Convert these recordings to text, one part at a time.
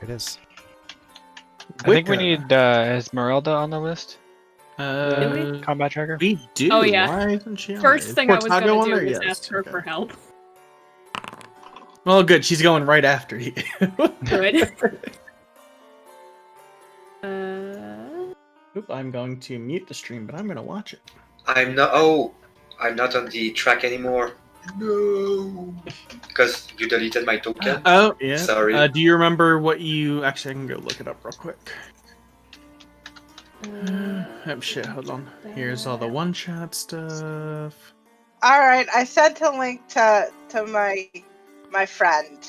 There it is. I think we need Esmeralda on the list. Do we? Combat tracker. We do. Oh, yeah. Why isn't she on First there? thing I was Portago gonna on do there? was Yes, ask her okay. for help. Well, good. She's going right after you. Good. Oop, I'm going to mute the stream, but I'm going to watch it. I'm not. Oh, I'm not on the track anymore. No. Because you deleted my token. Oh, yeah. Sorry. Do you remember what you... Actually, I can go look it up real quick. Oh, shit, hold on. Here's all the one-shot stuff. Alright, I sent a link to my friend.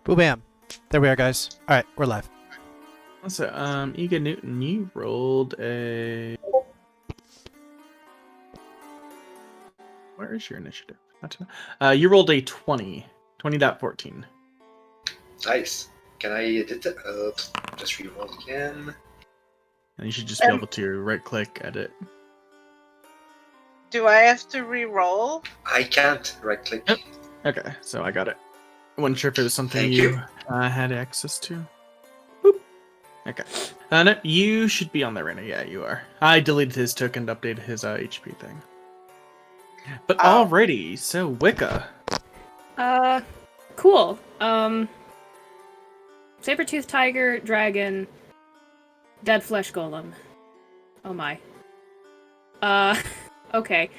Boo bam. There we are, guys. All right, we're live. So, Ega Newton, you rolled a... Where is your initiative? You rolled a 20. 20.14. Nice. Can I edit it? Just reroll again. And you should just be able to right-click, edit. Do I have to re-roll? I can't right click. Yep. Okay, so I got it. I wasn't sure if it was something Thank you you. had access to. Boop. Okay. No, you should be on there right now. Yeah, you are. I deleted his token to update his HP thing. But alrighty, so Wicca. Cool. Saber-toothed tiger, dragon, dead flesh golem. Oh my. Okay.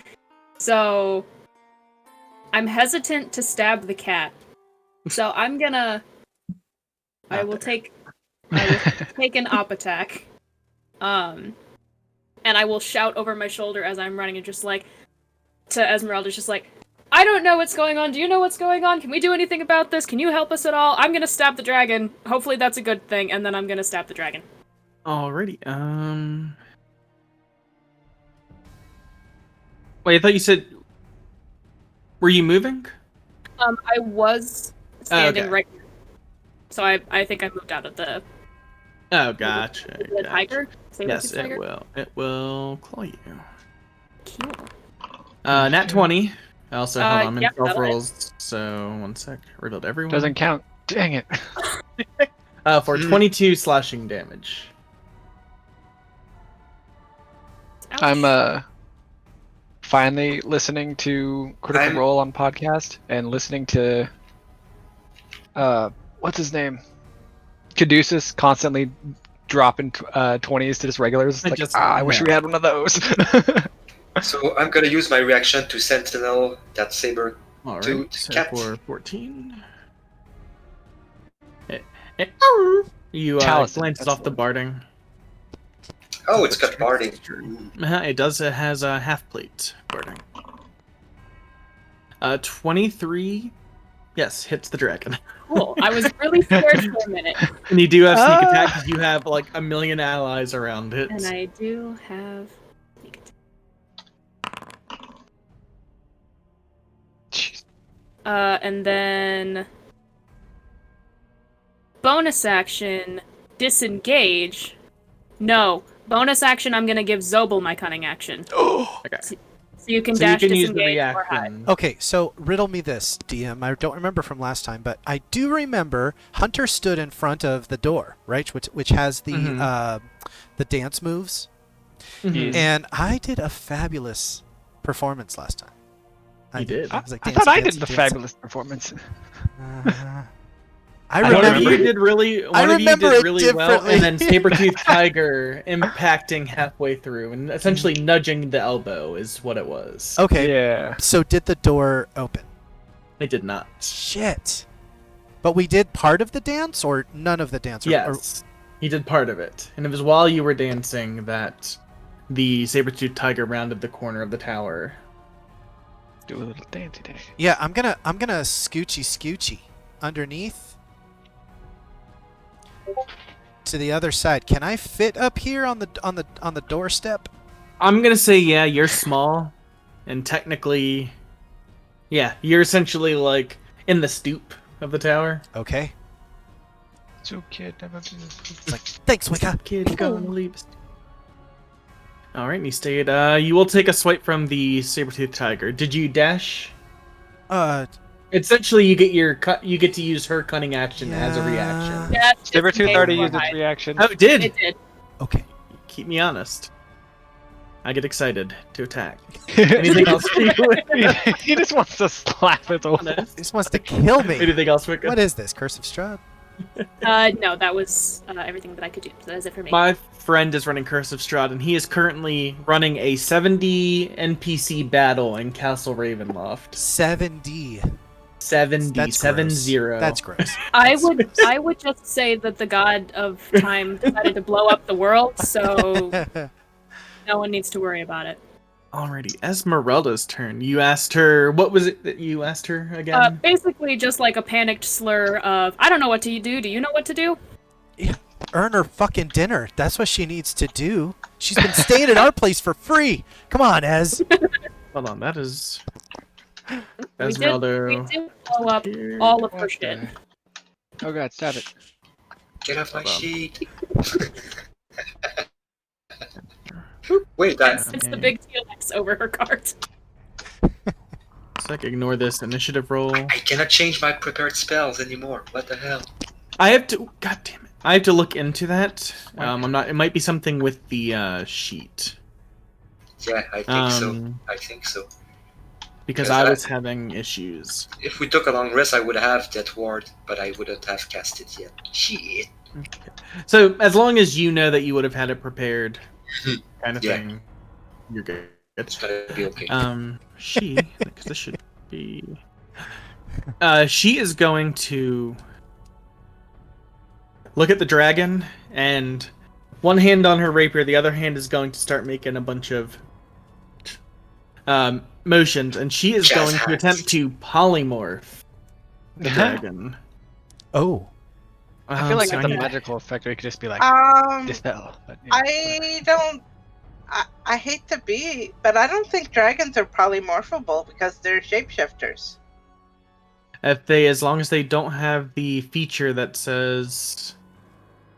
So, I'm hesitant to stab the cat. So I'm gonna... I will take an op attack. And I will shout over my shoulder as I'm running and just like... To Esmeralda, just like, I don't know what's going on. Do you know what's going on? Can we do anything about this? Can you help us at all? I'm gonna stab the dragon. Hopefully that's a good thing, and then I'm gonna stab the dragon. Alrighty, Wait, I thought you said... Were you moving? I was standing okay. right here. So I think I moved out of the... Oh, gotcha. The tiger? Yes, tiger? it will. It will claw you. Cool. Nat 20. Also, hold on, I'm in yep, self that'll hit. rolls, so one sec. Revealed everyone. Doesn't count. Dang it. For 22 slashing damage. Ouch. I'm finally listening to Critical Role on podcast and listening to what's his name? Caduceus constantly dropping 20s to just regulars. It's like, I wish we had one of those. So I'm gonna use my reaction to Sentinel that saber. Alright, so cat. for 14. You Chalice, glanced that's off the the barding. Oh, it's got barding. It does. It has a half plate barding. 23. Yes, hits the dragon. Cool. I was really scared for a minute. And you do have sneak attack because you have like a million allies around it. And I do have... Jeez. And then... Bonus action, disengage. No. Bonus action, I'm gonna give Zobel my cunning action. Oh. Okay. So you can So dash, you can use the disengage, or hide. reaction. Okay, so riddle me this, DM. I don't remember from last time, but I do remember Hunter stood in front of the door, right, which has the dance moves, and I did a fabulous performance last time. You did. I was like, I dancing, thought I did dancing, the dancing. fabulous performance. I One of remember. you did really. One of you remember did it really well, differently. and then Saber-toothed Tiger impacting halfway through and essentially nudging the elbow is what it was. Okay. Yeah. So did the door open? It did not. Shit. But we did part of the dance, or none of the dance? Yes, he did part of it, and it was while you were dancing that the Saber-toothed Tiger rounded the corner of the tower. Do a little dancey day. Yeah, I'm gonna scoochy underneath to the other side. Can I fit up here on the doorstep? I'm gonna say yeah, you're small, and technically, yeah, you're essentially like in the stoop of the tower. Okay. So kid, never been It's like, thanks, Wicca. Kid, gonna leave us. All right, and you stayed. You will take a swipe from the Saber-toothed Tiger. Did you dash? Essentially, you get to use her cunning action as a reaction. Yeah, Sabretooth already used its hide. reaction. Oh, it did. It did. Okay. Keep me honest. I get excited to attack. Anything else? He just wants to slap it over. He just wants to kill me. Anything else, Wicca? What is this? Curse of Strahd? No, that was everything that I could do. So that is it for me. My friend is running Curse of Strahd, and he is currently running a 70 NPC battle in Castle Ravenloft. 7D. 70, That's 70. gross. That's gross. I would just say that the god of time decided to blow up the world, so no one needs to worry about it. Alrighty, Esmeralda's turn. You asked her, what was it that you asked her again? Basically just like a panicked slur of, I don't know what to do. Do you know what to do? Earn her fucking dinner. That's what she needs to do. She's been staying at our place for free. Come on, Ez. Hold on, that is... We Esmeralda... did blow up all of her shit. Oh god, stab it. Get off my Hold on. sheet. Wait, that. It's the big TLX over her cart. So I can ignore this initiative roll. I cannot change my prepared spells anymore. What the hell? I have to... God damn it. I have to look into that. I'm not... It might be something with the sheet. Yeah, I think so. I think so. Because Because I I- was having issues. If we took a long rest, I would have that ward, but I wouldn't have cast it yet. Shit. So, as long as you know that you would have had it prepared, kind of Yeah. thing, you're good. It's gonna be okay. She... Because this should be... she is going to... look at the dragon, and one hand on her rapier, the other hand is going to start making a bunch of motions, and she is Jazz going to hands. attempt to polymorph the dragon. Oh. I feel like so that's a need- magical effect where you could just be like, dispel. But, yeah. I don't. I hate to be, but I don't think dragons are polymorphable because they're shapeshifters. as long as they don't have the feature that says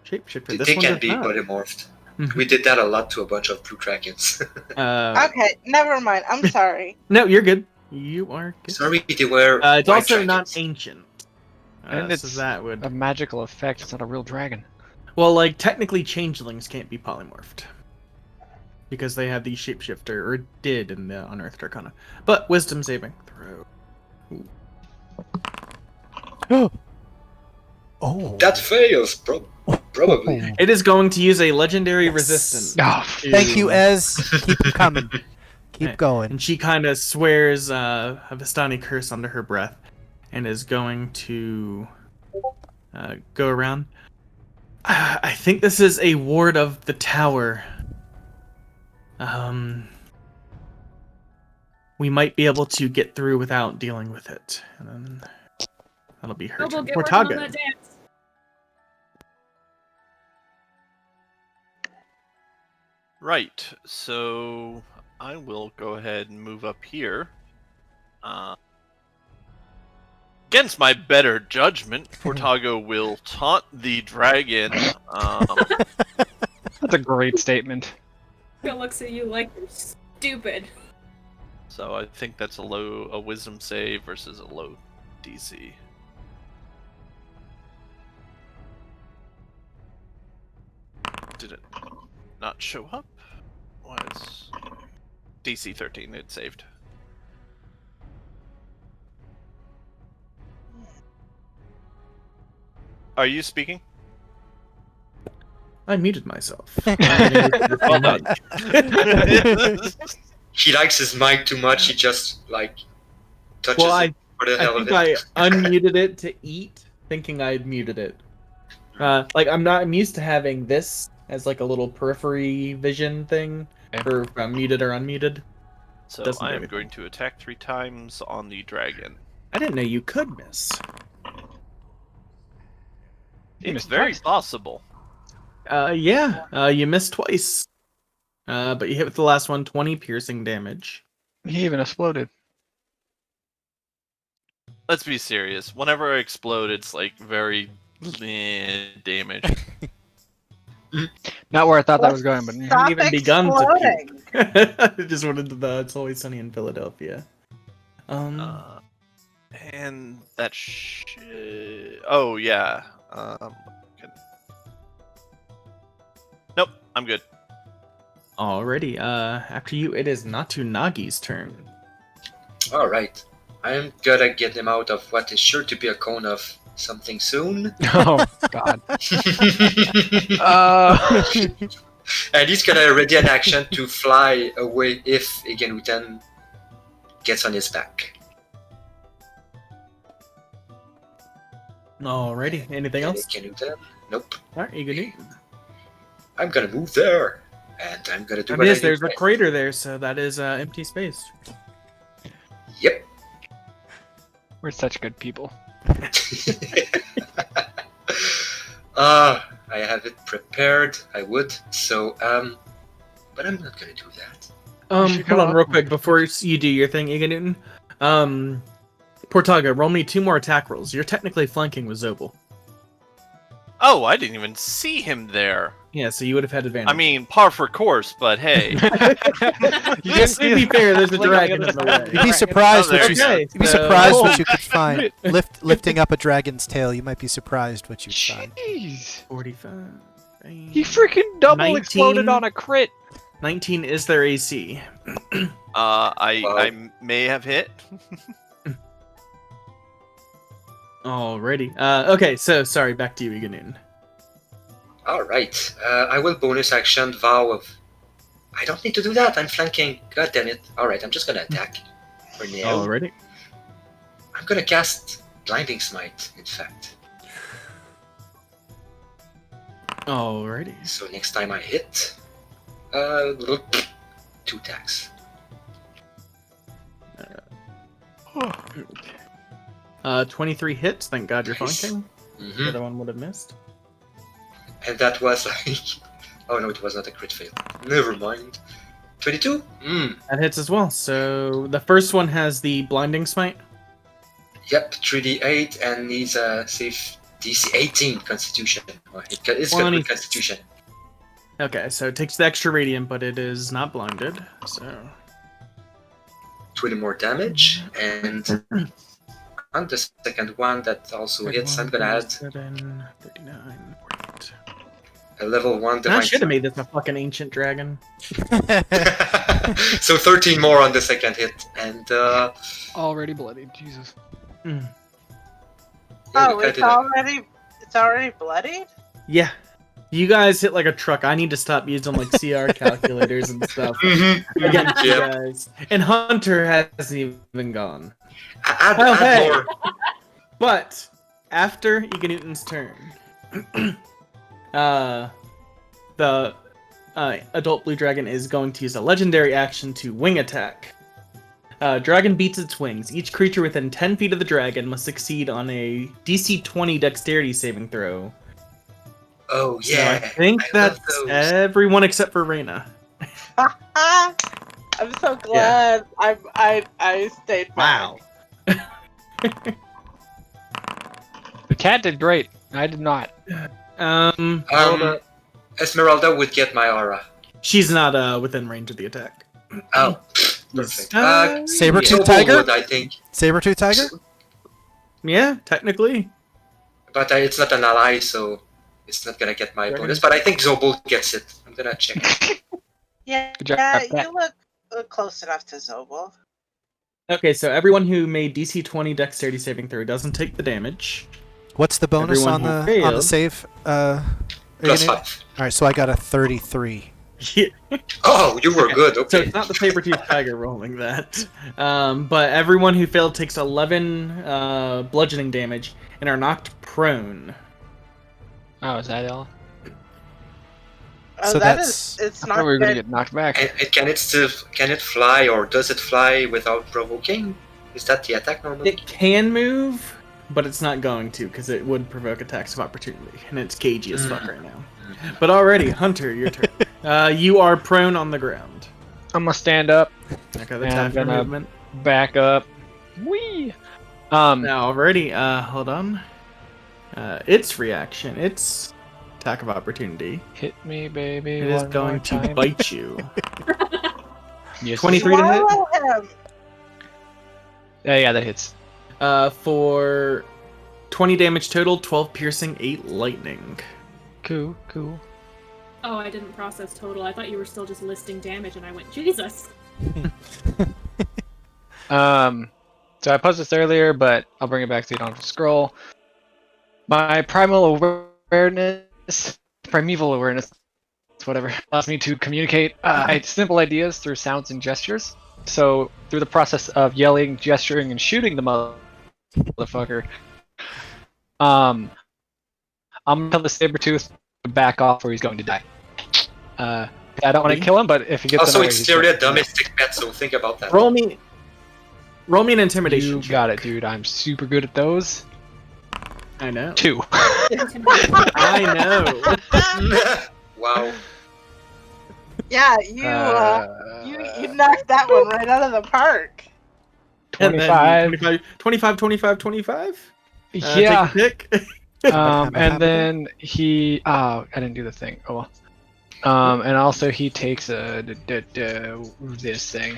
shapeshifter. This They one can does be not. polymorphed. Mhm. We did that a lot to a bunch of blue dragons. Okay, never mind. I'm sorry. No, you're good. You are good. Sorry, they were. It's white also not dragons. ancient. And So it's that would. a magical effect. It's not a real dragon. Well, like, technically changelings can't be polymorphed. Because they have the shapeshifter, or did in the Unearthed Arcana. But wisdom saving throw. Oh. That fails, probably. It is going to use a legendary resistance. Oh, Thank you, Ez. Keep 'em coming. Keep Right. going. And she kind of swears a Vistani curse under her breath, and is going to go around. I think this is a ward of the tower. We might be able to get through without dealing with it. And then that'll be her Noble, turn. get working on Portago. that dance. Right, so I will go ahead and move up here. Against my better judgment, Portago will taunt the dragon. that's a great statement. It looks at you like you're stupid. So I think that's a wisdom save versus a low DC. Did it not show up? Was DC 13? It saved. Are you speaking? I muted myself. Well done. He likes his mic too much. He just touches Well, it for the hell I of think it. I unmuted it to eat, thinking I had muted it. I'm used to having this as like a little periphery vision thing for muted or unmuted. So Doesn't I do am anything. going to attack 3 times on the dragon. I didn't know you could miss. You It's missed very twice. possible. You missed twice. But you hit with the last one, 20 piercing damage. He even exploded. Let's be serious. Whenever I explode, it's like very damage. Not where I thought that was going, but Stop even begun to exploding. Just wanted to It's Always Sunny in Philadelphia. And that oh, yeah. Good. Nope, I'm good. Alrighty, after you, it is Natunagi's turn. Alright. I'm gonna get him out of what is sure to be a cone of something soon. Oh God. And he's gonna ready an action to fly away if Igenuten gets on his back. Alrighty, anything else? Igenuten? Nope. Alright, Igenuten. I'm gonna move there. And I'm gonna do It what I is, do there's a best. crater there, so that is empty space. Yep. We're such good people. I have it prepared. I would. So, but I'm not gonna do that. Hold on real quick before you do your thing, Igenuten. Portaga, roll me 2 more attack rolls. You're technically flanking with Zobel. Oh, I didn't even see him there. Yeah, so you would have had advantage. I mean, par for course, but hey. Yes, to be fair, there's a dragon in the way. You'd be surprised what you Okay, you'd be so- surprised what you could find. Lifting up a dragon's tail, you might be surprised what you'd find. Jeez. 45. He freaking double 19. exploded on a crit. 19 is their AC. I may have hit. Alrighty. Okay, so sorry, back to you, Igenuten. Alright. I will bonus action Vow of... I don't need to do that. I'm flanking. God damn it. Alright, I'm just gonna attack. For now. Alrighty. I'm gonna cast Blinding Smite, in fact. Alrighty. So next time I hit... 2 attacks. 23 hits. Thank God you're Nice. flanking. The Mm-hmm. other one would have missed. And that was like... Oh no, it was not a crit fail. Never mind. 22? That hits as well. So the first one has the blinding smite. Yep, 3d8 and needs a safe DC 18 Constitution. Oh, it's got 20. good Constitution. Okay, so it takes the extra radiant, but it is not blinded. So 20 more damage. And on the second one that also hits, I'm gonna add 39, 48. a level 1 I divine. should have made this a fucking ancient dragon. So 13 more on the second hit. And Already bloodied. Jesus. Mm. yeah, Oh, we it's cut already bloodied? Yeah. You guys hit like a truck. I need to stop using like CR calculators and stuff against you Yeah. guys. And Hunter hasn't even gone. Add hey. more. But after Igenuten's turn, the adult blue dragon is going to use a legendary action to wing attack. Dragon beats its wings. Each creature within 10 feet of the dragon must succeed on a DC 20 dexterity saving throw. Oh So yeah. I think love that's those. everyone except for Reyna. I'm so glad I stayed back. Wow. The cat did great. I did not. Esmeralda would get my aura. She's not within range of the attack. Oh, perfect. Saber-tooth Zobel tiger? would, I think. Saber-tooth tiger? Yeah, technically. But it's not an ally, so it's not gonna get my bonus. But I think Zobel gets it. I'm gonna check. Yeah, Good job, yeah, Pat. you look close enough to Zobel. Okay, so everyone who made DC 20 dexterity saving throw doesn't take the damage. What's the bonus Everyone on who the failed. save? Plus 5. All right, so I got a 33. Oh, you were good. So Okay. it's not the saber-tooth tiger rolling that. But everyone who failed takes 11 bludgeoning damage and are knocked prone. Oh, is that all? Oh, So that that's- is, it's I not thought we were gonna good. get knocked back. And can it fly, or does it fly without provoking? Is that the attack normally? It can move, but it's not going to because it would provoke attacks of opportunity, and it's cagey as fuck right now. But already, Hunter, your turn. You are prone on the ground. I'm gonna stand up, Okay, that's And I'm half your gonna- movement. back up. Whee! Now, already, hold on. Its reaction, its attack of opportunity, Hit me, baby. it is one going more to time. bite you. Yes. 23 to hit? Swallow him. Yeah, that hits. for 20 damage total, 12 piercing, 8 lightning. Cool. Oh, I didn't process total. I thought you were still just listing damage, and I went, Jesus. So I posted this earlier, but I'll bring it back so you don't have to scroll. My primeval awareness, whatever, allows me to communicate simple ideas through sounds and gestures. So through the process of yelling, gesturing, and shooting the motherfucker, I'm gonna tell the Sabretooth to back off or he's going to die. I don't want to kill him, but if he gets Also, annoyed, it's he's clearly a going to die. domestic pet, so think about that. Roll me an intimidation. You got it, dude. I'm super good at those. I know. 2. I know. Wow. Yeah, you knocked that one right out of the park. 25. 25. Yeah. Take a pick. And then he. Oh, I didn't do the thing. Oh well. And also he takes this thing.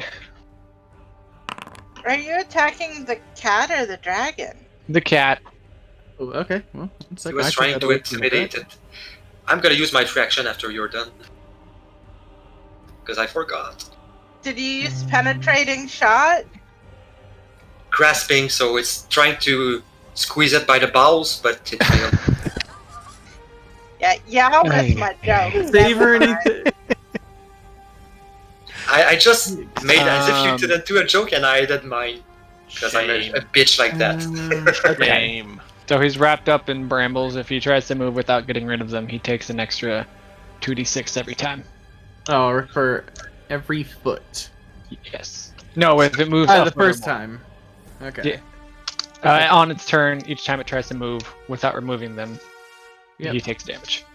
Are you attacking the cat or the dragon? The cat. Oh, okay. Well, it's He like was trying to intimidate it. I'm gonna use my reaction after you're done. Because I forgot. Did you use penetrating shot? Grasping, so it's trying to squeeze it by the bowels, but it failed. Yeah, that's my joke. Savor anything. I just made as if you didn't do a joke and I did mine. Because I'm Shame. a bitch like that. Shame. So he's wrapped up in brambles. If he tries to move without getting rid of them, he takes an extra 2d6 every time. Oh, for every foot. Yes. No, if it moves. The first time. Okay. Yeah. On its turn, each time it tries to move without removing them, he takes damage.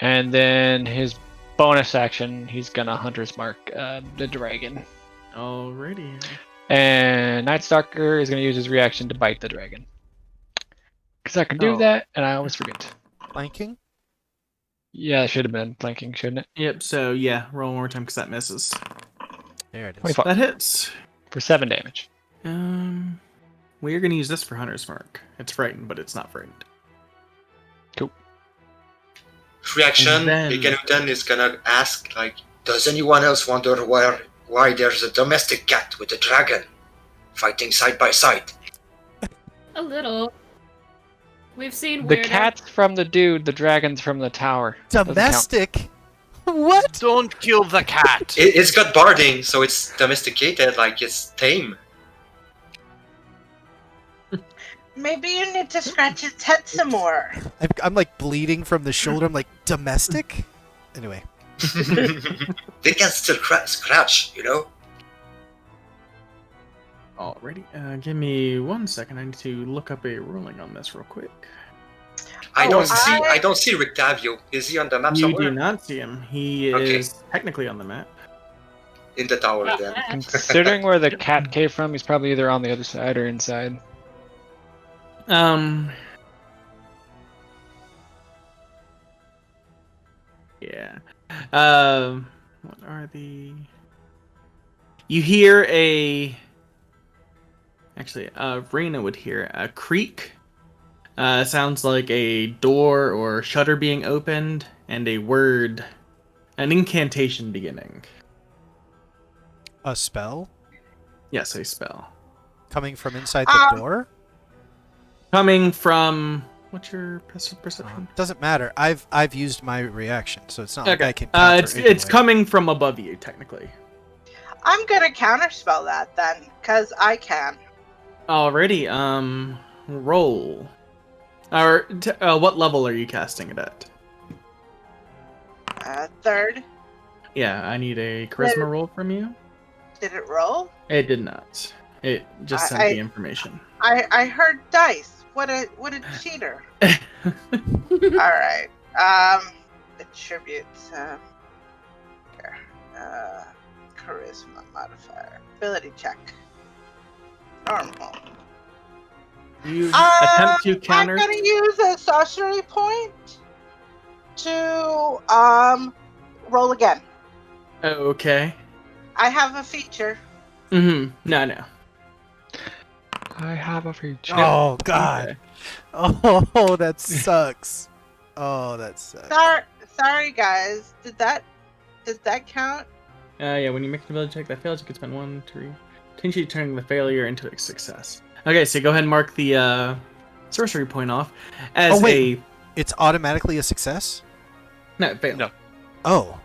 And then his bonus action, he's gonna Hunter's Mark the dragon. Alrighty. And Night Stalker is gonna use his reaction to bite the dragon. Because I can do that, and I always forget. Flanking? Yeah, it should have been flanking, shouldn't it? Yep, so yeah, roll one more time because that misses. There it is. 25. That hits. For 7 damage. We're gonna use this for Hunter's Mark. It's frightened, but it's not frightened. Cool. Reaction, Then- Liganutan is gonna ask, like, does anyone else wonder why there's a domestic cat with a dragon fighting side by side? A little. We've seen The weirder. cat's from the dude, the dragon's from the tower. Doesn't count. Domestic? What? Don't kill the cat. It's got barding, so it's domesticated, like it's tame. Maybe you need to scratch its head some more. I'm like bleeding from the shoulder. I'm like, domestic? Anyway. They can still scratch, you know? Alrighty. Give me 1 second. I need to look up a ruling on this real quick. I don't see Rictavio. Is he on the map You somewhere? do not see him. He is technically on the map. In the tower, Not then. bad. Considering where the cat came from, he's probably either on the other side or inside. Yeah. What are the... You hear a... Actually, Rena would hear a creak. Sounds like a door or shutter being opened, and a word, an incantation beginning. A spell? Yes, a spell. Coming from inside the door? Coming from... What's your perception? Doesn't matter. I've used my reaction, so it's not like I can. It's counter anyway. coming from above you, technically. I'm gonna counterspell that then, because I can. Alrighty, roll. Or, what level are you casting it at? 3rd. Yeah, I need a charisma roll from you. Did it roll? It did not. It just sent the information. I heard dice. What a cheater. Alright. Attributes. Here. Charisma modifier. Ability check. Normal. You attempt to counter. I'm gonna use a sorcery point to roll again. Okay. I have a feature. Mm-hmm. No. I have a reach. Oh God. Okay. Oh, that sucks. Oh, that sucks. Sorry, guys. Did that count? Yeah, when you make an ability check that fails, you can spend 1, 3, potentially turning the failure into a success. Okay, so go ahead and mark the sorcery point off as It's automatically a success? No, it failed. No. Oh.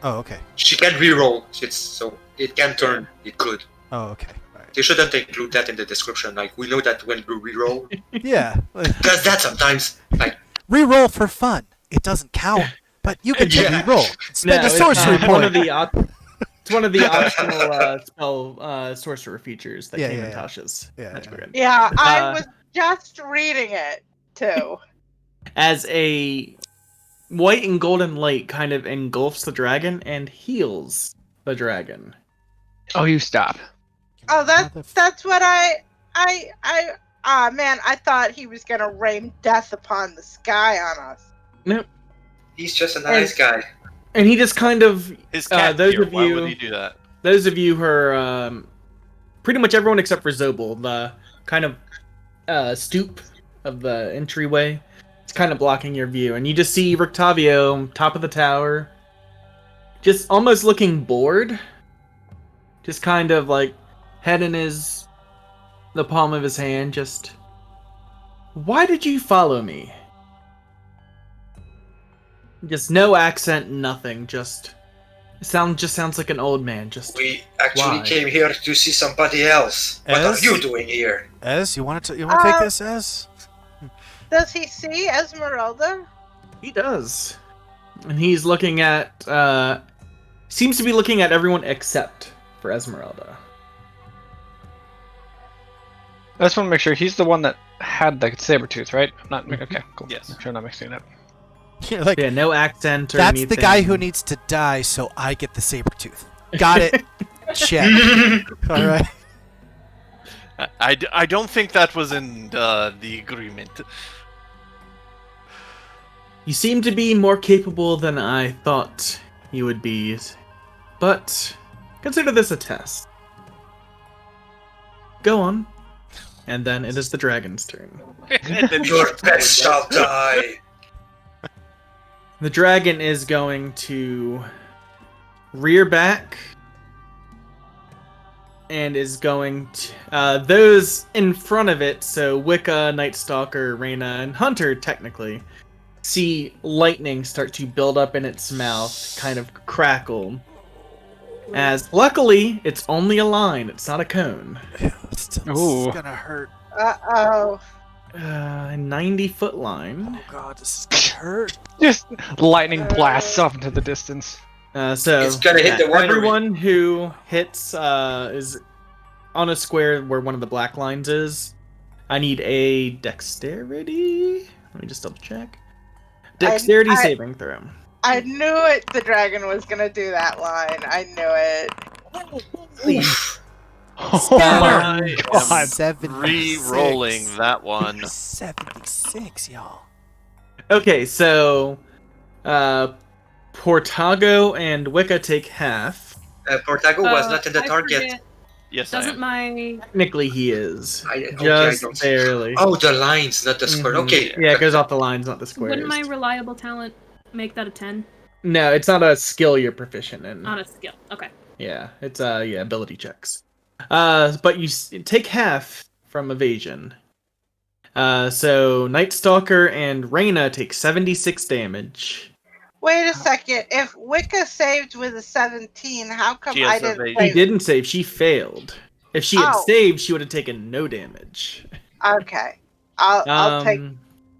Oh, okay. She can reroll, so it can turn. It could. Oh, okay. All right. They shouldn't include that in the description. Like, we know that when we reroll, Yeah. does that sometimes. Like, Reroll for fun. It doesn't count, but you can Yeah. reroll. Spend No, a sorcery it's point. one of the optional spell sorcerer features that Yeah, came yeah, in yeah. Tasha's Yeah, magic book. Yeah, I Uh, was just reading it too. As a white and golden light kind of engulfs the dragon and heals the dragon. Oh, you stop. Oh, that's what man, I thought he was gonna rain death upon the sky on us. Nope. he's just a nice guy. And he just kind of His cat those here, of why you- would he do that? those of you who are pretty much everyone except for Zobel, the kind of stoop of the entryway, it's kind of blocking your view, and you just see Rictavio top of the tower, just almost looking bored, just kind of like head in the palm of his hand, just, why did you follow me? Just no accent, nothing, just sounds like an old man, just We actually Why? came here to see somebody else. What are Ez? you doing here? Ez, you want to take this, Ez? Does he see Esmeralda? He does. And he's looking at seems to be looking at everyone except for Esmeralda. I just want to make sure he's the one that had the saber tooth, right? Not okay, cool. Yes. Make sure I'm not mixing it up. You're like, Yeah, no accent or that's anything. the guy who needs to die, so I get the saber tooth. Got it. Check. All right. I don't think that was in the agreement. You seem to be more capable than I thought you would be. But consider this a test. Go on. And then it is the dragon's turn. And then he Your shoots pets the shall die. The dragon is going to rear back and is going to those in front of it, so Wicca, Night Stalker, Reyna, and Hunter technically see lightning start to build up in its mouth, kind of crackle. As luckily it's only a line, it's not a cone. This is Ooh. gonna hurt. Uh-oh. 90-foot line. Oh God, this is gonna hurt. Just lightning blasts off into the distance. So It's gonna hit the winery. everyone who hits is on a square where one of the black lines is. I need a dexterity. Let me just double check. Dexterity I- saving throw. I knew it, the dragon was gonna do that line. I knew it. Oof. Oh Scatter. my I am god. 76. re-rolling that one. 76, y'all. Okay, so Portago and Wicca take half. Portago was not in the I target. forget. Yes, I Doesn't am. my Technically, he is. I Just don't- barely. Oh, the lines, not the square. Mhm. Okay. Yeah, it goes off the lines, not the squares. wouldn't my reliable talent make that a 10 No, it's not a skill you're proficient in. on a skill? Okay. Yeah, it's ability checks. But you take half from evasion. So Night Stalker and Reyna take 76 damage. Wait a second. If Wicca saved with a 17, how come She has I didn't evasion. She save? didn't save, she failed. If she had Oh. saved, she would have taken no damage. Okay. I'll take Um,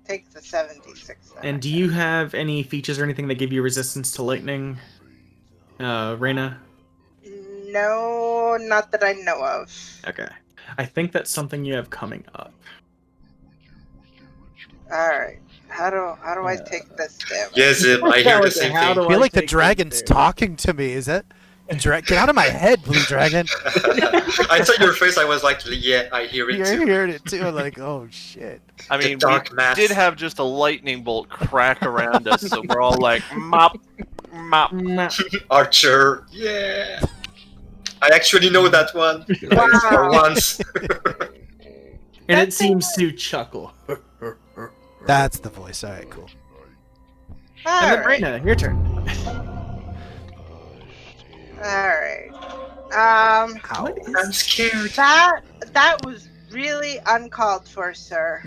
the 76 then. And do you have any features or anything that give you resistance to lightning, Reyna? No, not that I know of. Okay. I think that's something you have coming up. Alright. How do I take this damage? Yes, I hear the same How thing. I feel like the dragon's talking to me. Is that? Get out of my head, blue dragon. I saw your face. I was like, yeah, I hear it You're too. hearing it too. I'm like, oh shit. I The mean, we dark mass. did have just a lightning bolt crack around us, so we're all like, mop, mop. Archer, yeah. I actually know that one. For once. And it seems to chuckle. That's the voice. All right, cool. And then Alright. Raina, your turn. Alright. Ow. I'm scared. That was really uncalled for, sir.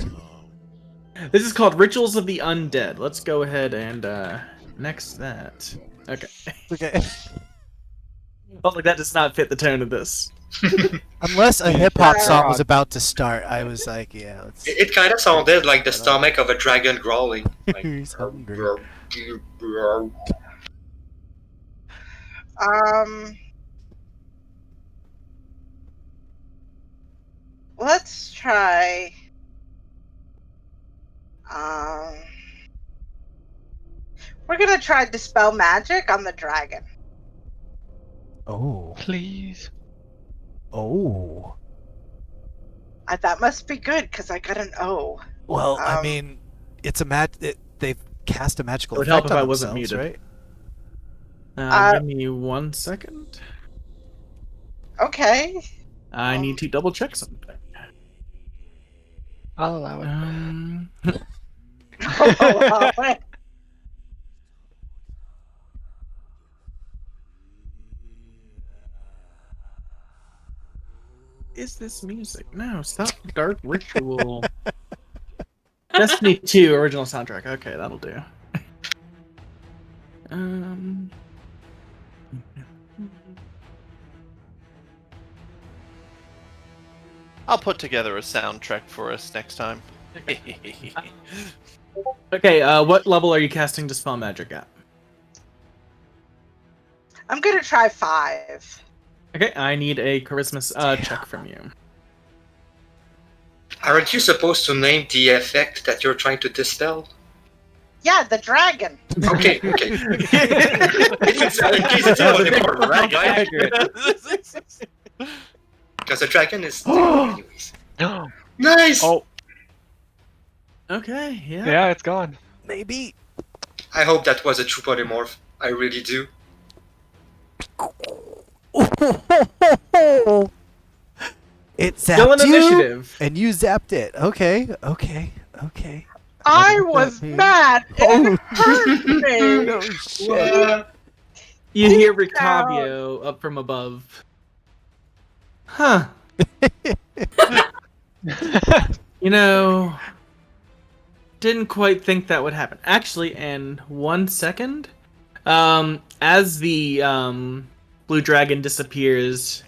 This is called Rituals of the Undead. Let's go ahead and next that. Okay. Okay. Oh, like that does not fit the tone of this. Unless a hip hop song was about to start, I was like, yeah, let's. It kind of sounded like the stomach of a dragon growling. Like, He's hungry. Let's try. We're gonna try Dispel Magic on the dragon. Oh. Please. Oh. That must be good because I got an O. Well, I mean, it's a they've cast a magical It would effect help if on I wasn't themselves, muted. right? Give me 1 second. Okay. I need to double check something. I'll allow it. Is this music? No, stop Dark Ritual. Destiny 2 original soundtrack. Okay, that'll do. I'll put together a soundtrack for us next time. Okay, what level are you casting Dispel Magic at? I'm gonna try 5. Okay, I need a charisma check from you. Aren't you supposed to name the effect that you're trying to dispel? Yeah, the dragon. Okay. In case it's important, right? Because the dragon is. Anyways. Nice. Oh, Okay, yeah. yeah, it's gone. Maybe. I hope that was a true polymorph. I really do. It Still zapped an you, initiative. and you zapped it. Okay. I was mad. It hurt me. Oh shit. You hear Rictavio up from above. Huh. You know, didn't quite think that would happen. Actually, in 1 second, as the blue dragon disappears,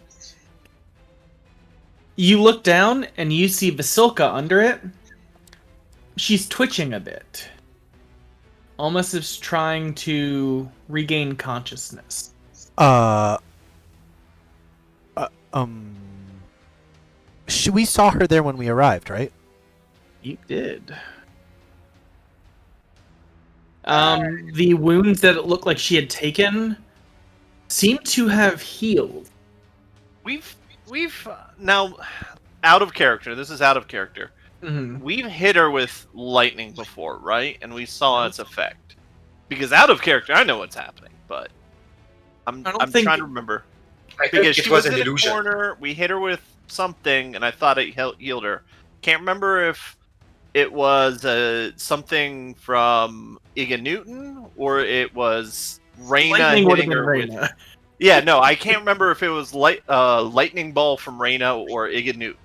you look down and you see Vasilka under it. She's twitching a bit, almost as trying to regain consciousness. We saw her there when we arrived, right? You did. The wounds that it looked like she had taken seem to have healed. We've now out of character. This is out of character. Mm-hmm. We've hit her with lightning before, right? And we saw its effect. Because out of character, I know what's happening, but I'm trying to remember. I think Because it she was was an in a illusion. corner, we hit her with something, and I thought it healed her. Can't remember if it was something from Iga Newton or it was Reyna hitting her with. Yeah, no, I can't remember if it was lightning ball from Reyna or Iga Newton.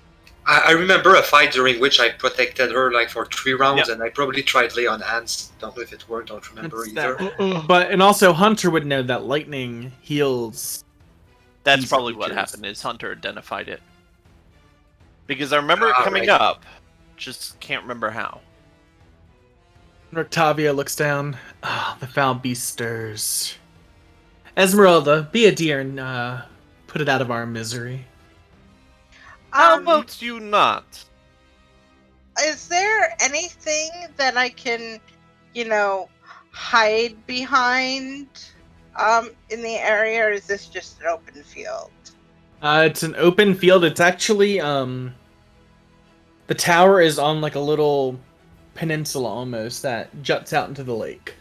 I remember a fight during which I protected her like for 3 rounds, Yep. and I probably tried lay on hands. Don't know if it worked. Don't remember either. But and also Hunter would know that lightning heals. That's These probably what creatures. happened. Is Hunter identified it? Because I remember it coming right. up, just can't remember how. Rictavia looks down. Ah, the foul beast stirs. Esmeralda, be a dear and put it out of our misery. How about you not? Is there anything that I can, hide behind in the area, or is this just an open field? It's an open field. It's actually the tower is on like a little peninsula almost that juts out into the lake.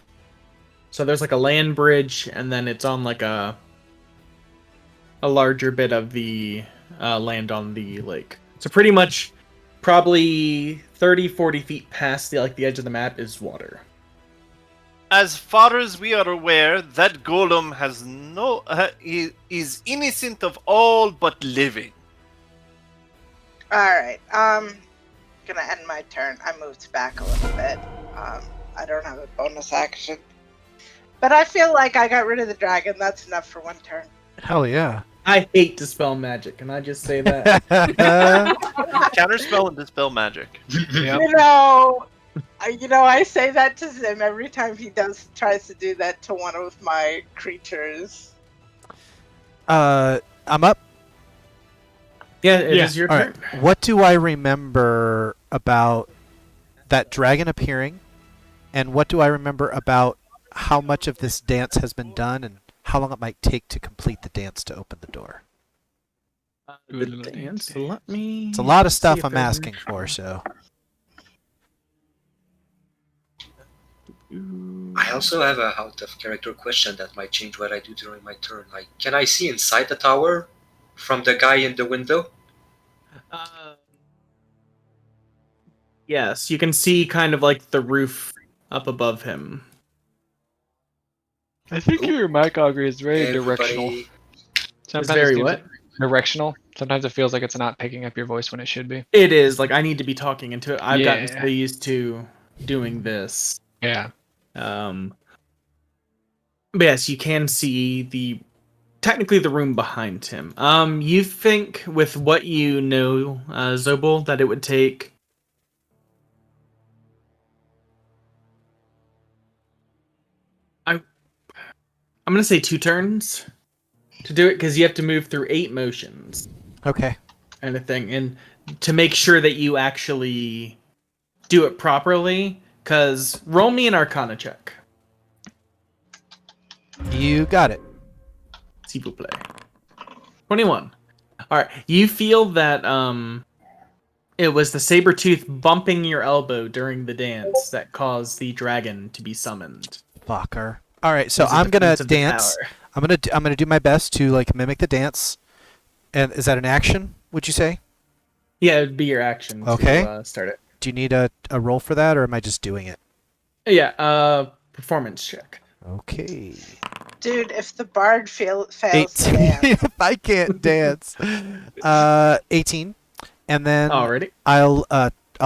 So there's like a land bridge, and then it's on like a a larger bit of the land on the lake. So pretty much, probably 30, 40 feet past the edge of the map is water. As far as we are aware, that golem has is innocent of all but living. Alright, gonna end my turn. I moved back a little bit. I don't have a bonus action. But I feel like I got rid of the dragon. That's enough for one turn. Hell yeah. I hate Dispel Magic, can I just say that? Counterspell and dispel magic. Yep. I say that to Zim every time he tries to do that to one of my creatures. I'm up. Yeah, it is your All turn. right. What do I remember about that dragon appearing? And what do I remember about how much of this dance has been done and how long it might take to complete the dance to open the door? The dance, let me... It's a lot of see stuff if I'm there's asking any- for, so. I also have a out of character question that might change what I do during my turn. Like, can I see inside the tower from the guy in the window? Yes, you can see kind of like the roof up above him. I think your mic augury is very Everybody- directional. It's very what? Directional. Sometimes it feels like it's not picking up your voice when it should be. It is, like I need to be talking into it. I've gotten Yeah. so used to doing this. Yeah. But yes, you can see technically the room behind him. You think with what you know, Zobel, that it would take I'm gonna say 2 turns to do it because you have to move through 8 motions, Okay. kind of thing, and to make sure that you actually do it properly. Because roll me an Arcana check. You got it. S'il vous plaît. 21. All right. You feel that it was the saber tooth bumping your elbow during the dance that caused the dragon to be summoned. Fucker. All right, so As a I'm gonna defense of the dance. tower. I'm gonna do my best to like mimic the dance. And is that an action? Would you say? Yeah, it'd be your action Okay. to start it. Do you need a roll for that, or am I just doing it? Yeah. Performance check. Okay. Dude, if the bard fails to 18. dance, If I can't dance. 18, and then Alrighty. I'll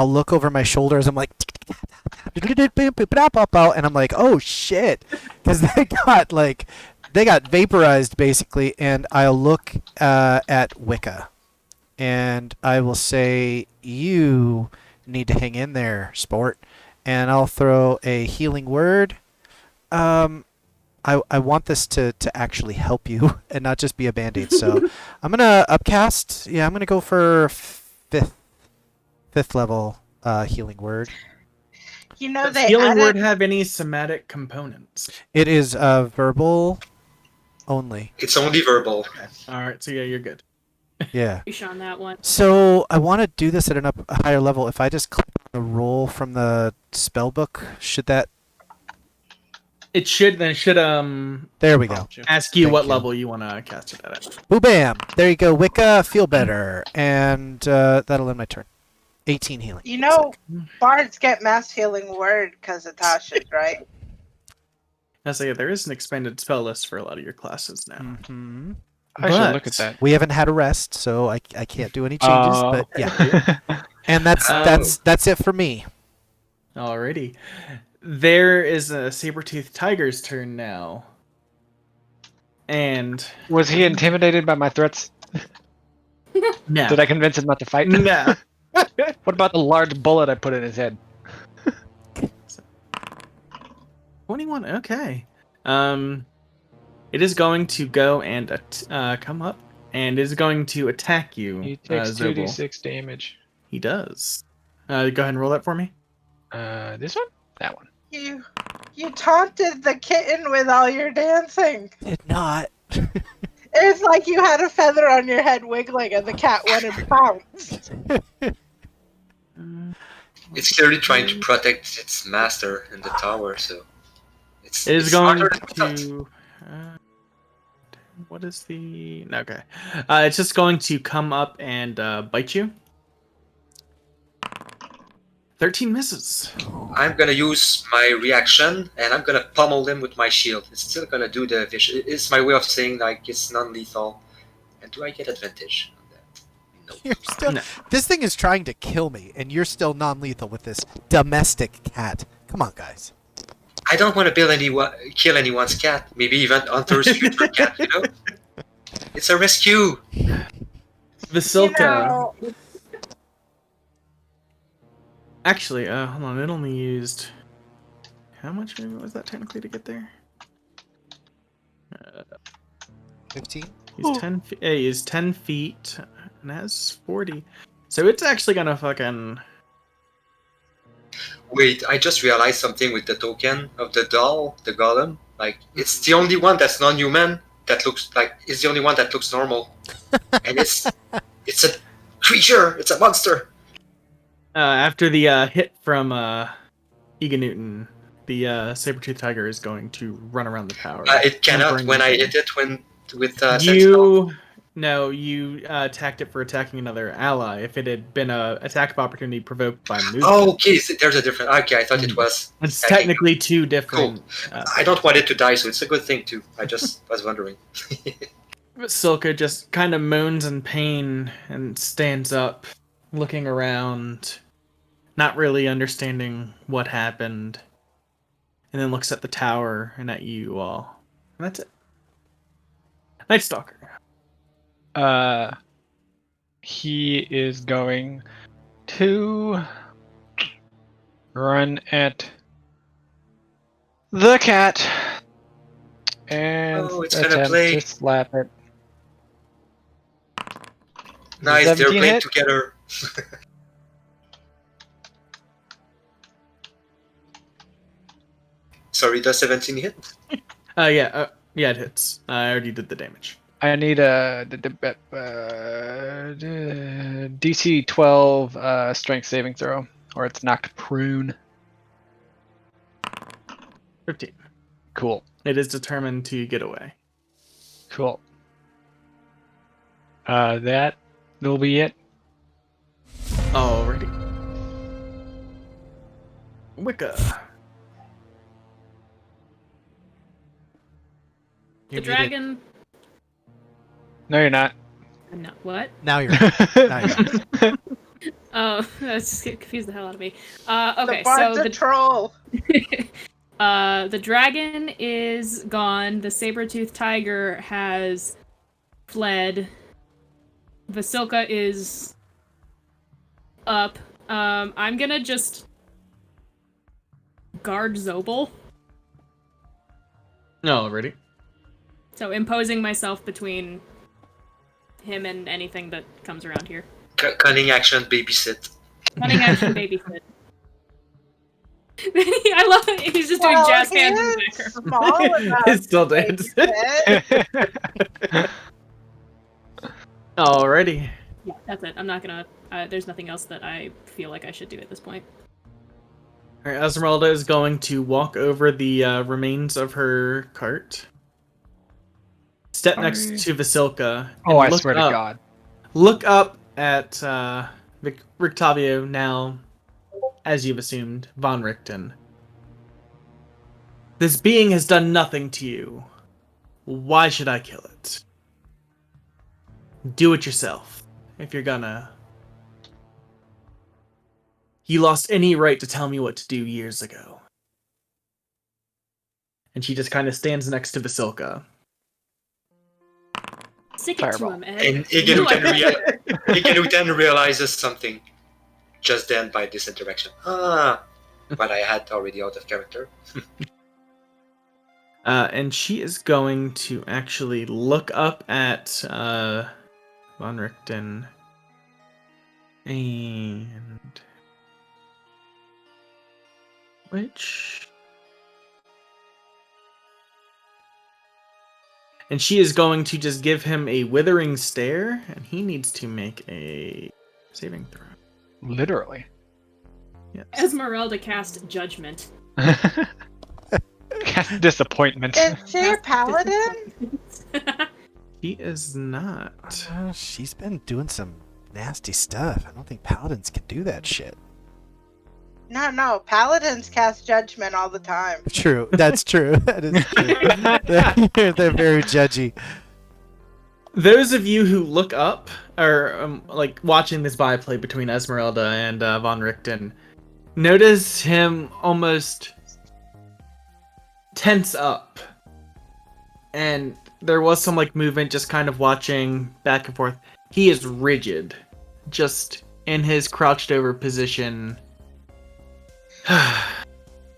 look over my shoulder as I'm like, and I'm like, oh shit, because they got vaporized basically, and I'll look at Wicca, and I will say, you need to hang in there, sport, and I'll throw a healing word. I want this to actually help you and not just be a band-aid, so I'm gonna upcast. Yeah, I'm gonna go for fifth level healing word. Does they healing added, word have any somatic components? It is verbal only. It's only verbal. Alright, so yeah, you're good. Yeah. Fish on that one. So I want to do this at a higher level. If I just click on the roll from the spell book, should that? It should There we go. ask you Thank what you. level you want to cast it at. Boo bam! There you go, Wicca. Feel better, and that'll end my turn. 18 healing. bards get mass healing word because of Tasha, right? I say there is an expanded spell list for a lot of your classes now. Mm-hmm. I should look at that. We haven't had a rest, so I can't do any changes. But yeah, and that's it for me. Alrighty. There is a saber-toothed tiger's turn now. And Was he intimidated by my threats? no. Did I convince him not to fight? No. What about the large bullet I put in his head? 21, okay. It is going to go and come up and is going to attack you. He takes Zobel. 2d6 damage. He does. Go ahead and roll that for me. This one? That one. You taunted the kitten with all your dancing. Did not. It's like you had a feather on your head wiggling and the cat went and pounced. It's clearly trying to protect its master in the tower, so It is it's going smarter than we thought. to What is the... Okay. It's just going to come up and bite you. 13 misses. I'm gonna use my reaction, and I'm gonna pummel them with my shield. It's still gonna do the vicious. It's my way of saying like it's non-lethal. And do I get advantage on that? No. You're still. No. This thing is trying to kill me, and you're still non-lethal with this domestic cat. Come on, guys. I don't want to kill anyone's cat. Maybe even Hunter's future cat. You know, it's a rescue. Vasilka. You know, Actually, hold on. It only used... How much was that technically to get there? 15. He's 10 feet. He's 10 feet and has 40. So it's actually gonna fucking... Wait, I just realized something with the token of the doll, the golem. Like, it's the only one that's non-human that looks like it's the only one that looks normal, and it's a creature. It's a monster. After the hit from Egan Newton, the saber-toothed tiger is going to run around the tower. It cannot bring when I you- hit it with Sentinel. you attacked it for attacking another ally. If it had been a attack of opportunity provoked by movement. Oh, okay. So there's a different. Okay, I thought it was. It's attacking. technically two different. I don't want it to die, so it's a good thing too. I just was wondering. Silka just kind of moans in pain and stands up, looking around, not really understanding what happened, and then looks at the tower and at you all. And that's it. Night Stalker. He is going to run at the cat and Oh, it's gonna attempt play. to slap it. Nice, they're 17 playing hit? together. Sorry, does 17 hit? Yeah, it hits. I already did the damage. I need a DC 12 strength saving throw, or it's knocked prone. 15. Cool. It is determined to get away. Cool. That will be it. Alrighty. Wicca. The dragon. No, you're not. No, what? Now you're. Now you're. Oh, that's just confused the hell out of me. Okay, the so the troll. the dragon is gone. The saber-toothed tiger has fled. Vasilka is up. I'm gonna just guard Zobel. Alrighty. So imposing myself between him and anything that comes around here. Cunning action, babysit. Cunning action babysit. I love it. He's just doing jazz hands in the background. Small enough. It's still to dancing. babysit. Alrighty. Yeah, that's it. I'm not gonna. There's nothing else that I feel like I should do at this point. Alright, Esmeralda is going to walk over the remains of her cart. Step next to Vasilka. Oh, I look swear up. to God. Look up at Rictavio, now, as you've assumed, Von Richten. This being has done nothing to you. Why should I kill it? Do it yourself, if you're gonna. You lost any right to tell me what to do years ago. And she just kind of stands next to Vasilka. Stick it Fireball. to him, Ed. And Do it. Igenuten realizes something just then by this interaction. But I had already out of character. And she is going to actually look up at Von Richten. And... Which... And she is going to just give him a withering stare, and he needs to make a saving throw. Literally. Yes. Esmeralda cast judgment. Disappointment. Is she a paladin? He is not. She's been doing some nasty stuff. I don't think paladins can do that shit. No, paladins cast judgment all the time. True, that's true. That is true. They're very judgy. Those of you who look up are like watching this byplay between Esmeralda and von Richten, notice him almost tense up, and there was some like movement, just kind of watching back and forth. He is rigid, just in his crouched over position.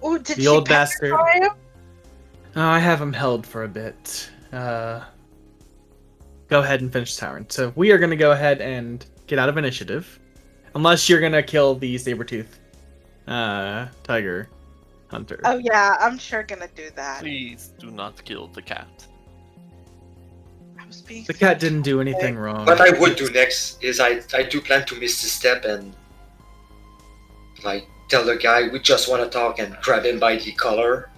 Ooh, did The she old bastard. petrify him? I have him held for a bit. Go ahead and finish towering. So we are going to go ahead and get out of initiative. Unless you're going to kill the saber-tooth tiger hunter. Oh yeah, I'm sure gonna do that. Please do not kill the cat. I was being The cat didn't do anything wrong. What I would do next is I do plan to miss the step and like tell the guy we just want to talk and grab him by the collar.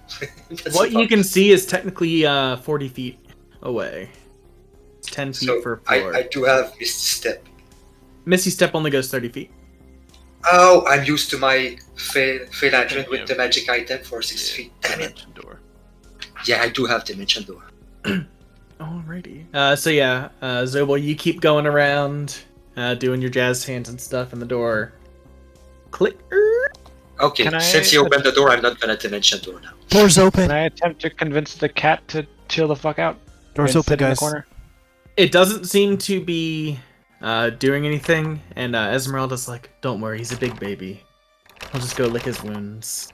What you can see is technically 40 feet away. It's 10 feet So per floor. I do have missed step. Misty Step only goes 30 feet. Oh, I'm used to my Fey Lantern with the magic item for 6 feet. Damn it. Dimension door. Yeah, I do have Dimension Door. Alrighty. So yeah, Zobel, you keep going around, doing your jazz hands and stuff in the door. Click. Okay, Can I- since you opened the door, I'm not gonna Dimension Door now. Doors open. Can I attempt to convince the cat to chill the fuck out? Doors and open, sit in the guys. corner? It doesn't seem to be doing anything, and Esmeralda's like, "Don't worry, he's a big baby. I'll just go lick his wounds.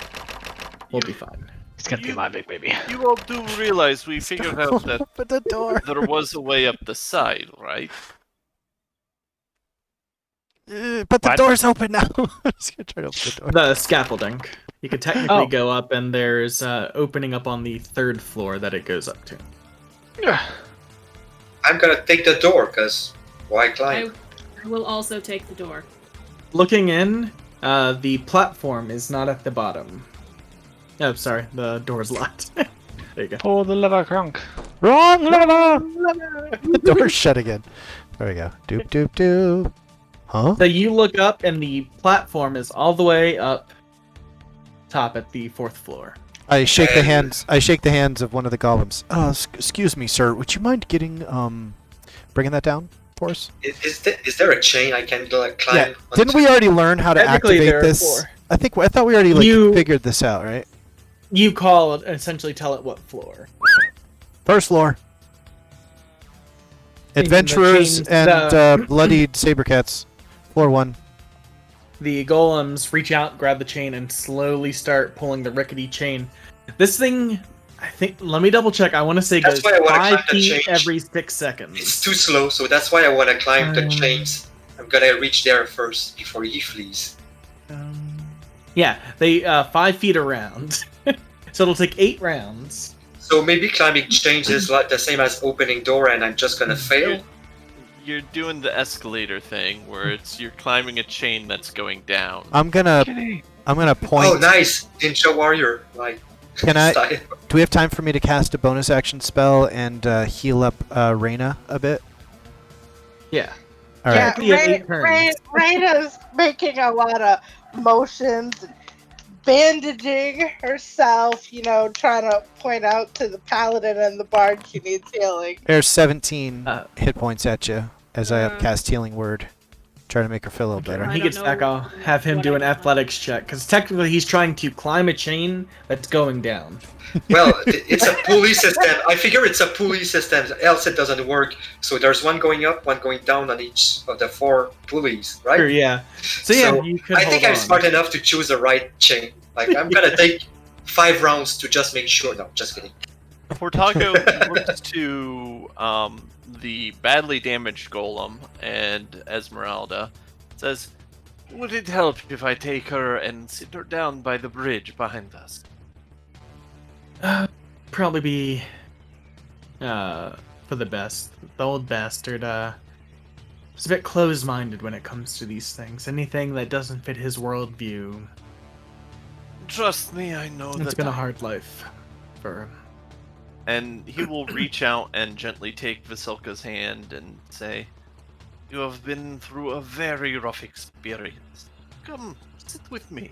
We'll be fine." He's gonna be my big baby. You all do realize we figured out that Open the door. there was a way up the side, right? But the What? door's open now. I'm just gonna try to open the door. The scaffolding. You could technically Oh. go up, and there's opening up on the 3rd floor that it goes up to. I'm gonna take the door, cause why climb? I will also take the door. Looking in, the platform is not at the bottom. Oh, sorry, the door's locked. There you go. Pull the lever, Kronk. Wrong lever. The door's shut again. There we go. Doop doop doop. Huh? So you look up, and the platform is all the way up top at the 4th floor. I shake the hands. I shake the hands of one of the golems. Excuse me, sir. Would you mind getting bringing that down for us? Is there a chain I can climb? Yeah. Didn't we already learn how to Technically, activate there are this? 4. I thought we already You- figured this out, right? You call it, essentially tell it what floor. First floor. Thinking the Adventurers chains, and bloodied sabercats. Floor 1. The golems reach out, grab the chain, and slowly start pulling the rickety chain. This thing, I think, let me double check. I want to say That's goes why I wanna 5 climb the feet change. every 6 seconds. It's too slow, so that's why I want to climb the Um, chains. I'm gonna reach there first before he flees. Yeah, they 5 feet around. So it'll take 8 rounds. So maybe climbing chains is like the same as opening door, and I'm just gonna fail. You're doing the escalator thing where you're climbing a chain that's going down. I'm gonna point. Oh, nice, Ninja Warrior. Like, Can I? style. Do we have time for me to cast a bonus action spell and heal up Reyna a bit? Yeah. All right. You have 8 turns. Raina's making a lot of motions, and bandaging herself, trying to point out to the paladin and the bard she needs healing. There's 17 hit points at you as I cast Healing Word. Try to make her feel a little When better. he I gets don't back, know I'll have him what do I an can athletics check, because technically he's trying to climb a chain that's going down. Well, it's a pulley system. I figure it's a pulley system, else it doesn't work. So there's one going up, one going down on each of the 4 pulleys, right? Sure, yeah. So yeah, you could I think hold I'm on. smart enough to choose the right chain. Like, I'm gonna take 5 rounds to just make sure. No, just kidding. Portago looks to the badly damaged golem and Esmeralda, says, "Would it help if I take her and sit her down by the bridge behind us?" Probably be for the best. The old bastard is a bit closed-minded when it comes to these things. Anything that doesn't fit his worldview, Trust me, I know it's that been a hard life for him. And he will reach out and gently take Vasilka's hand and say, "You have been through a very rough experience. Come, sit with me."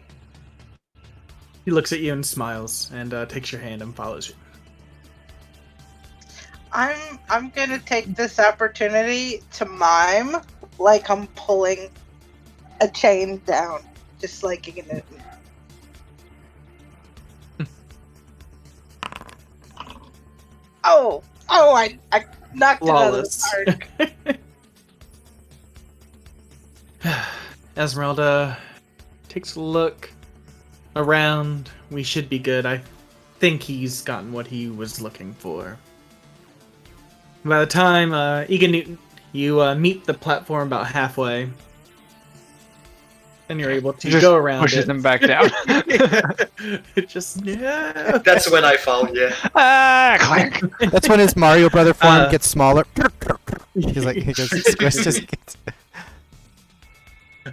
He looks at you and smiles and takes your hand and follows you. I'm gonna take this opportunity to mime like I'm pulling a chain down, just like Iga Newton. Oh, I knocked Flawless. it out of the park. Esmeralda takes a look around. We should be good. I think he's gotten what he was looking for. By the time Iga Newton, you meet the platform about halfway, and you're able to Just go around pushes it. them back down. It just yeah. That's when I fall, yeah. Clank. That's when his Mario brother form gets smaller. He's like, he goes, Squish just gets...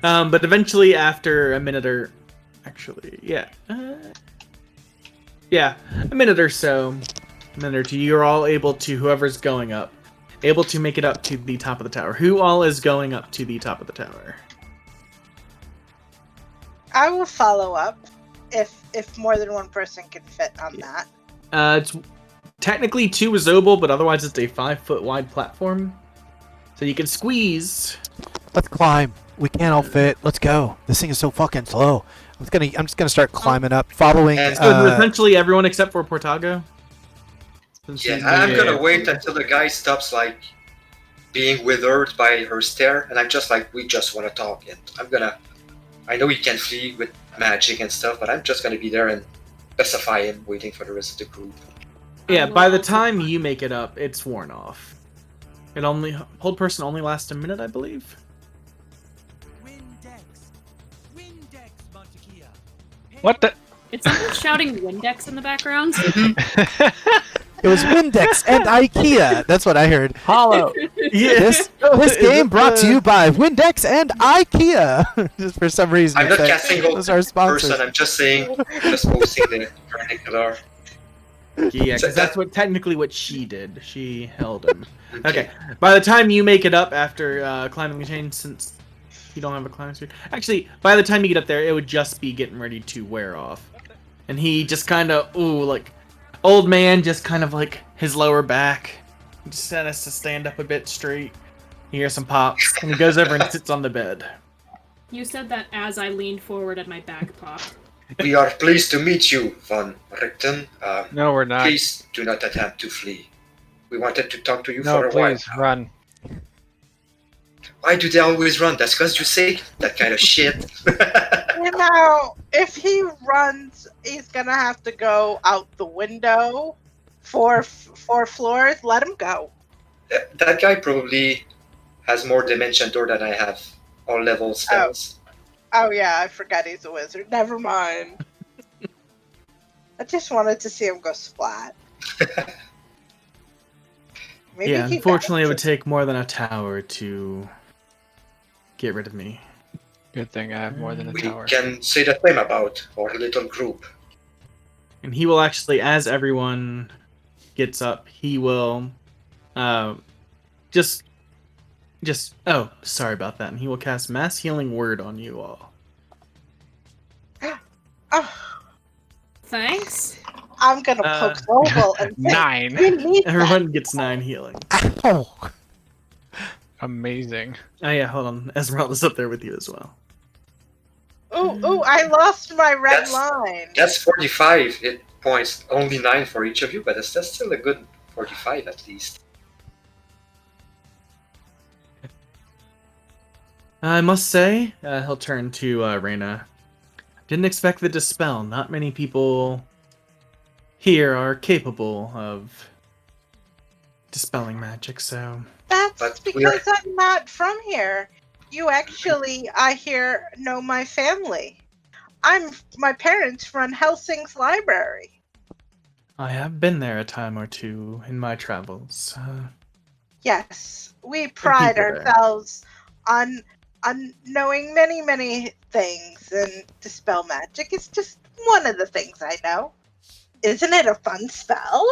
But eventually, after a minute or, actually, a minute or so, a minute or two, you're all able to, whoever's going up, able to make it up to the top of the tower. Who all is going up to the top of the tower? I will follow up if more than one person can fit on that. It's technically 2 is oval, but otherwise it's a 5-foot wide platform, so you can squeeze. Let's climb. We can't all fit. Let's go. This thing is so fucking slow. I'm just gonna start climbing up, following. So essentially everyone except for Portago. Yeah, I'm gonna wait until the guy stops like being withered by her stare, and I'm just like, we just want to talk, and I know he can flee with magic and stuff, but I'm just gonna be there and pacify him, waiting for the rest of the group. Yeah, by the time you make it up, it's worn off. Hold person only lasts a minute, I believe. What the? It's someone shouting Windex in the background. It was Windex and IKEA. That's what I heard. Hollow. Yeah. This game brought to you by Windex and IKEA. Just for some reason. I'm not casting gold those are sponsors. person, I'm just saying, just posting the vernacular. Yeah, because that's technically what she did. She held him. Okay. By the time you make it up after climbing the chain, since you don't have a climbing speed, actually, by the time you get up there, it would just be getting ready to wear off. And he just kind of, old man, just kind of like his lower back. He just has to stand up a bit straight. You hear some pops, and he goes over and sits on the bed. You said that as I leaned forward and my back popped. We are pleased to meet you, Von Richten. No, we're not. Please do not attempt to flee. We wanted to talk to you No, for a while. please run. Why do they always run? That's because you say that kind of shit. You know, if he runs, he's gonna have to go out the window. 4 floors. Let him go. That guy probably has more dimension door than I have. All level spells. Oh yeah, I forgot he's a wizard. Never mind. I just wanted to see him go splat. Maybe Yeah, he unfortunately, it got would take more than a tower to get rid of me. Good thing I have more than a We tower. can say the same about our little group. And he will actually, as everyone gets up, he will just oh, sorry about that. And he will cast Mass Healing Word on you all. Oh, Thanks. I'm gonna poke Noble and say, 9. "We need that." Everyone gets 9 healing. Ow. Amazing. Oh yeah, hold on. Esmeralda's up there with you as well. Ooh, I lost my red That's- line. That's 45 hit points. Only 9 for each of you, but that's still a good 45 at least. I must say, he'll turn to Reyna. Didn't expect the dispel. Not many people here are capable of dispelling magic, so... That's But because I'm not from here. You actually, I hear, know my family. My parents run Helsing's library. I have been there a time or two in my travels. Yes, we pride people there. ourselves on knowing many things, and dispel magic is just one of the things I know. Isn't it a fun spell?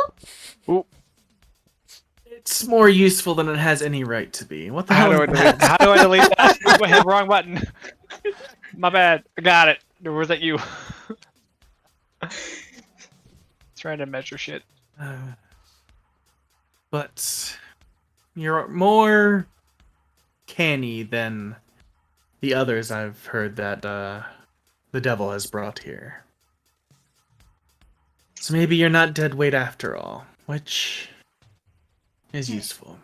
It's more useful than it has any right to be. What the How hell do I is delete? that? How do I delete that? I hit wrong button. My bad. I got it. Or was that you? Trying to measure shit. But you're more canny than the others I've heard that the devil has brought here. So maybe you're not dead weight after all, which is useful.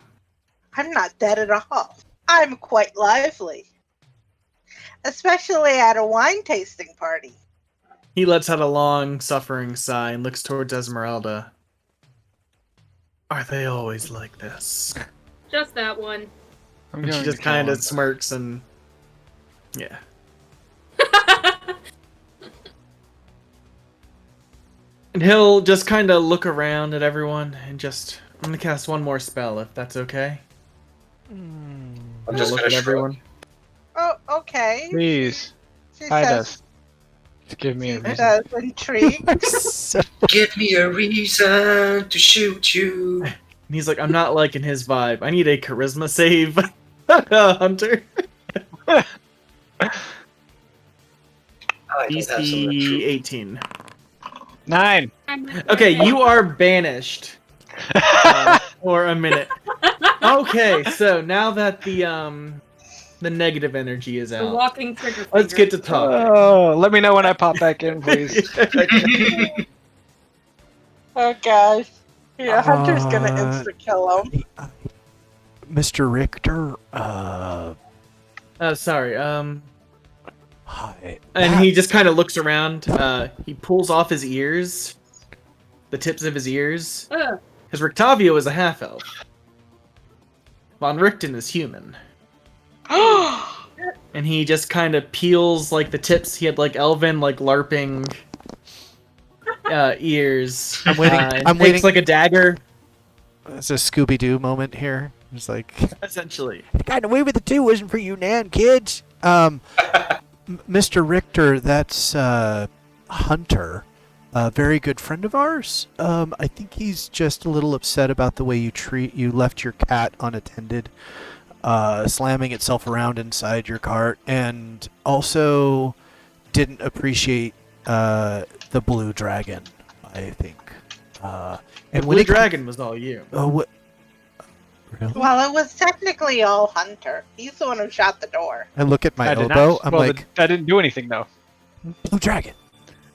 I'm not dead at all. I'm quite lively. Especially at a wine tasting party. He lets out a long, suffering sigh and looks towards Esmeralda. Are they always like this? Just that one. And she just kind of smirks and... yeah. And he'll just kind of look around at everyone and just... I'm gonna cast one more spell, if that's okay. I'm He'll just look gonna at shrug. everyone. Oh, okay. Please. She Hide says us. Just give me a she reason. does intrigue. So- Give me a reason to shoot you. And he's like, I'm not liking his vibe. I need a charisma save, Hunter. I don't have some DC 18. 9. Okay, you are banished for a minute. Okay, so now that the negative energy is The out, walking trigger let's finger. get to talking. Oh, let me know when I pop back in, please. Oh gosh. Yeah, Hunter's gonna Uh, insta kill him. Mr. Richter, Sorry. hi. And he just kind of looks around. He pulls off his ears, the tips of his ears, Ugh. because Rictavio is a half elf. Von Richten is human. And he just kind of peels like the tips. He had like elven, like LARPing ears. I'm waiting- and I'm takes waiting- like a dagger, It's a Scooby-Doo moment here. It's like, essentially. got away with it too, wasn't for you, Nan, kids. Mr. Richter, that's Hunter, a very good friend of ours. I think he's just a little upset about the way you left your cat unattended, slamming itself around inside your cart, and also didn't appreciate the blue dragon, I think. And when Blue it com- Dragon was all you. Oh, what? Really? Well, it was technically all Hunter. He's the one who shot the door. I look at my I did elbow. not. I'm Well, like, I didn't do anything though. Blue Dragon.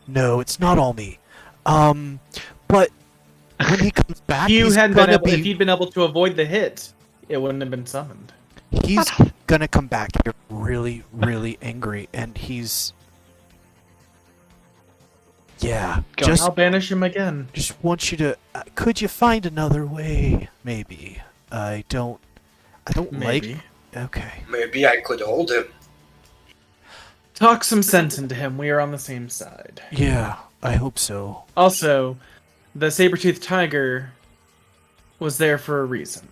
No, it's not all me. But when he comes back, If he's if you'd been able to avoid the hit, it wouldn't have been summoned. he's gonna come back here really, really angry, and he's I'll banish him again. just want you to. Could you find another way? Maybe. I don't Maybe. like. Okay. Maybe I could hold him. Talk some sense into him. We are on the same side. Yeah, I hope so. Also, the saber-toothed tiger was there for a reason.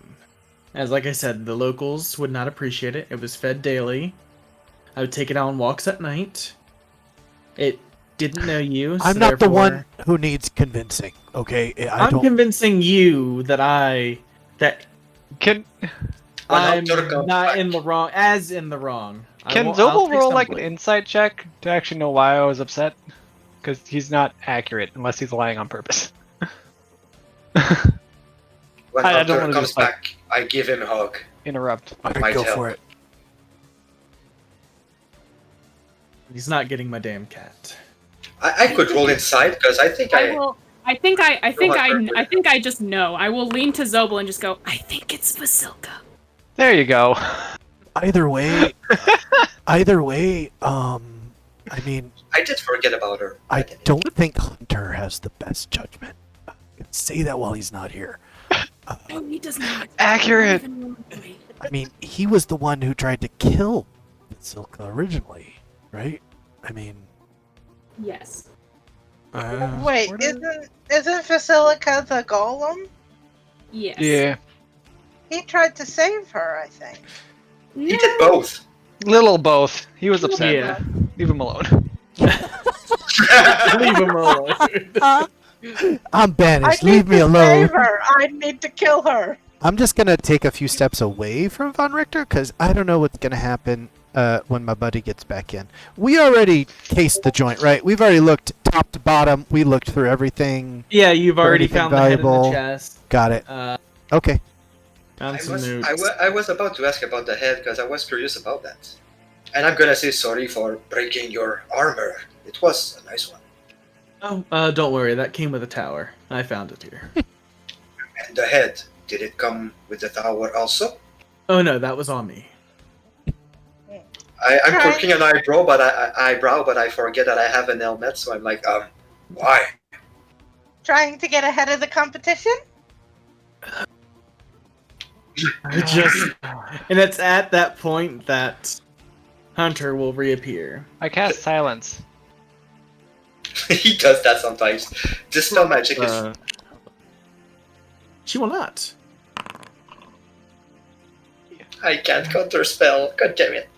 As like I said, the locals would not appreciate it. It was fed daily. I would take it on walks at night. It didn't know you. So I'm not the therefore, one who needs convincing. Okay, I'm convincing you that Can I'm Hunter comes not back. in the wrong. As in the wrong. Can I'll Zobel take roll some like an blame. insight check to actually know why I was upset? Because he's not accurate unless he's lying on purpose. When I don't Hunter wanna comes just, like- back, I give him a hug. Interrupt. Might go help. for it. He's not getting my damn cat. I could roll inside because I think I will. I think I just know. I will lean to Zobel and just go, I think it's Vasilka. There you go. Either way, I mean, I did forget about her. I don't think Hunter has the best judgment. I can say that while he's not here. No, he does not. Accurate. I mean, he was the one who tried to kill Silka originally, right? I mean, Yes. Wait, isn't Basilica the golem? Yes. Yeah. He tried to save her, I think. He did both. Little both. He was upset. Yeah. Leave him alone. Leave him alone. I'm banished. I need Leave me to alone. save her. I need to kill her. I'm just gonna take a few steps away from Von Richter because I don't know what's gonna happen when my buddy gets back in. We already cased the joint, right? We've already looked top to bottom. We looked through everything. Yeah, you've already anything found the head in valuable. the chest. Got it. Okay. Found I some was, notes. I was about to ask about the head because I was curious about that. And I'm gonna say sorry for breaking your armor. It was a nice one. Oh, don't worry. That came with a tower. I found it here. And the head, did it come with the tower also? Oh no, that was on me. I'm Try- quirking an eyebrow, but I forget that I have an helmet, so I'm like, why? Trying to get ahead of the competition? And it's at that point that Hunter will reappear. I cast silence. He does that sometimes. Dispel magic is. She will not. I can't counter spell. God damn it.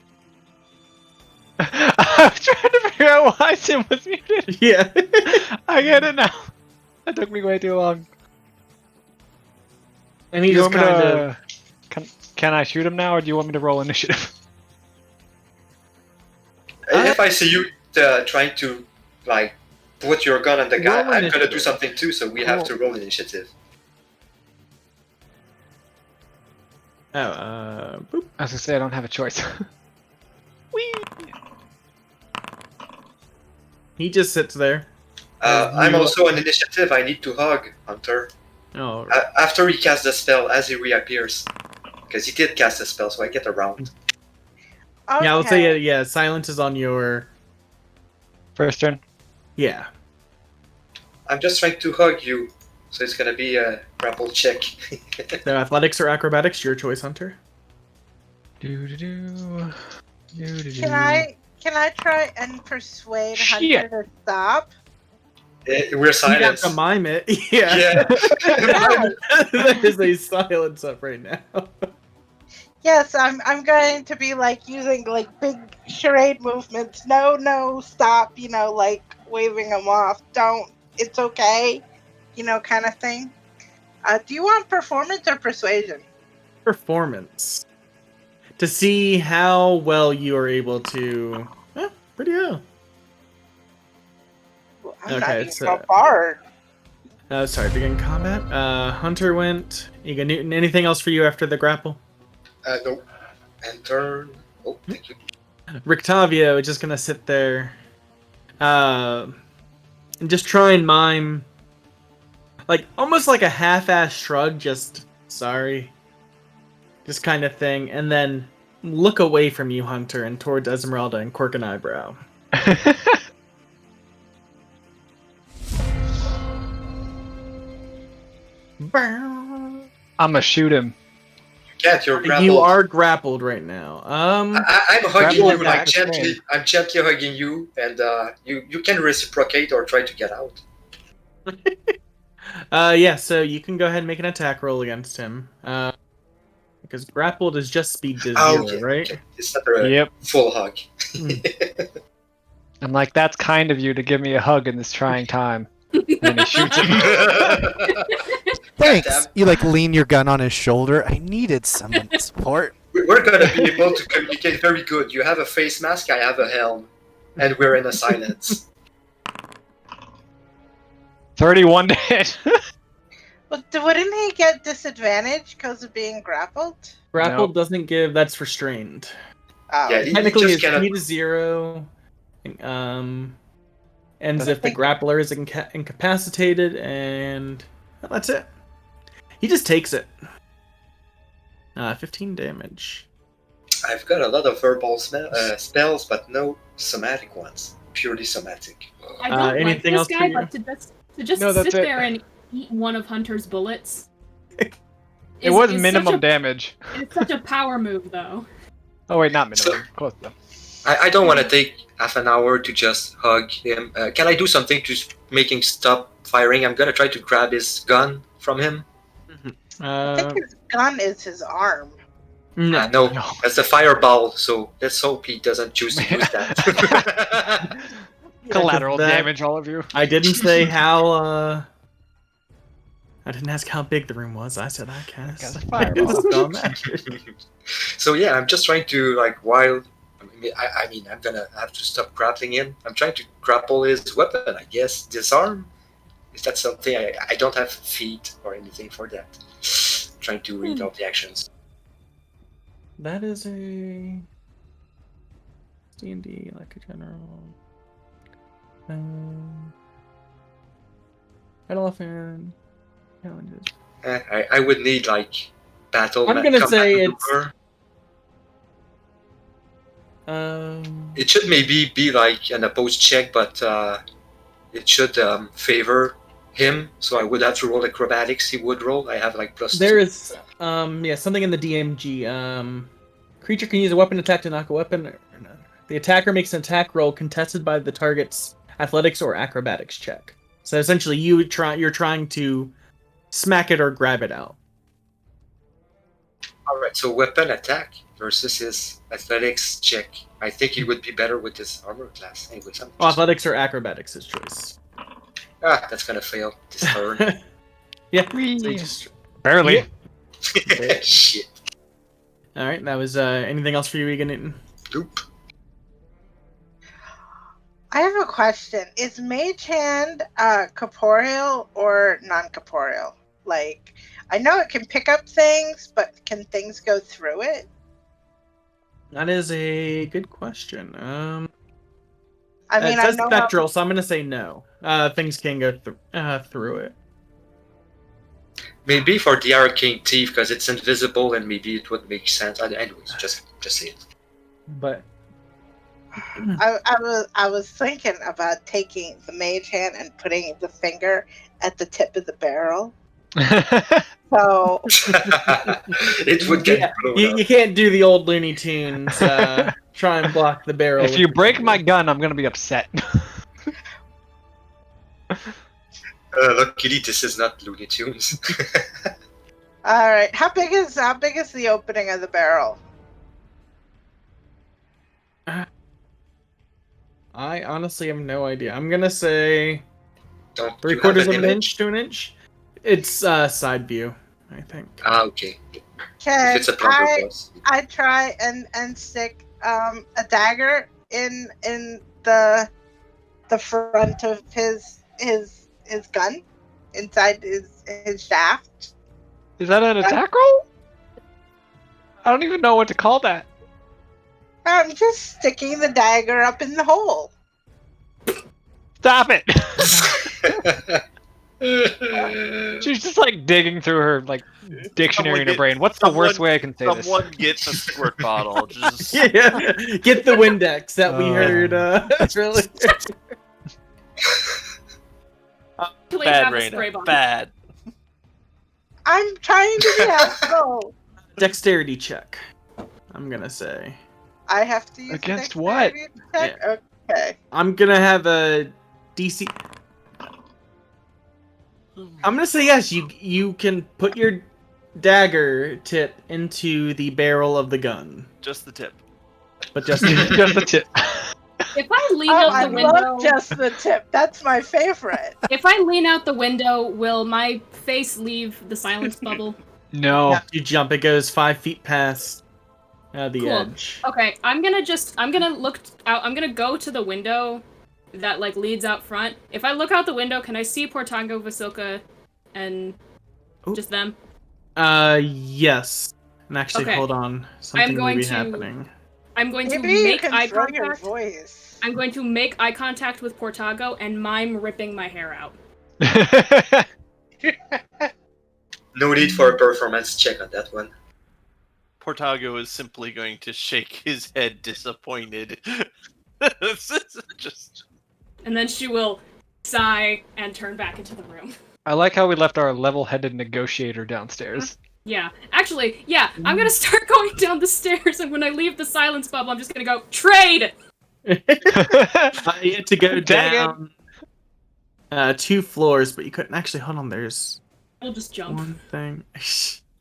I'm trying to figure out why Tim was muted. Yeah. I get it now. That took me way too long. And he You just want me kind to- of. Can I shoot him now, or do you want me to roll initiative? If I see you trying to, like, put your gun on the guy, Roll I'm gonna initiative. do something too, so we have to roll initiative. Boop. I was gonna say I don't have a choice. Whee! He just sits there. I'm also on initiative. I need to hug Hunter. Oh, After he casts the spell, as he reappears. Because he did cast the spell, so I get a round. Okay. yeah. I'll say yeah. Silence is on your. First turn. Yeah. I'm just trying to hug you, so it's gonna be a grapple check. So athletics or acrobatics, your choice, Hunter. Do. Can I try and persuade Shit. Hunter to stop? We're You have silent. to mime it. Yeah. Yeah. There is a silence up right now. Yes, I'm going to be like using like big charade movements. No, stop, like waving them off. Don't, it's okay, kind of thing. Do you want performance or persuasion? Performance. To see how well you are able to. Pretty well. I'm Okay, not even it's, so far. Sorry, begin combat. Hunter went. Ega Newton, anything else for you after the grapple? No. Enter. Oh, thank you. Rictavio is just gonna sit there. And just try and mime. Like, almost like a half-ass shrug, just sorry. Just kind of thing. And then look away from you, Hunter, and towards Esmeralda and quirk an eyebrow. I'ma shoot him. Can't, you're grappled. You are grappled right now. I'm hugging Grapple you, like, attack is gently. I'm gently hugging you, and you can reciprocate or try to get out. Yeah, so you can go ahead and make an attack roll against him. Because grappled is just speed to zero, yeah, right? okay. It's not a Yep. full hug. I'm like, that's kind of you to give me a hug in this trying time. And then he shoots him. Thanks. Goddamn. You like lean your gun on his shoulder. I needed some support. We're gonna be able to communicate very good. You have a face mask, I have a helm, and we're in a silence. 31 to hit. But wouldn't he get disadvantage because of being grappled? Grappled doesn't give, that's restrained. Oh. Yeah, he Technically, just it's cannot. speed is zero. Ends if the grappler is incapacitated, and well, that's it. He just takes it. 15 damage. I've got a lot of verbal spells, but no somatic ones. Purely somatic. I don't like anything this else for guy, you? but to just No, that's sit it. there and eat one of Hunter's bullets. It was is minimum such a, damage. It's such a power move, though. Oh wait, not minimum. Close though. I don't want to take half an hour to just hug him. Can I do something to make him stop firing? I'm gonna try to grab his gun from him. I think his gun is his arm. No. No, No. that's a fireball, so let's hope he doesn't choose to use that. Collateral that- damage, all of you. I didn't say how I didn't ask how big the room was. I said I cast. Cast a fireball. Spell magic. So yeah, I'm just trying to like while. I mean, I'm gonna have to stop grappling him. I'm trying to grapple his weapon, I guess. Disarm? Is that something? I don't have feet or anything for that. Trying to read all the actions. That is a D&D like a general. Elephant challenges. I would need like battle. I'm gonna say maneuver. it's. It should maybe be like an opposed check, but it should favor him. So I would have to roll acrobatics. He would roll. I have like plus. There 2. is something in the DMG. Creature can use a weapon attack to knock a weapon. The attacker makes an attack roll contested by the target's athletics or acrobatics check. So essentially, you're trying to smack it or grab it out. All right. So weapon attack versus his athletics check. I think he would be better with his armor class. Anyways, Athletics or acrobatics is choice. that's gonna fail this turn. Yeah. So you just... Barely. Shit. All right. That was anything else for you, Egan Newton? Nope. I have a question. Is Mage Hand corporeal or non-corporeal? Like, I know it can pick up things, but can things go through it? That is a good question. I mean, it says I know spectral, so I'm gonna say no. Things can go through it. Maybe for the arcane thief because it's invisible and maybe it would make sense. Anyways, just say it. But I was thinking about taking the Mage Hand and putting the finger at the tip of the barrel. So it would get blown up. you can't do the old Looney Tunes try and block the barrel. If you break my gun, I'm gonna be upset. Luckily, this is not Looney Tunes. all right, how big is the opening of the barrel? I honestly have no idea. I'm gonna say Don't 3/4 of an inch to an inch. It's side view, I think. Okay. Can If it's a blunderbuss. I try and stick a dagger in the front of his gun, inside his shaft? Is that an attack roll? I don't even know what to call that. I'm just sticking the dagger up in the hole. Stop it! She's just like digging through her like dictionary in her brain. What's the worst way I can say this? Someone gets a squirt bottle. Just Yeah, get the Windex that we heard. Really. Actually bad, have a spray Raina. bottle. Bad. I'm trying to be helpful. Dexterity check. I'm gonna say. I have to use Against a what? dexterity check? Okay. I'm gonna have a DC. I'm gonna say yes. You can put your dagger tip into the barrel of the gun, Just the tip. but just Just the tip. If I lean Oh, out I the window, love just the tip. That's my favorite. if I lean out the window, will my face leave the silence bubble? No. after you jump, it goes 5 feet past the Cool. edge. Okay, I'm gonna look out. I'm gonna go to the window that like leads out front. If I look out the window, can I see Portango, Vasilka, and Ooh. just them? Yes. And actually, Okay. hold on. Something may going be to- happening. I'm going Maybe to you make can eye throw your contact. voice. I'm going to make eye contact with Portago and mime ripping my hair out. No need for a performance check on that one. Portago is simply going to shake his head disappointed. Just And then she will sigh and turn back into the room. I like how we left our level-headed negotiator downstairs. Yeah. Actually, yeah, I'm gonna start going down the stairs, and when I leave the silence bubble, I'm just gonna go, trade! You had to go Dang down 2 floors, but you couldn't actually. Hold on, there's We'll just jump. one thing.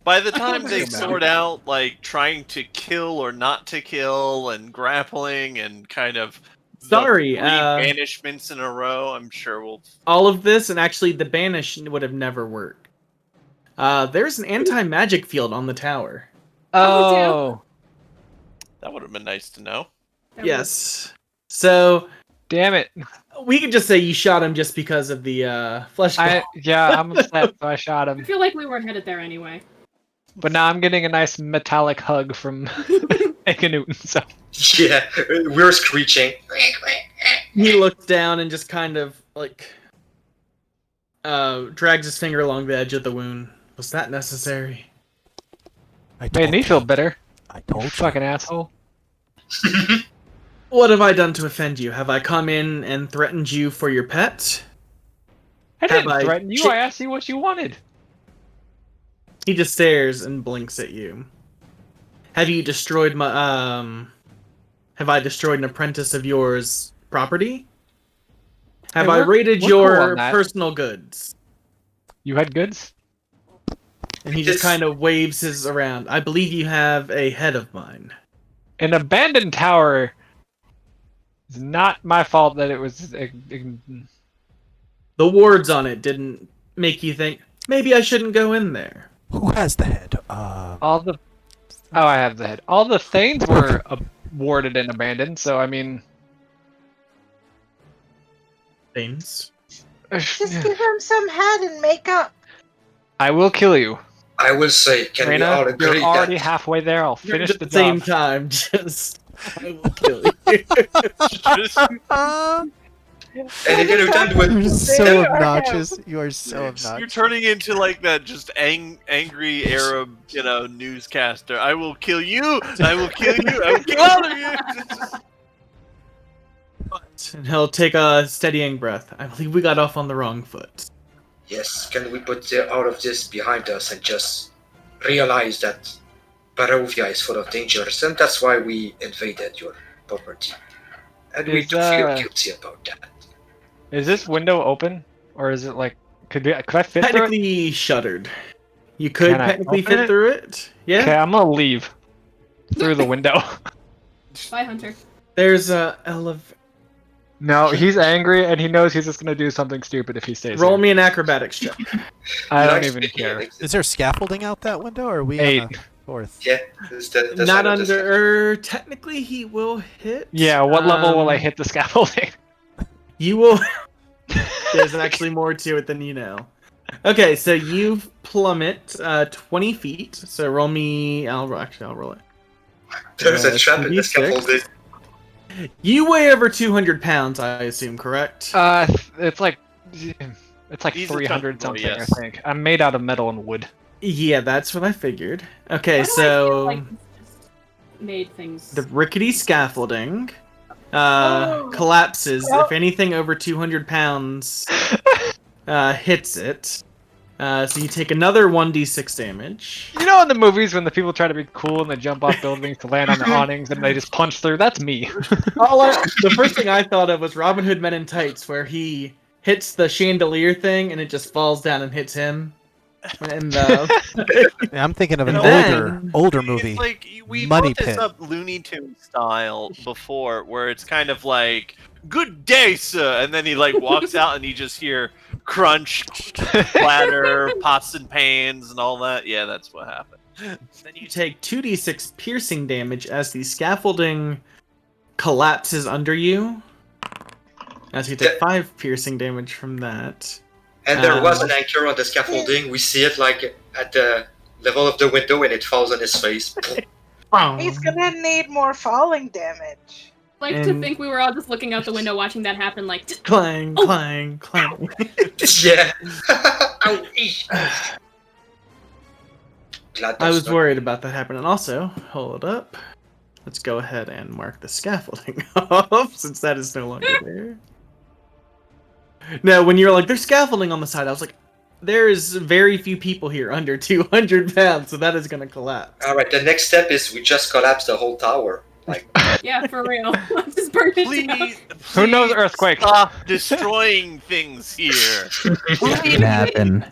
by the time they About. sort out like trying to kill or not to kill and grappling and kind of Sorry, the 3 banishments in a row, I'm sure we'll. all of this, and actually, the banish would have never worked. There's an anti-magic field on the tower. Oh, That would have been nice to know. Yes. So damn it! we could just say you shot him just because of the flesh ball. I'm upset, so I shot I him. feel like we weren't headed there anyway. But now I'm getting a nice metallic hug from Eka Newton. So Yeah, we're screeching. He looks down and just kind of like drags his finger along the edge of the wound. Was that necessary? made me feel better. I told you. Fucking asshole. What have I done to offend you? Have I come in and threatened you for your pet? I Have didn't I threaten you. chi- I asked you what you wanted. He just stares and blinks at you. Have you destroyed my Have I destroyed an apprentice of yours property? Have Hey, I raided we're cool on your that. personal goods? You had goods? And he just kind of waves his around. I believe you have a head of mine. An abandoned tower is not my fault that it was. The wards on it didn't make you think, maybe I shouldn't go in there. Who has the head? All the. Oh, I have the head. All the Thanes were warded and abandoned, so I mean. Things. Just give him some head and makeup. I will kill you. I will say, can we all Reyna, agree you're already that halfway there. I'll finish At the the same job. time, just I will kill you. and again we can do You're it? so There are obnoxious. You are so You're obnoxious. turning into like that just angry Arab, newscaster. I will kill you. I will kill you. I will kill all of you. And he'll take a steadying breath. I believe we got off on the wrong foot. Yes, can we put all of this behind us and just realize that Barovia is full of dangers, and that's why we invaded your property. And we Is, do feel guilty about that. Is this window open, or is it like could I fit through it? Technically shuttered. You could Can I technically open fit it? through it. Yeah. Okay, I'm gonna leave through the window. Bye, Hunter. There's a No, he's angry and he knows he's just gonna do something stupid if he stays roll here. me an acrobatics check. I You don't like even speaking care. in Is there scaffolding out that window, or are we 8. on the fourth? Yeah, it's the Not side of the under. Technically, he will hit. Yeah, what level will I hit the scaffolding? You will. There's actually more to it than you know. Okay, so you plummet 20 feet. So roll me. I'll roll it. There's a trap in the 2d6. scaffolding. You weigh over 200 pounds, I assume, correct? It's like He's a 300 chunky boy, something, yes. I think. I'm made out of metal and wood. Yeah, that's what I figured. Okay, Why do I feel so like this just made things. the rickety scaffolding collapses if anything over 200 pounds hits it. So you take another 1d6 damage. You know in the movies when the people try to be cool and they jump off buildings to land on the awnings and they just punch through? That's me. The first thing I thought of was Robin Hood Men in Tights, where he hits the chandelier thing and it just falls down and hits him. And Yeah, I'm thinking of an And then- older movie. It's like we Money brought this Pit. up Looney Tunes style before, where it's kind of like, "Good day, sir," and then he like walks out and you just hear crunch, clatter, pots and pans, and all that. Yeah, that's what happened. then you take 2d6 piercing damage as the scaffolding collapses under you. As you take 5 piercing damage from that. And there was an anchor on the scaffolding. We see it like at the level of the window, and it falls on his face. He's gonna need more falling damage. Like to and- think we were all just looking out the window watching that happen, like. Clang, Oh. clang, clang. Yeah. Ow, eesh. Glad I that's was not- worried about that happening. Also, hold up. Let's go ahead and mark the scaffolding off, since that is no longer there. No, when you're like, there's scaffolding on the side, I was like, there's very few people here under 200 pounds, so that is going to collapse. All right. The next step is we just collapse the whole tower. Like, Yeah, for real. Just burn it down. Please, Who knows please earthquake? Stop destroying things here. Can happen.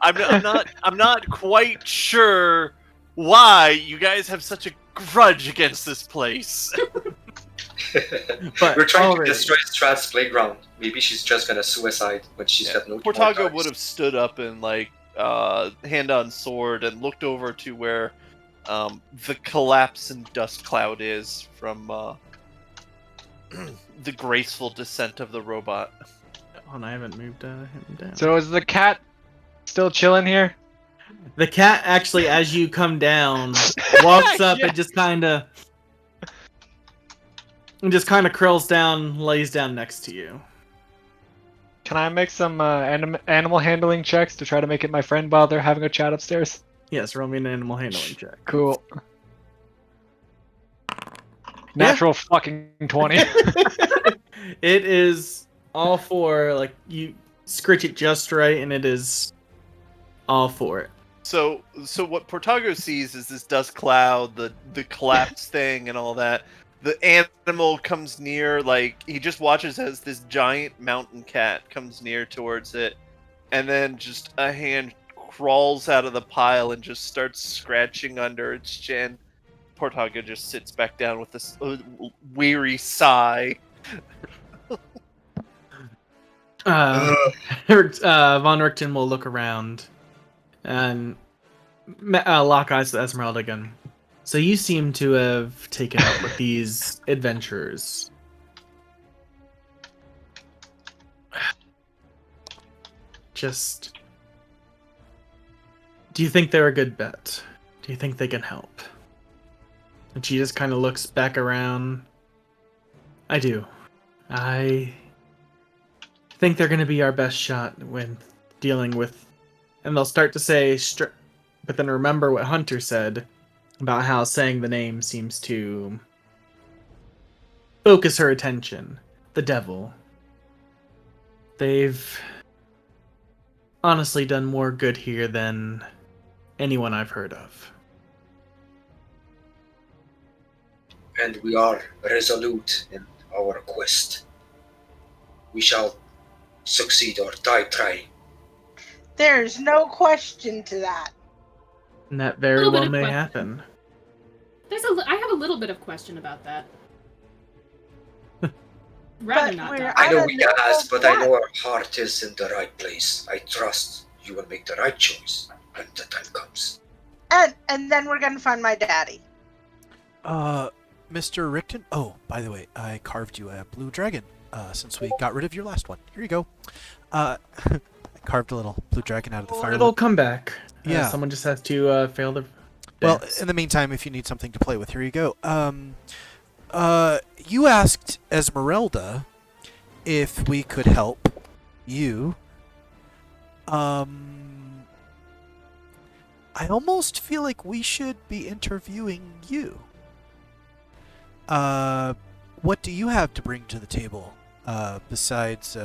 I'm not quite sure why you guys have such a grudge against this place. But we're trying already- to destroy Strad's playground. Maybe she's just gonna suicide when she's got no. Portago more would have stood up and like hand on sword and looked over to where the collapse and dust cloud is from the graceful descent of the robot. Oh, and I haven't moved him down. So is the cat still chilling here? The cat actually, as you come down, walks up Yeah. and just kind of curls down, lays down next to you. Can I make some animal handling checks to try to make it my friend while they're having a chat upstairs? Yes, roll me an animal handling check. Cool. Natural fucking 20. It is all for, like, you scritch it just right, and it is all for it. So what Portago sees is this dust cloud, the collapse thing, and all that. The animal comes near, like, he just watches as this giant mountain cat comes near towards it, and then just a hand crawls out of the pile and just starts scratching under its chin. Portago just sits back down with this weary sigh. Von Richten will look around and lock eyes with Esmeralda again. So you seem to have taken up with these adventurers. Just... do you think they're a good bet? Do you think they can help? And she just kind of looks back around. I do. I think they're going to be our best shot when dealing with... and they'll start to say... but then remember what Hunter said about how saying the name seems to focus her attention. The devil. They've honestly done more good here than anyone I've heard of. And we are resolute in our quest. We shall succeed or die trying. There's no question to that. And that very Little bit well of may question. happen. I have a little bit of question about that. Rather But not we're die. I know don't we know asked, but I what. know our heart is in the right place. I trust you will make the right choice when the time comes. And then we're gonna find my daddy. Mr. Richten? Oh, by the way, I carved you a blue dragon, since we got rid of your last one. Here you go. I carved a little blue dragon out of the fire. It'll come back. Yeah. Someone just has to fail the Well, dance. in the meantime, if you need something to play with, here you go. You asked Esmeralda if we could help you. I almost feel like we should be interviewing you. What do you have to bring to the table, besides,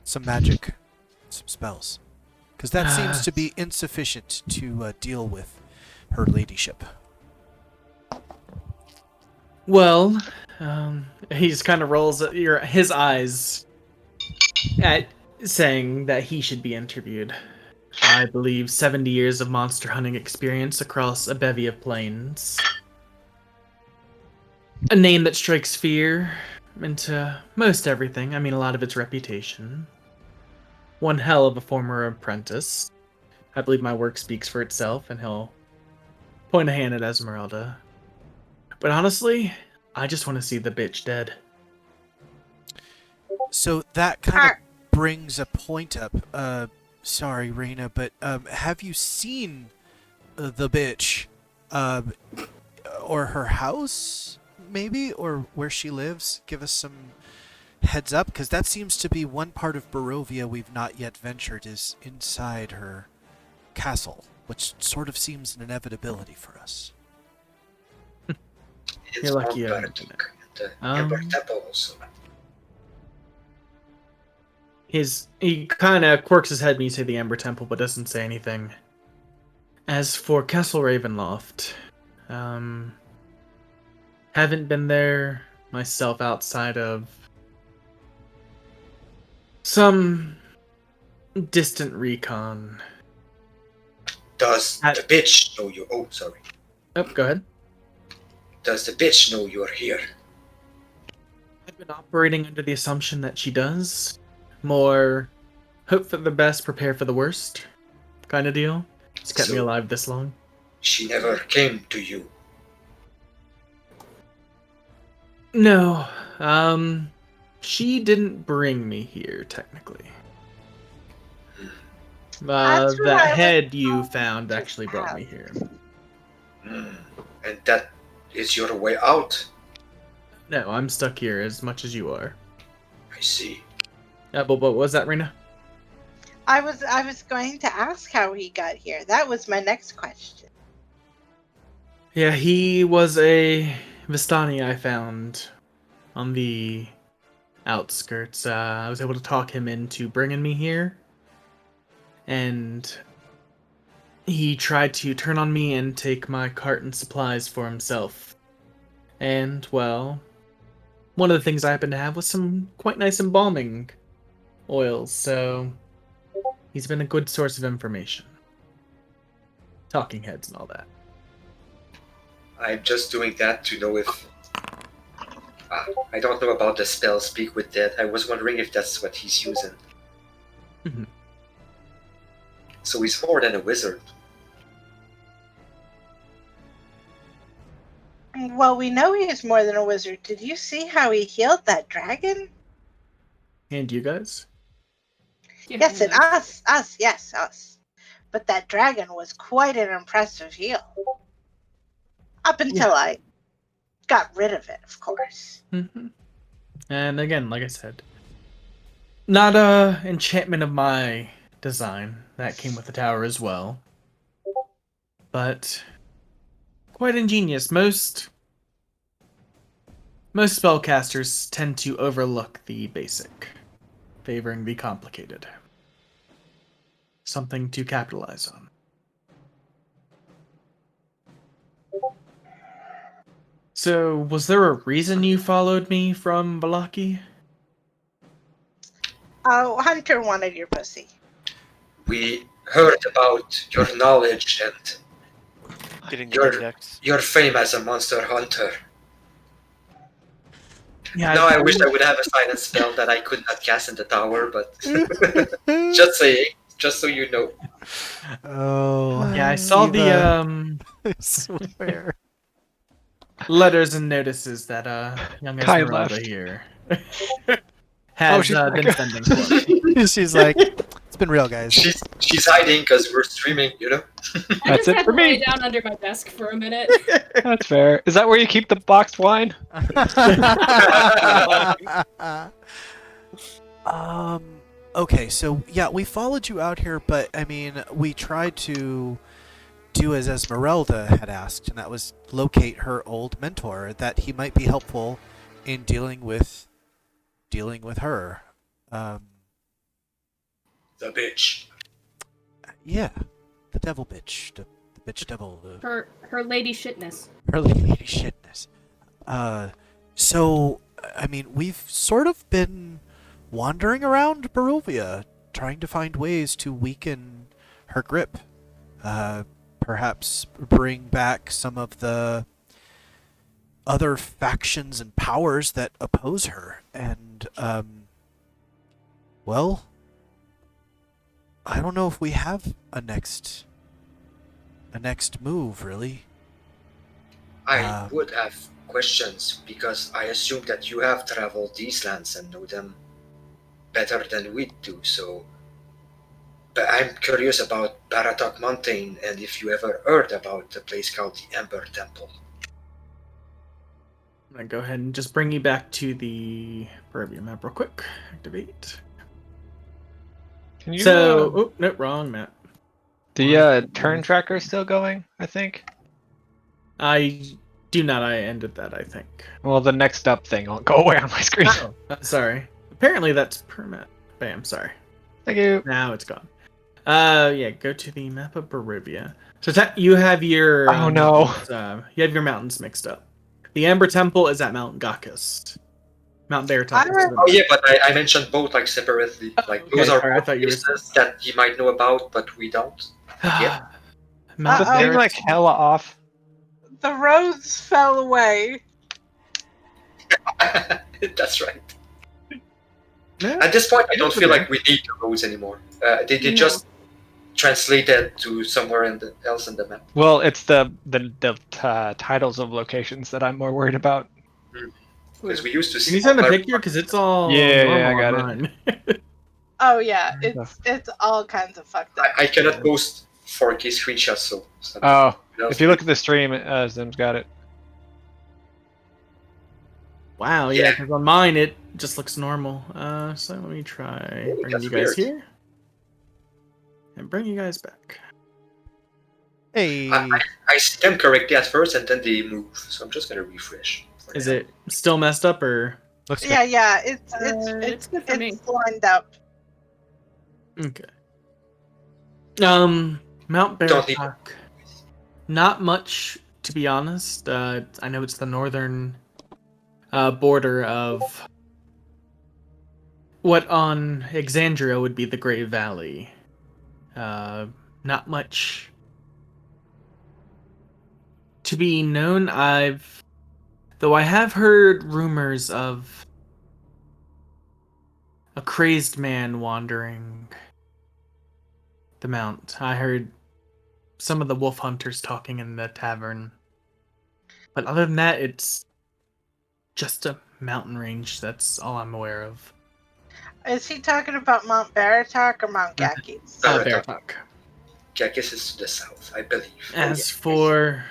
some magic, some spells? Because that seems to be insufficient to deal with her ladyship. Well, he just kind of rolls his eyes at saying that he should be interviewed. I believe 70 years of monster hunting experience across a bevy of planes. A name that strikes fear into most everything. I mean, a lot of its reputation. One hell of a former apprentice. I believe my work speaks for itself, and he'll point a hand at Esmeralda. But honestly, I just want to see the bitch dead. So that kind of brings a point up. Sorry, Raina, but have you seen the bitch, or her house, maybe, or where she lives? Give us some heads up, because that seems to be one part of Barovia we've not yet ventured, is inside her castle, which sort of seems an inevitability for us. It's You're lucky Lake I haven't Baratok, the Um, Ember Temple also. He kind of quirks his head when you say the Ember Temple, but doesn't say anything. As for Castle Ravenloft, haven't been there myself outside of some distant recon. Does the bitch know you? Oh, sorry. Oh, go ahead. Does the bitch know you're here? I've been operating under the assumption that she does. More hope for the best, prepare for the worst kind of deal. It's kept me So- alive this long. She never came to you. No, she didn't bring me here, technically. That's what I That was head you going found to actually brought me ask. here. And that is your way out? No, I'm stuck here as much as you are. I see. But what was that, Rena? I was going to ask how he got here. That was my next question. Yeah, he was a Vistani I found on the outskirts. I was able to talk him into bringing me here. And he tried to turn on me and take my cart and supplies for himself. And, well, one of the things I happen to have was some quite nice embalming oils, so he's been a good source of information. Talking heads and all that. I'm just doing that to know if... I don't know about the spell Speak with Dead. I was wondering if that's what he's using. Mhm. So he's more than a wizard. Well, we know he is more than a wizard. Did you see how he healed that dragon? And you guys? Yes, and us, yes, us. But that dragon was quite an impressive heal. Up until I got rid of it, of course. Mm-hmm. And again, like I said, not a enchantment of my design. That came with the tower as well. But quite ingenious. Most spellcasters tend to overlook the basic, favoring the complicated. Something to capitalize on. So, was there a reason you followed me from Valaki? Oh, Hunter wanted your pussy. We heard about your knowledge and Getting Your- the index. your fame as a monster hunter. Yeah, Now I wish I would have a silent spell that I could not cast in the tower, but just saying, just so you know. Oh. Yeah, I saw Eva, the I swear. letters and notices that young Kai Esmeralda left. here has she's been back. sending for me. She's like, it's been real, guys. She's hiding because we're streaming, you know? I That's just it had for to me. lay down under my desk for a minute. That's fair. Is that where you keep the boxed wine? Okay, so yeah, we followed you out here, but I mean, we tried to do as Esmeralda had asked, and that was locate her old mentor, that he might be helpful in dealing with her. The bitch. Yeah, the devil bitch, the bitch devil, Her lady shitness. her lady shitness. So I mean, we've sort of been wandering around Barovia, trying to find ways to weaken her grip. Perhaps bring back some of the other factions and powers that oppose her. And, well, I don't know if we have a next move, really. I would have questions because I assume that you have traveled these lands and know them better than we do, so... But I'm curious about Baratok Mountain and if you ever heard about the place called the Ember Temple. I'm gonna go ahead and just bring you back to the Barovia map real quick. Activate. Can you, oh, no, wrong map. the turn tracker still going, I think? I do not. I ended that, I think. Well, the next up thing won't go away on my screen. Oh, sorry. Apparently that's permit. Bam, sorry. Thank you. Now it's gone. Yeah, go to the map of Barovia. So you have your Oh, no. You have your mountains mixed up. The Ember Temple is at Mount Gakust. Mount Baratok. Oh yeah, but I mentioned both like separately. Like okay, those are sorry, I both thought you were- places that you might know about, but we don't. Yeah. Mount The thing like hella off. The roads fell away. That's right. At this point, I don't feel okay. like we need the roads anymore. They No. just translated to somewhere else in the map. Well, it's the titles of locations that I'm more worried about. Because we used to Can see. you send a picture? Because it's all Yeah, I normal got on it. mine. Oh yeah, Yeah. it's all kinds of fucked up. I cannot post 4K screenshots, so. Oh, if you look at the stream, Zim's got it. Wow, yeah, because on mine it just looks normal. So let me try bring that's you guys weird. here. And bring you guys back. Hey. I see them correctly at first, and then they move. So I'm just gonna refresh. Is it still messed up or? Looks good. Yeah, it's good for me. it's lined up. Okay. Mount Don't need- Baratok. Not much, to be honest. I know it's the northern border of what on Exandria would be the Great Valley. Not much to be known. Though I have heard rumors of a crazed man wandering the mount. I heard some of the wolf hunters talking in the tavern. But other than that, it's just a mountain range. That's all I'm aware of. Is he talking about Mount Baratok or Mount Gakis? Baratok. Kakis is to the south, I believe. As for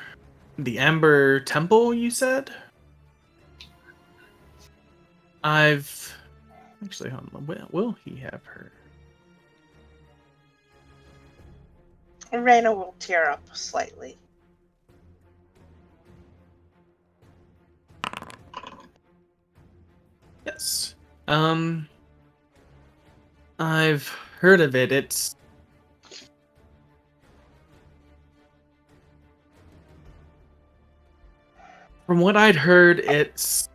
the Ember Temple, you said? Actually, hold on. Will he have her? Reina will tear up slightly. Yes. I've heard of it. It's from what I'd heard, it's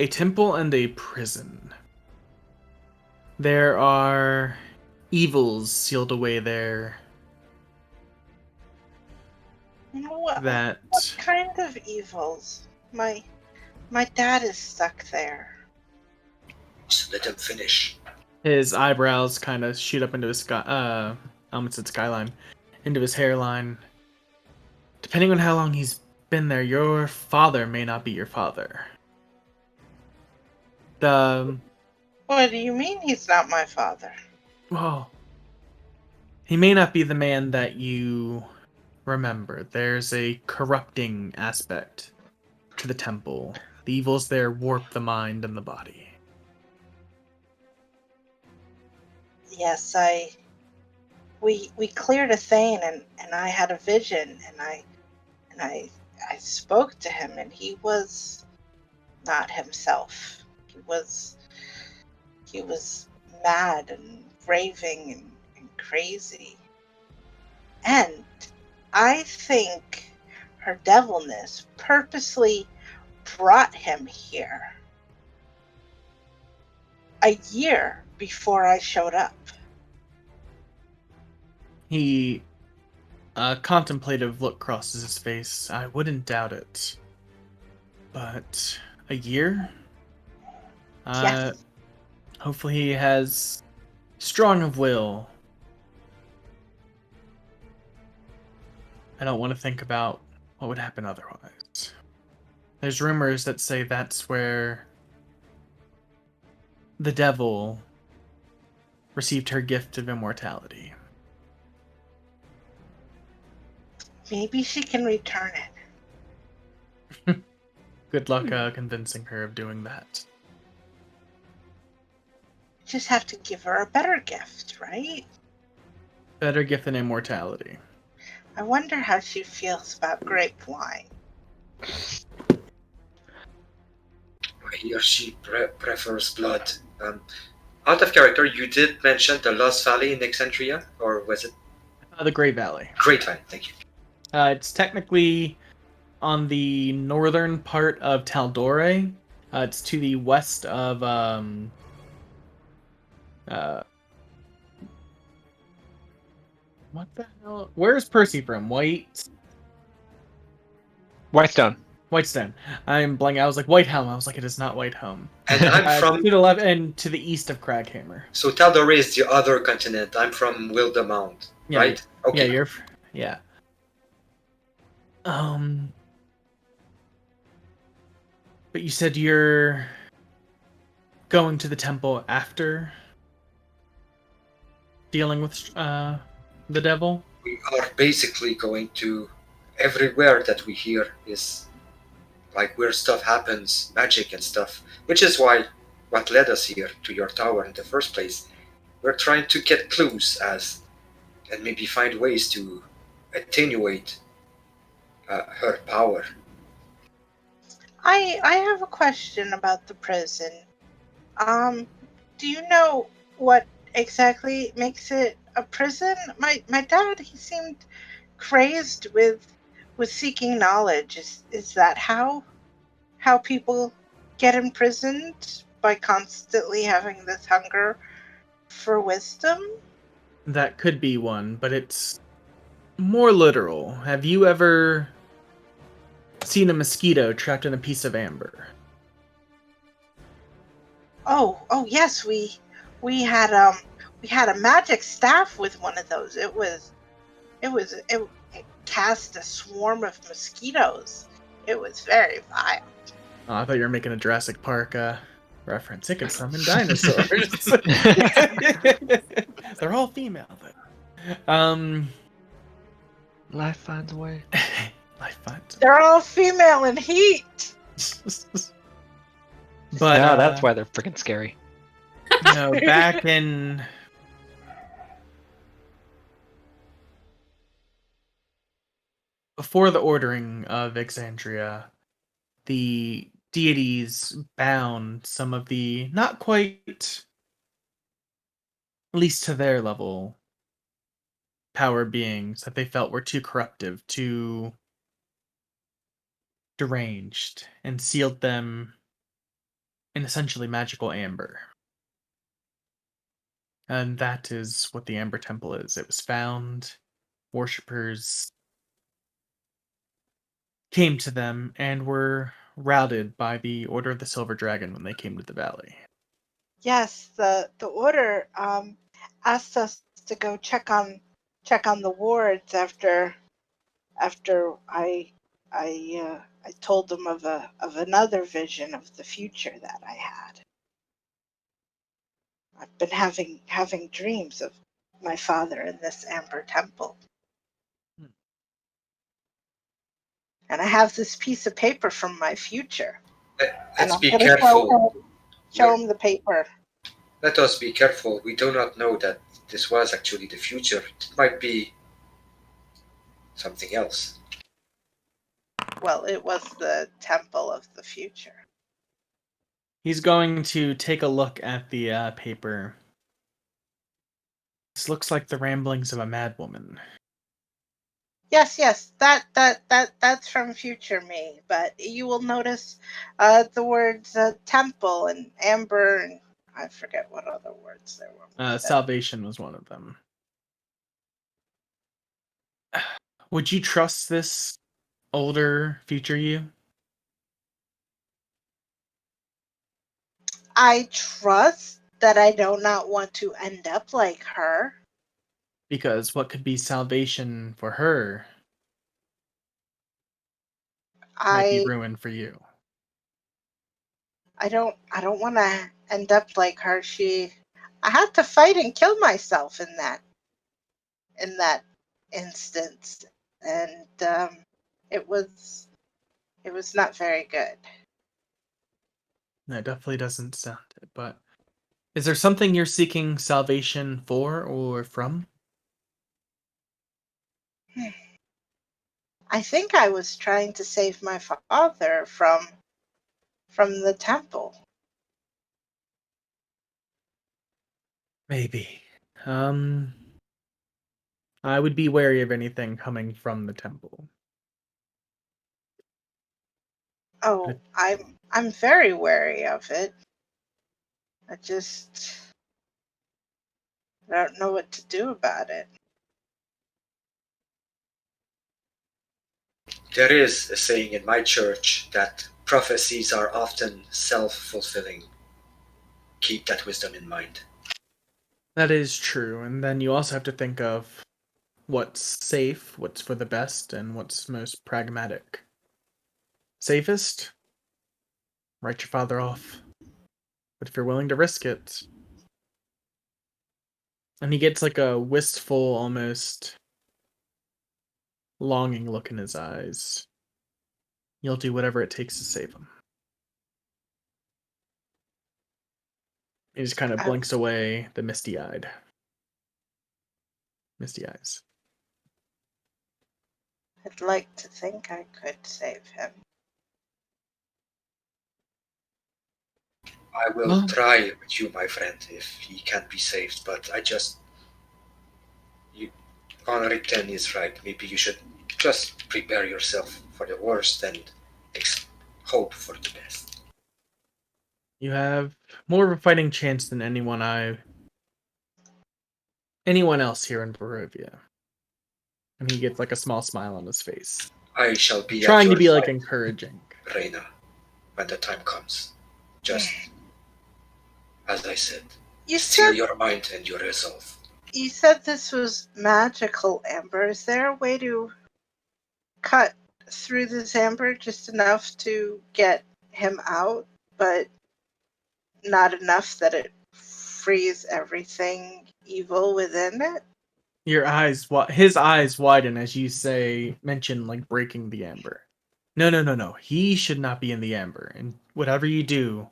a temple and a prison. There are evils sealed away there. What That kind of evils? My dad is stuck there. So let them finish. his eyebrows kind of shoot up into his almost said skyline, into his hairline. Depending on how long he's been there, your father may not be your father. What do you mean he's not my father? Well, he may not be the man that you remember. There's a corrupting aspect to the temple. The evils there warp the mind and the body. Yes, we cleared a thane and I had a vision and I spoke to him and he was not himself. He was mad and raving and crazy. And I think her devilness purposely brought him here a year before I showed up. A contemplative look crosses his face. I wouldn't doubt it. But a year? Yes. Hopefully he has strong of will. I don't want to think about what would happen otherwise. There's rumors that say that's where the devil received her gift of immortality. Maybe she can return it. Good luck convincing her of doing that. Just have to give her a better gift, right? Better gift than immortality. I wonder how she feels about grape wine. He or she prefers blood. Out of character, you did mention the Lost Valley in Exandria, or was it? The Great Valley. Great Valley, thank you. It's technically on the northern part of Taldore. It's to the west of what the hell? Where's Percy from? Whitestone. Whitestone. I'm blanking. I was like Whitehelm. I was like, it is not Whitehelm. And I'm from. To the left and to the east of Craghammer. So Taldore is the other continent. I'm from Wildemount, Yeah, right? Okay. Yeah, yeah. But you said you're going to the temple after dealing with the devil? We are basically going to everywhere that we hear is like where stuff happens, magic and stuff, which is why what led us here to your tower in the first place. We're trying to get clues and maybe find ways to attenuate her power. I have a question about the prison. Do you know what exactly makes it a prison? My dad, he seemed crazed with seeking knowledge. Is that how people get imprisoned, by constantly having this hunger for wisdom? That could be one, but it's more literal. Have you ever seen a mosquito trapped in a piece of amber? Oh yes, we had a magic staff with one of those. It cast a swarm of mosquitoes. It was very vile. Oh, I thought you were making a Jurassic Park reference. It could summon dinosaurs. They're all female, though. Life finds a way. Life finds. They're all female in heat. But yeah, that's why they're freaking scary. Back in before the ordering of Exandria, the deities bound some of the not quite, at least to their level, power beings that they felt were too corruptive, too deranged, and sealed them in essentially magical amber. And that is what the Amber Temple is. It was found, worshippers came to them and were routed by the Order of the Silver Dragon when they came to the valley. Yes, the order asked us to go check on the wards after I told them of another vision of the future that I had. I've been having dreams of my father in this Amber Temple. And I have this piece of paper from my future. Let's be careful. Show him the paper. Let us be careful. We do not know that this was actually the future. It might be something else. Well, it was the temple of the future. He's going to take a look at the paper. This looks like the ramblings of a madwoman. Yes, that's from future me. But you will notice the words temple and amber, and I forget what other words there were. Salvation was one of them. Would you trust this older future you? I trust that I do not want to end up like her. Because what could be salvation for her might be ruin for you. I don't want to end up like her. I had to fight and kill myself in that instance, and it was not very good. That definitely doesn't sound it, but is there something you're seeking salvation for or from? I think I was trying to save my father from the temple. Maybe. I would be wary of anything coming from the temple. Oh, I'm very wary of it. I don't know what to do about it. There is a saying in my church that prophecies are often self-fulfilling. Keep that wisdom in mind. That is true, and then you also have to think of what's safe, what's for the best, and what's most pragmatic. Safest? Write your father off. But if you're willing to risk it... And he gets like a wistful, almost longing look in his eyes. You'll do whatever it takes to save him. He just kind of blinks away, the misty eyes. I'd like to think I could save him. I will try with you, my friend, if he can't be saved, but on Richten is right. Maybe you should just prepare yourself for the worst and hope for the best. You have more of a fighting chance than anyone else here in Barovia. And he gets like a small smile on his face. I shall be trying to be side, like encouraging. Reina, when the time comes. Just as I said, steel your mind and your resolve. You said this was magical amber. Is there a way to cut through this amber just enough to get him out, but not enough that it frees everything evil within it? His eyes widen as you mention like breaking the amber. No. He should not be in the amber. And whatever you do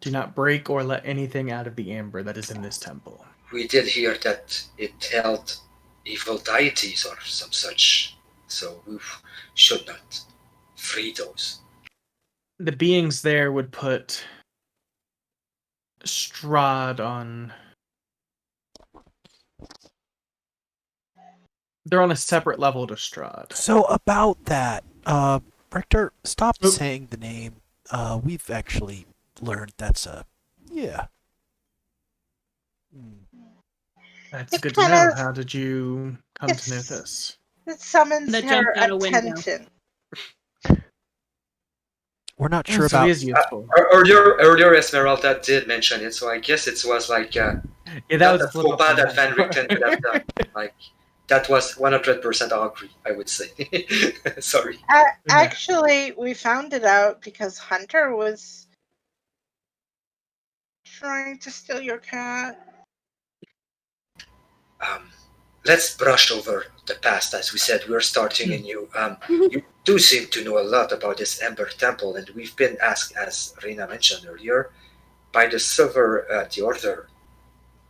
not break or let anything out of the amber that is in this temple. We did hear that it held evil deities or some such, so we should not free those. The beings there would put Strahd on... They're on a separate level to Strahd. So about that, Richter, stop saying the name. We've actually learned that's a... Yeah. That's good to know. How did you come to know this? It summons That her jumped out a window. attention. We're not sure about... Earlier Esmeralda did mention it, so I guess it was like... that was a faux pas that Van Richten could have done. Like, that was 100% agree, I would say. Sorry. Actually, we found it out because Hunter was trying to steal your cat. Let's brush over the past. As we said, we're starting anew. You do seem to know a lot about this Ember Temple, and we've been asked, as Reina mentioned earlier, by the the Order,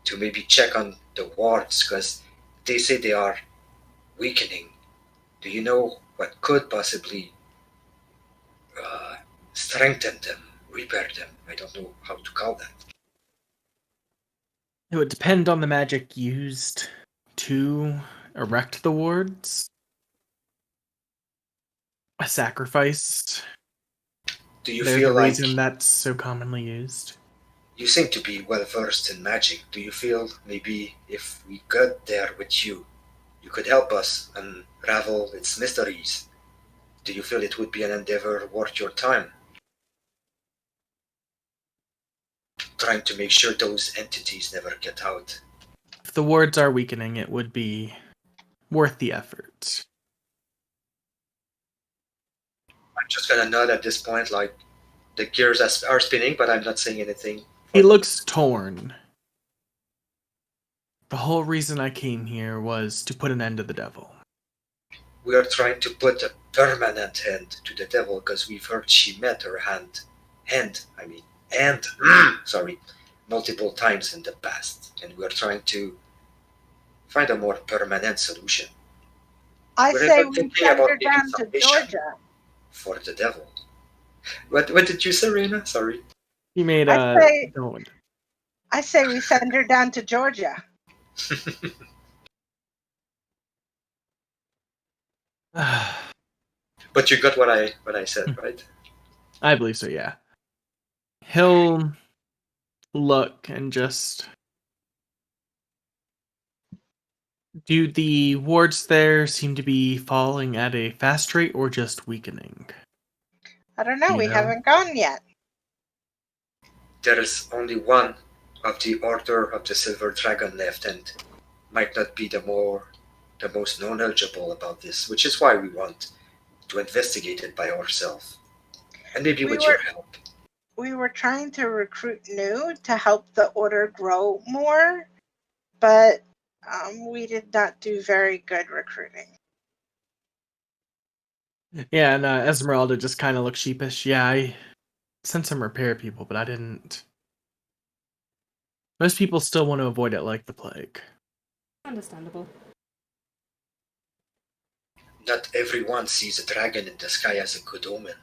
to maybe check on the wards, because they say they are weakening. Do you know what could possibly strengthen them, repair them? I don't know how to call that. It would depend on the magic used to erect the wards. A sacrifice. Do you There's feel a reason that's so commonly used? You seem to be well versed in magic. Do you feel maybe if we got there with you, you could help us unravel its mysteries? Do you feel it would be an endeavor worth your time? Trying to make sure those entities never get out. If the wards are weakening, it would be worth the effort. I'm just gonna nod at this point, like the gears are spinning, but I'm not saying anything. He looks torn. The whole reason I came here was to put an end to the devil. We are trying to put a permanent end to the devil because we've heard she met her multiple times in the past, and we're trying to find a more permanent solution. I say we send her down to Georgia. For the devil. What did you say, Reina? Sorry. He made I say we send her down to Georgia. But you got what I said, right? I believe so, yeah. He'll look and just Do the wards there seem to be falling at a fast rate or just weakening? I don't know. You We know? haven't gone yet. There is only one of the Order of the Silver Dragon left, and might not be the most knowledgeable about this, which is why we want to investigate it by ourselves, and maybe We with were your help. we were trying to recruit new to help the order grow more, but we did not do very good recruiting. Yeah, and Esmeralda just kind of looks sheepish. Yeah, I sent some repair people, but I didn't. Most people still want to avoid it like the plague. Understandable. Not everyone sees a dragon in the sky as a good omen.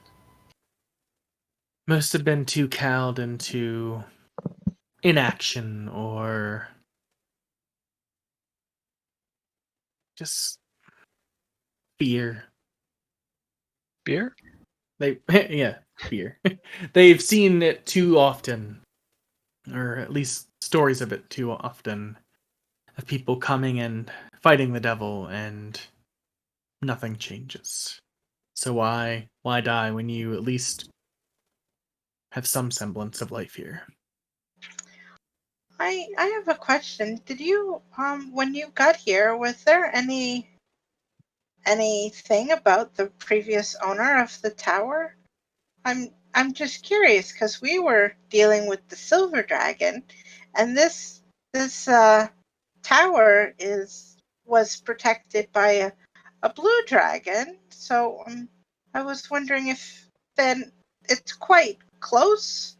Most have been too cowed into inaction or just fear. Beer? They yeah, fear. They've seen it too often, or at least stories of it too often, of people coming and fighting the devil and nothing changes. So why die when you at least have some semblance of life here? I have a question. Did you when you got here, was there anything about the previous owner of the tower? I'm just curious because we were dealing with the silver dragon, and this tower was protected by a blue dragon. So I was wondering if then it's quite close,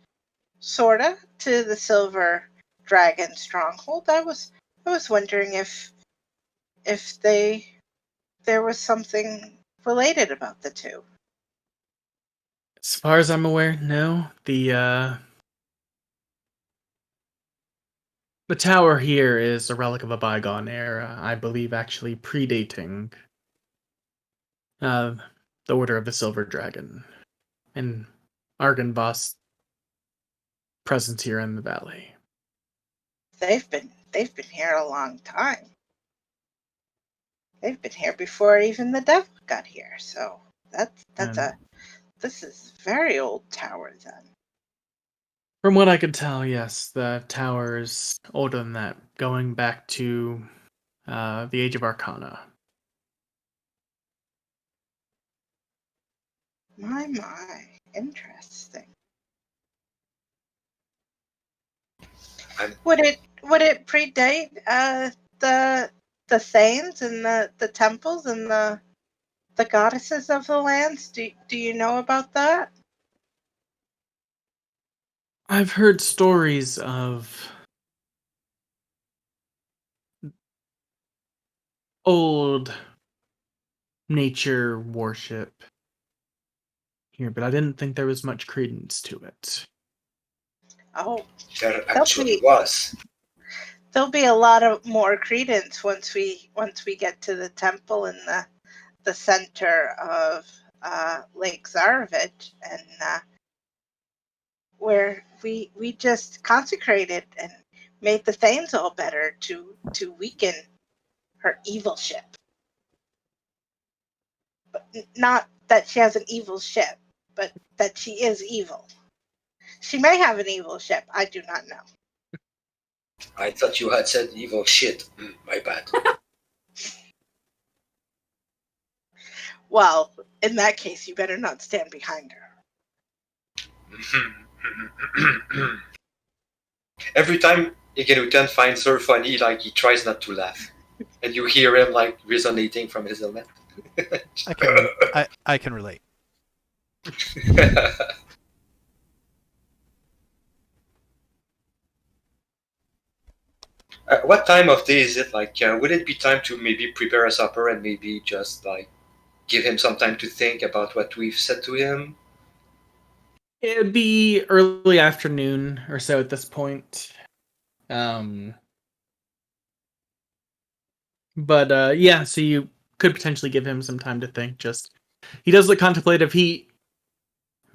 sorta, to the silver dragon stronghold. I was wondering if there was something related about the two. As far as I'm aware, no. The tower here is a relic of a bygone era, I believe actually predating uh, the Order of the Silver Dragon and Argynvost presence here in the valley. They've been here a long time. They've been here before even the devil got here. So And this is a very old tower then. from what I could tell, yes, the tower is older than that, going back to the Age of Arcana. My, interesting. I'm Would it predate the Thanes and the temples and the goddesses of the lands? Do you know about that? I've heard stories of old nature worship here, but I didn't think there was much credence to it. Oh, there there'll actually be was. there'll be a lot of more credence once we get to the temple in the center of Lake Zarovich, and where we just consecrated and made the Thanes all better to weaken her evil ship. But not that she has an evil ship, but that she is evil. She may have an evil ship. I do not know. I thought you had said evil shit. My bad. Well, in that case, you better not stand behind her. Every time Igenutan finds her funny, like he tries not to laugh, and you hear him like resonating from his helmet. I can relate. What time of day is it? Like, would it be time to maybe prepare a supper and maybe just like give him some time to think about what we've said to him? It would be early afternoon or so at this point. But yeah, so you could potentially give him some time to think. Just he does look contemplative.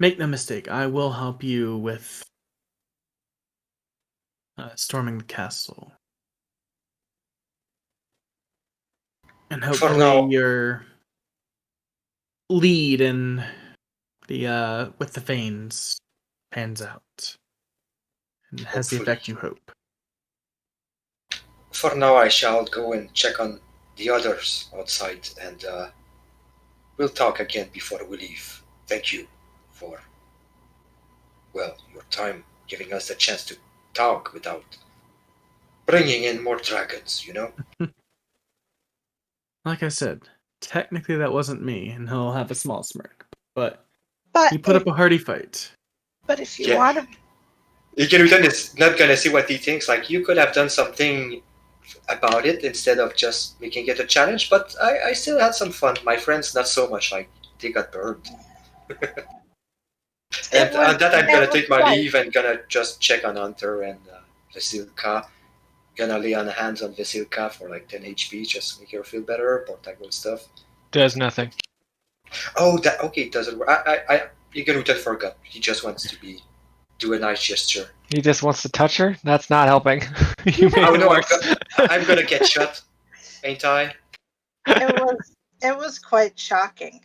Make no mistake, I will help you with storming the castle. And For hopefully now. your lead in the with the Fanes pans out and has the Hopefully. effect you hope. For now, I shall go and check on the others outside, and we'll talk again before we leave. Thank you for, well, your time, giving us the chance to talk without bringing in more dragons, you know? Like I said, technically that wasn't me, and he'll have a small smirk. But But you put up a hearty fight. if you Yeah. want to, Ikerutan is not gonna see what he thinks. Like, you could have done something about it instead of just making it a challenge, but I still had some fun. My friends, not so much. Like, they got burned. And on that, I'm gonna take my leave and gonna just check on Hunter and Vasilka. Gonna lay on hands on Vasilka for like 10 HP, just to make her feel better, Portago stuff. Does nothing. Oh, that okay, it doesn't work. Ikerutan forgot. He just wants to do a nice gesture. He just wants to touch her? That's not helping. You made Oh it no, worse. I'm gonna get shot, ain't I? it was quite shocking.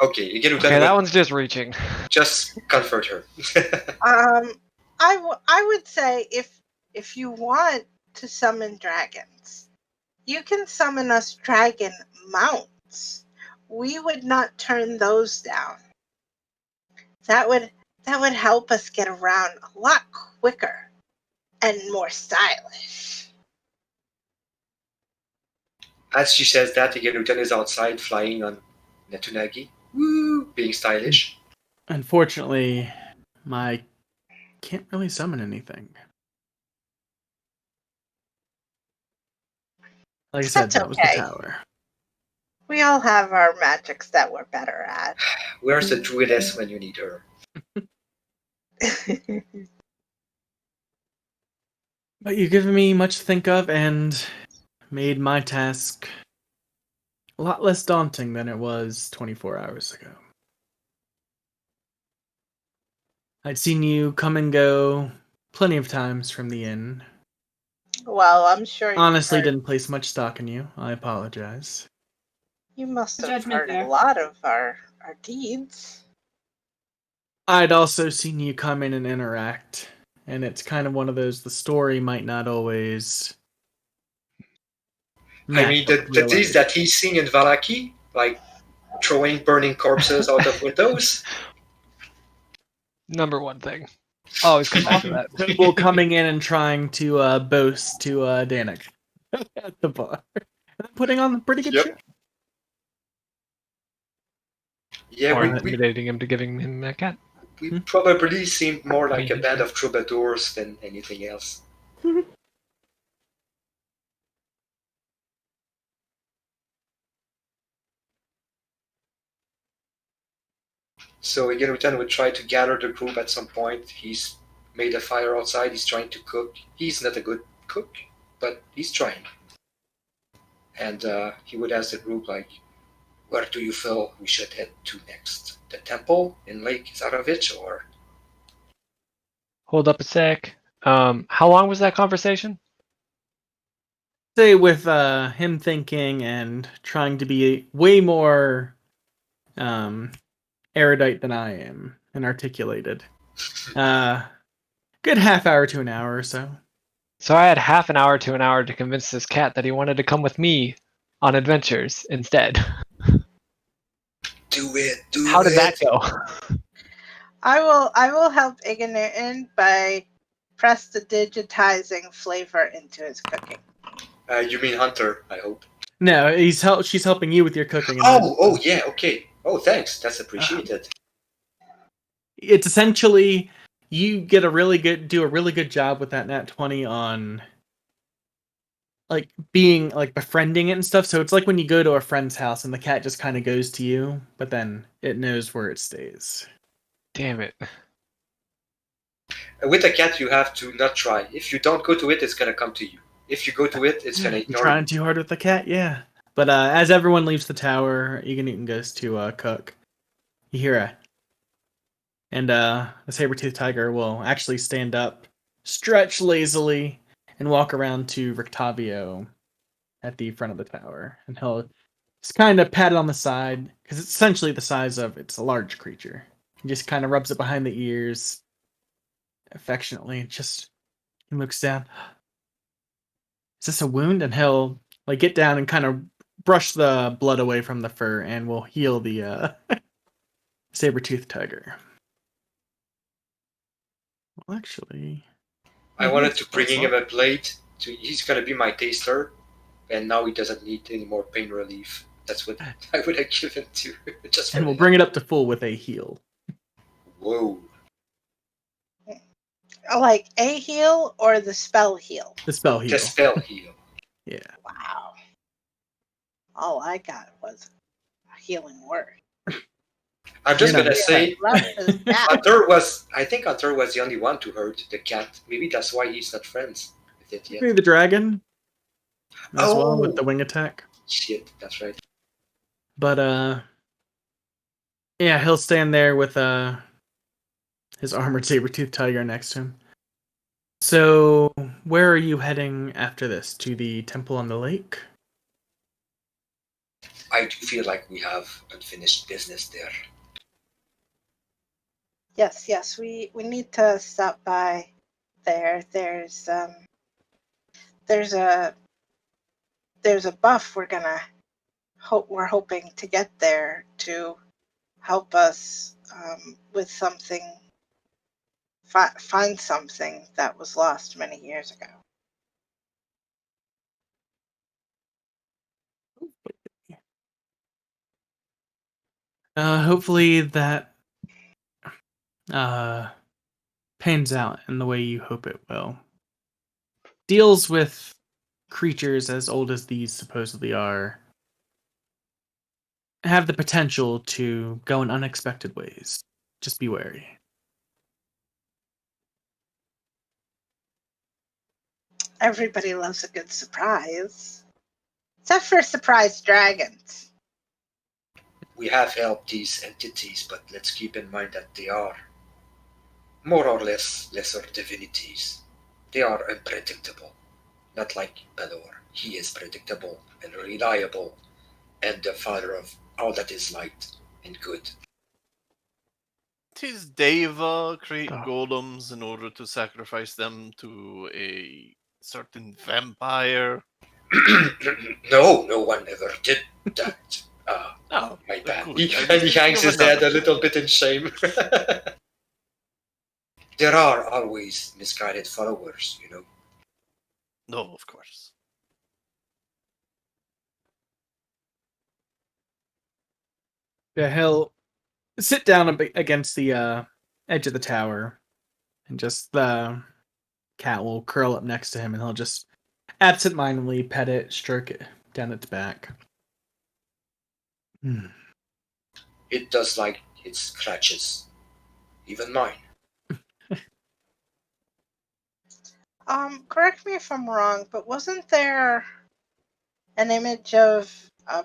Okay, Ikerutan Okay, that one's just reaching. just comfort her. I would say if you want to summon dragons, you can summon us dragon mounts. We would not turn those down. That would help us get around a lot quicker and more stylish. As she says that, Ikerutan is outside flying on Netunagi. Woo! Being stylish. Unfortunately, my can't really summon anything. Like I said, That's that was the okay. tower. We all have our magics that we're better at. Where's the druidess when you need her? But you've given me much to think of and made my task a lot less daunting than it was 24 hours ago. I'd seen you come and go plenty of times from the inn. Well, I'm sure Honestly, didn't place much stock in you. I apologize. you must have Judgment heard there. a lot of our deeds. I'd also seen you come in and interact, and it's kind of one of those, the story might not always I mean, the deeds that he's seen in Valaki, like throwing burning corpses out of windows. Number one thing. Always come back to that. Noble coming in and trying to boast to Danik at the bar. And putting on a pretty good show. Yeah, Or intimidating him to giving him a cat. we probably seemed more like a band of troubadours than anything else. So Ikerutan would try to gather the group at some point. He's made a fire outside. He's trying to cook. He's not a good cook, but he's trying. And he would ask the group, like, where do you feel we should head to next? The temple in Lake Zarovich, or? Hold up a sec. How long was that conversation? Say with him thinking and trying to be way more erudite than I am and articulated. Good half hour to an hour or so. So I had half an hour to an hour to convince this cat that he wanted to come with me on adventures instead. Do it. How did that go? I will help Ignatan by prestidigitizing flavor into his cooking. You mean Hunter, I hope. No, she's helping you with your cooking. Oh, yeah, okay. Oh, thanks. That's appreciated. It's essentially you do a really good job with that nat 20 on like being like befriending it and stuff. So it's like when you go to a friend's house and the cat just kind of goes to you, but then it knows where it stays. Damn it. With a cat, you have to not try. If you don't go to it, it's gonna come to you. If you go to it, it's gonna You're ignore trying you. too hard with the cat, yeah. But as everyone leaves the tower, Egan goes to cook. You hear a... And the saber-toothed tiger will actually stand up, stretch lazily, and walk around to Rictavio. at the front of the tower, and he'll just kind of pat it on the side because it's essentially the size of it's a large creature. He just kind of rubs it behind the ears affectionately. He looks down. Is this a wound? And he'll like get down and kind of brush the blood away from the fur, and will heal the saber-toothed tiger. Well, actually, I wanted to bring him a blade. He's gonna be my taster, and now he doesn't need any more pain relief. That's what I would have given to. Just and we'll bring it up to full with a heal. Whoa. Like a heal or the spell heal? The spell heal. The spell heal. Yeah. Wow. All I got was a healing word. I'm just gonna say, I think Hunter was the only one to hurt the cat. Maybe that's why he's not friends with it yet. Maybe the dragon as well with the wing attack. Shit, that's right. But yeah, he'll stand there with his armored saber-toothed tiger next to him. So, where are you heading after this? To the temple on the lake? I do feel like we have unfinished business there. Yes, we need to stop by there. There's a buff we're hoping to get there to help us with something, find something that was lost many years ago. Hopefully that pans out in the way you hope it will. Deals with creatures as old as these supposedly are have the potential to go in unexpected ways. Just be wary. Everybody loves a good surprise. Except for surprise dragons. We have helped these entities, but let's keep in mind that they are more or less lesser divinities. They are unpredictable. Not like Balor. He is predictable and reliable, and the father of all that is light and good. Tis Deva create golems in order to sacrifice them to a certain vampire. No one ever did that. My bad. Good. He hangs his head a little bit in shame. There are always misguided followers, you know. No, of course. Yeah, he'll sit down against the edge of the tower, and just the cat will curl up next to him, and he'll just absentmindedly pet it, stroke it down its back. It does like its scratches. Even mine. Correct me if I'm wrong, but wasn't there an image of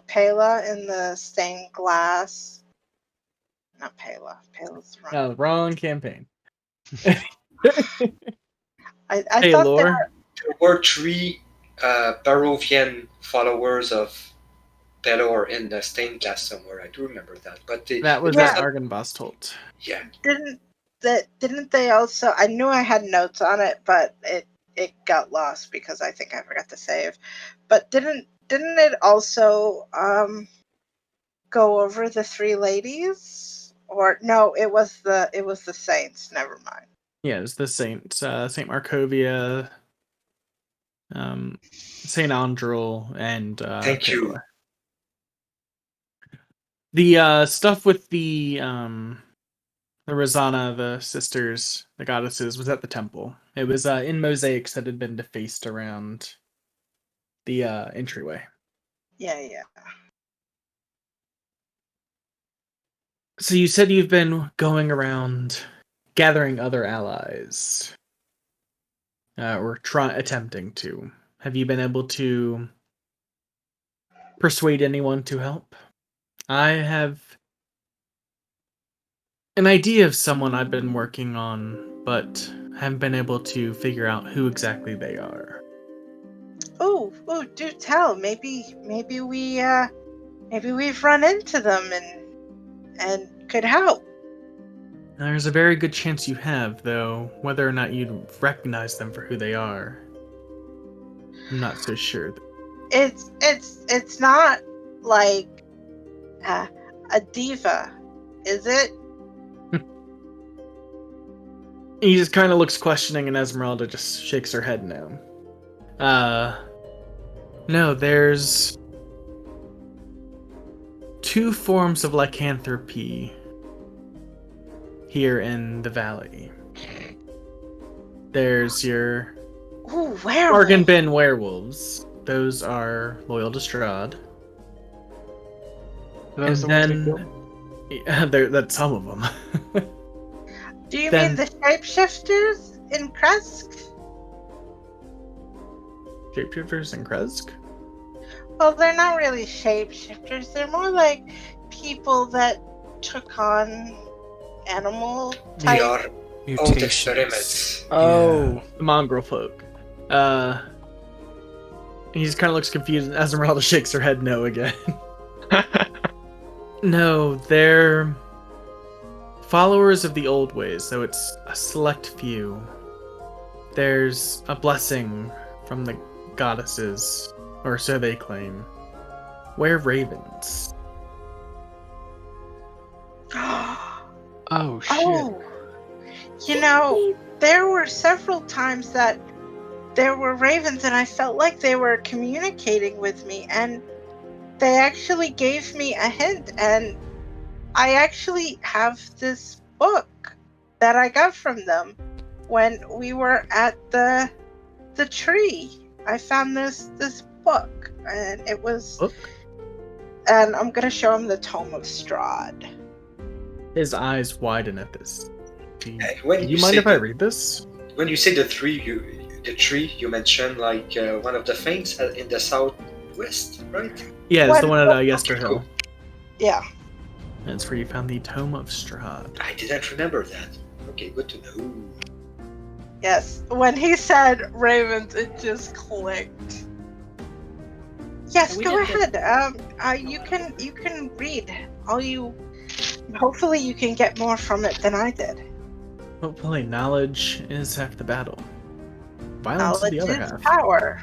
Pela in the stained glass? Not Pela. Pela's wrong. No, wrong campaign. I thought there were 3 Barovian followers of Pelor in the stained glass somewhere. I do remember that, but that was at Argynvost. Yeah. Didn't they also? I knew I had notes on it, but it got lost because I think I forgot to save. But didn't it also go over the 3 ladies? Or no, it was the saints. Never mind. Yeah, it was the saints. Saint Markovia, Saint Andrel, and thank you. The stuff with the Rosanna, the sisters, the goddesses, was at the temple. It was in mosaics that had been defaced around the entryway. Yeah. So you said you've been going around gathering other allies, or attempting to. Have you been able to persuade anyone to help? I have an idea of someone I've been working on, but haven't been able to figure out who exactly they are. Oh, Oh, do tell. Maybe we've run into them and could help. There's a very good chance you have, though. Whether or not you'd recognize them for who they are, I'm not so sure. It's not like a diva, is it? He just kind of looks questioning, and Esmeralda just shakes her head no. No, there's 2 forms of lycanthropy here in the valley. There's your Ooh, bargain bin werewolves. Those are loyal to Strahd. Those And are the ones we then killed? that's some of them. Do you Then- mean the shapeshifters in Kresk? Shapeshifters and Kresk? Well, they're not really shapeshifters. They're more like people that took on animal They type. are old Mutations. experiments. Oh, the mongrel folk. He just kind of looks confused, and Esmeralda shakes her head no again. No, they're followers of the old ways, so it's a select few. There's a blessing from the goddesses, or so they claim. We're ravens. Oh shit. Oh, you know, there were several times that there were ravens, and I felt like they were communicating with me, and they actually gave me a hint, and I actually have this book that I got from them when we were at the tree. I found this book, and it was, Book? and I'm gonna show him the Tome of Strahd. His eyes widen at this. Do When you mind say if I the- read this? When you say the tree, you mentioned like one of the things in the southwest, right? Yeah, it's the What- one at Yesterhill. Yeah. That's where you found the Tome of Strahd. I didn't remember that. Okay, good to know. Yes, when he said ravens, it just clicked. Yes, We go did ahead. You can read. Hopefully, you can get more from it than I did. Hopefully, knowledge is half the battle. Violence is Knowledge the other is half. power.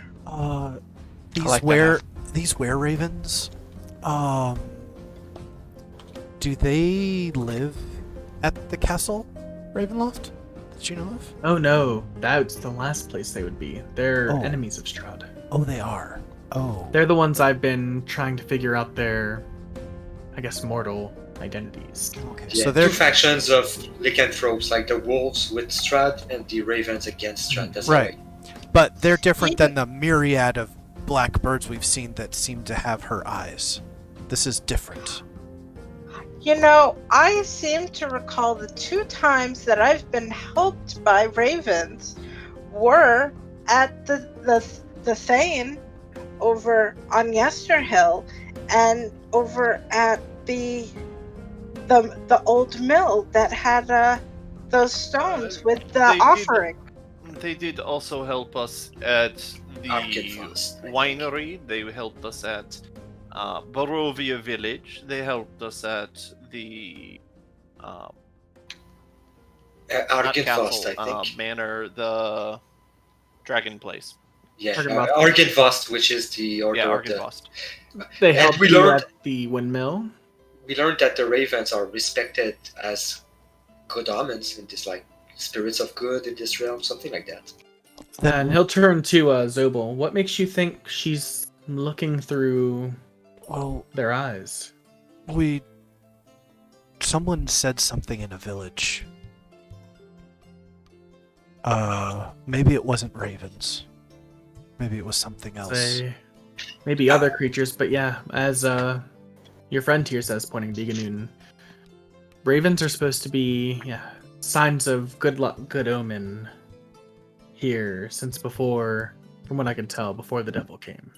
These like that these were ravens. Do they live at the castle, Ravenloft? That you know of? Oh no, that's the last place they would be. They're Oh. enemies of Strahd. Oh, they are. Oh. They're the ones I've been trying to figure out their, I guess, mortal identities. Okay. Yeah, So they're 2 factions of lycanthropes, like the wolves with Strahd and the ravens against Strahd. That's Right. how but they're different than the myriad of black birds we've seen that seem to have her eyes. This is different. You know, I seem to recall the 2 times that I've been helped by ravens were at the Thane over on Yesterhill and over at the old mill that had those stones with the they did- offering. They did also help us at the Arkansas, I think. winery. They helped us at Barovia Village. They helped us at the not Arkansas, castle, I think. manor, the dragon place. Yeah, Arkansas. Arkansas, which is the order Yeah, of the. Arkansas. They And helped we you learned- at the windmill. We learned that the ravens are respected as good omens in this, like spirits of good in this realm, something like that. And he'll turn to Zobel. What makes you think she's looking through Well, their eyes? someone said something in a village. Maybe it wasn't ravens. Maybe it was something else. Say, maybe other creatures, but yeah, as your friend here says, pointing to Iganoon, ravens are supposed to be, signs of good luck, good omen here since before, from what I can tell, before the devil came.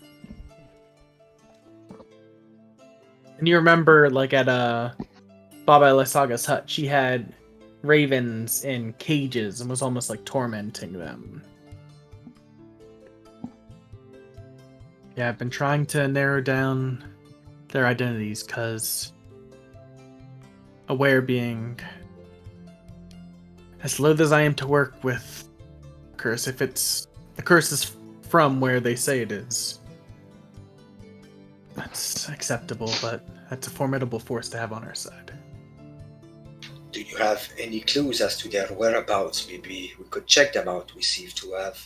And you remember, like at Baba Lysaga's hut, she had ravens in cages and was almost like tormenting them. Yeah, I've been trying to narrow down their identities, because aware being as loath as I am to work with curse, if it's the curse is from where they say it is, that's acceptable, but that's a formidable force to have on our side. Do you have any clues as to their whereabouts? Maybe we could check them out. We seem to have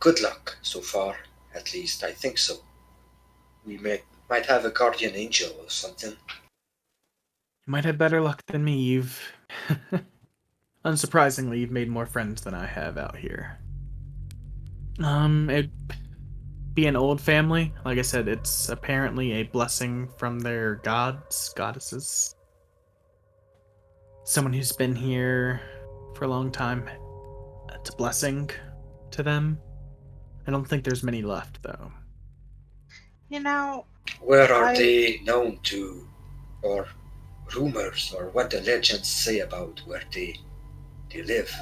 good luck so far, at least I think so. We might have a guardian angel or something. You might have better luck than me. You've unsurprisingly, you've made more friends than I have out here. It'd be an old family. Like I said, it's apparently a blessing from their gods, goddesses. Someone who's been here for a long time. It's a blessing to them. I don't think there's many left, though. You know, Where are I- they known to? Or rumors, or what the legends say about where they live?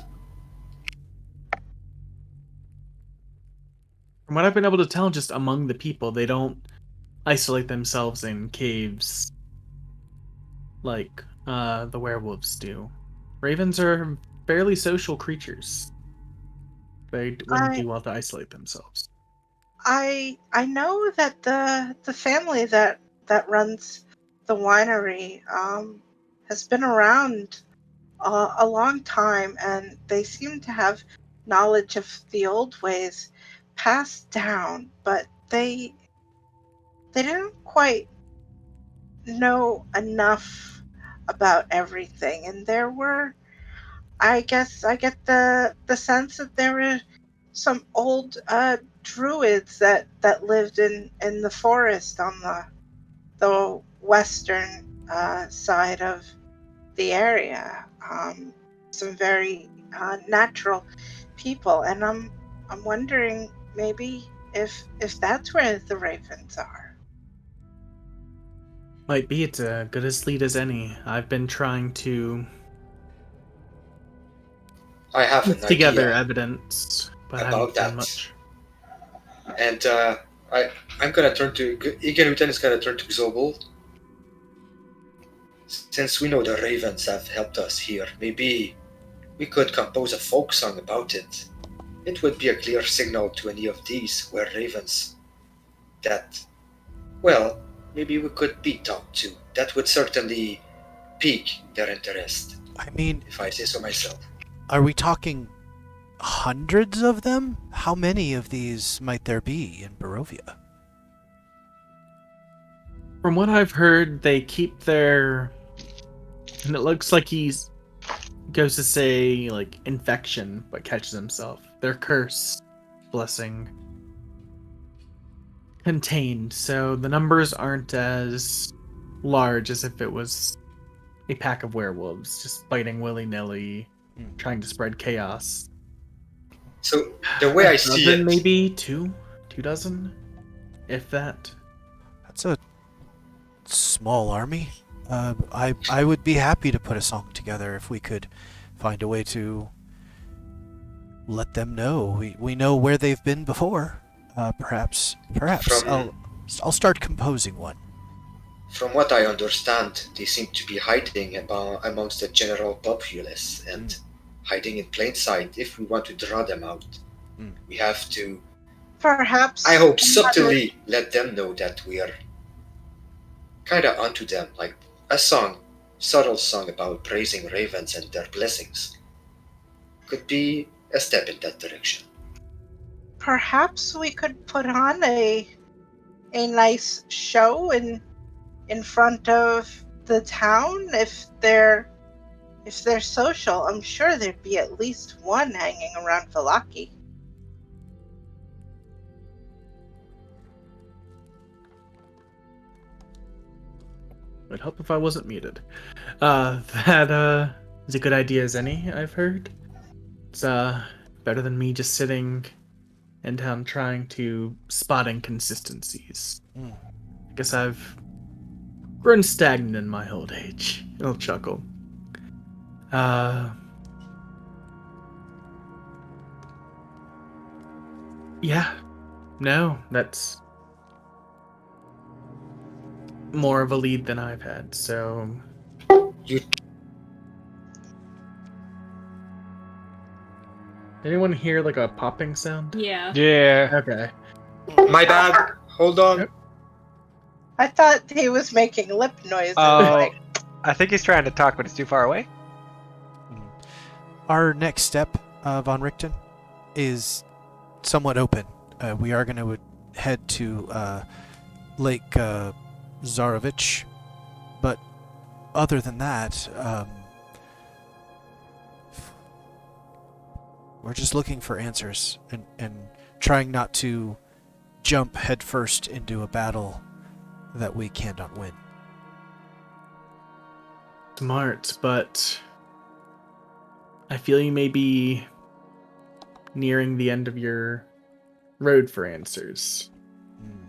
From what I've been able to tell, just among the people, they don't isolate themselves in caves like the werewolves do. Ravens are fairly social creatures. They wouldn't do well to isolate themselves. I know that the family that runs the winery has been around a long time, and they seem to have knowledge of the old ways passed down, but they didn't quite know enough about everything. And there were, I guess I get the sense that there were some old druids that lived in the forest on the western side of the area. Some very natural people, and I'm wondering maybe if that's where the ravens are. Might be. It's a good as lead as any. I've been trying to I have put an together idea evidence, but I about haven't done that. much. And I'm gonna turn to Igenuten is gonna turn to Xobel. Since we know the ravens have helped us here, maybe we could compose a folk song about it. It would be a clear signal to any of these were ravens that, well, maybe we could be talked to. That would certainly pique their interest, I mean, if I say so myself. are we talking hundreds of them? How many of these might there be in Barovia? From what I've heard, they keep their, and it looks like he's goes to say like infection, but catches himself. Their curse, blessing, contained, so the numbers aren't as large as if it was a pack of werewolves just biting willy-nilly, trying to spread chaos. So the way I see it, maybe two dozen, if that. That's a small army. I would be happy to put a song together if we could find a way to let them know. We know where they've been before. Perhaps I'll start composing one. from what I understand, they seem to be hiding amongst the general populace and hiding in plain sight. If we want to draw them out, we have to, Perhaps, I hope, subtly let them know that we are kind of onto them, like a subtle song about praising ravens and their blessings. Could be a step in that direction. perhaps we could put on a nice show in front of the town. If they're social, I'm sure there'd be at least one hanging around Valaki. It'd help if I wasn't muted. That is a good idea as any, I've heard. It's better than me just sitting in town trying to spot inconsistencies. I guess I've grown stagnant in my old age. I'll chuckle. Yeah. No, that's more of a lead than I've had, so... You Anyone hear, like, a popping sound? Yeah. Yeah. Okay. My bad. Hold on. I thought he was making lip noises. Oh, Like, I think he's trying to talk, but it's too far away. Our next step, Von Richten, is somewhat open. We are going to head to Lake Zarovich, but other than that, we're just looking for answers and trying not to jump headfirst into a battle that we cannot win. Smart, but I feel you may be nearing the end of your road for answers.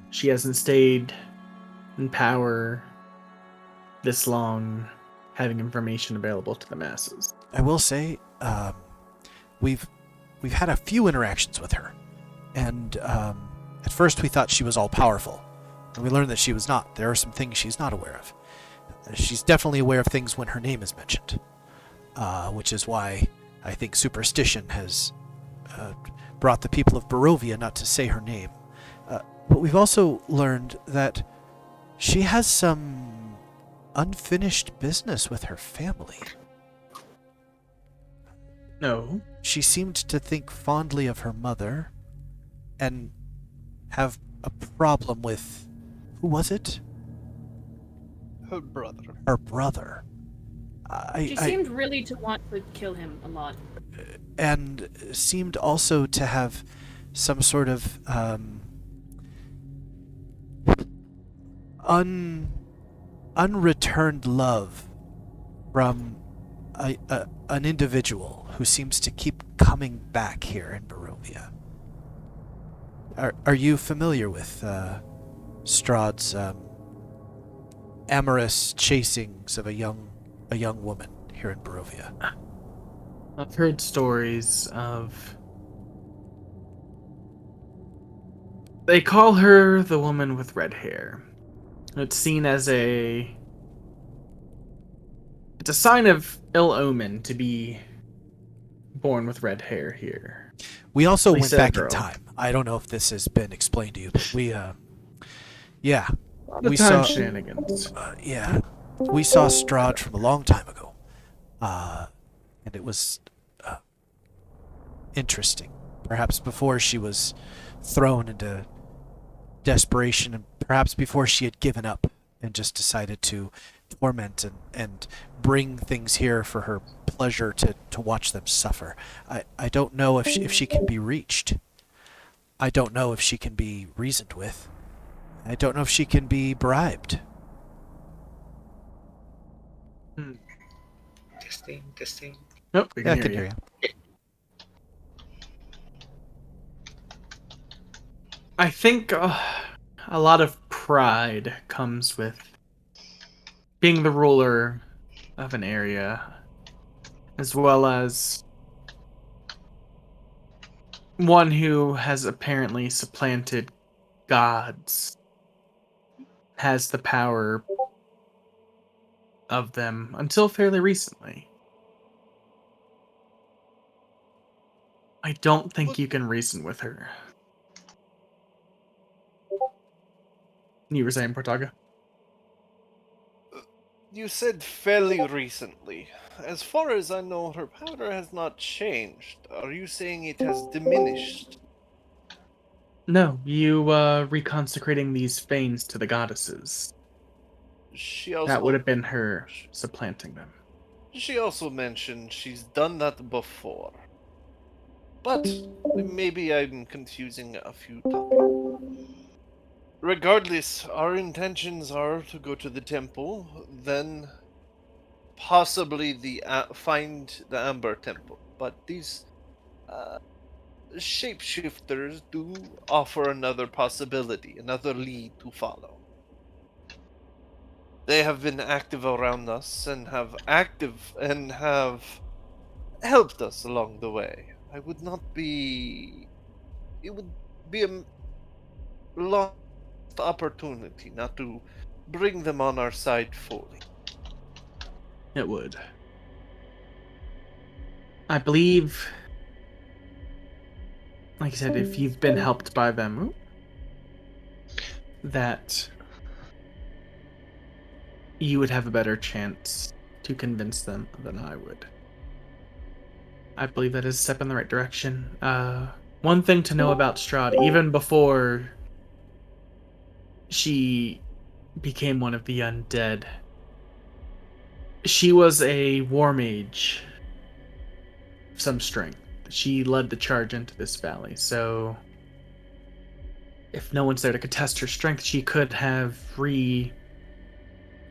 She hasn't stayed in power this long, having information available to the masses. I will say, we've had a few interactions with her, and at first we thought she was all powerful, and we learned that she was not. There are some things she's not aware of. She's definitely aware of things when her name is mentioned, which is why I think superstition has brought the people of Barovia not to say her name. But we've also learned that she has some unfinished business with her family. No. She seemed to think fondly of her mother and have a problem with... Who was it? Her brother. Her brother. She seemed really to want to kill him a lot. And seemed also to have some sort of unreturned love from an individual who seems to keep coming back here in Barovia. Are you familiar with Strahd's amorous chasings of a young woman here in Barovia? I've heard stories of... They call her the woman with red hair. It's seen as it's a sign of ill omen to be born with red hair here. We also went back in girl. time. I don't know if this has been explained to you, but we We saw shenanigans. We saw Strahd from a long time ago, and it was interesting. Perhaps before she was thrown into desperation, and perhaps before she had given up and just decided to torment and bring things here for her pleasure to watch them suffer. I don't know if she can be reached. I don't know if she can be reasoned with. I don't know if she can be bribed. Testing. Nope, we Yeah, I can can hear hear you. you. I think a lot of pride comes with being the ruler of an area, as well as one who has apparently supplanted gods, has the power of them until fairly recently. I don't think you can reason with her. You were saying, Portaga? You said fairly recently. As far as I know, her power has not changed. Are you saying it has diminished? No, you reconsecrating these fanes to the goddesses. She also That would have been her supplanting them. She also mentioned she's done that before. But maybe I'm confusing a few topics. Regardless, our intentions are to go to the temple, then possibly find the Amber Temple. But these shapeshifters do offer another possibility, another lead to follow. They have been active around us and have helped us along the way. It would be lost opportunity not to bring them on our side fully. It would. I believe, like I said, if you've been helped by them, that you would have a better chance to convince them than I would. I believe that is a step in the right direction. One thing to know about Strahd, even before she became one of the undead, she was a war mage of some strength. She led the charge into this valley, so if no one's there to contest her strength, she could have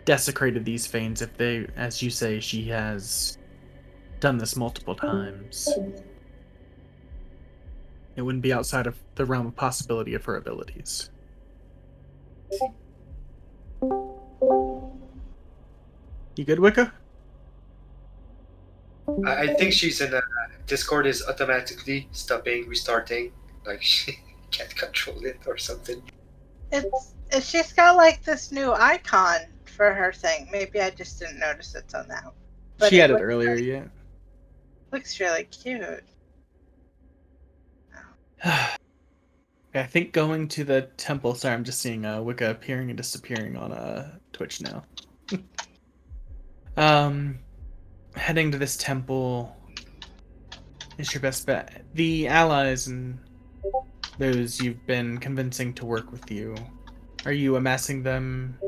desecrated these veins if they, as you say, she has done this multiple times. It wouldn't be outside of the realm of possibility of her abilities. You good, Wicca? I think she's in a Discord is automatically stopping, restarting. Like she can't control it or something. She's got like this new icon for her thing. Maybe I just didn't notice it till now. But She had it looks earlier, like- yeah. Looks really cute. I think going to the temple. Sorry, I'm just seeing Wicca appearing and disappearing on Twitch now. Heading to this temple is your best bet. The allies and those you've been convincing to work with you, are you amassing them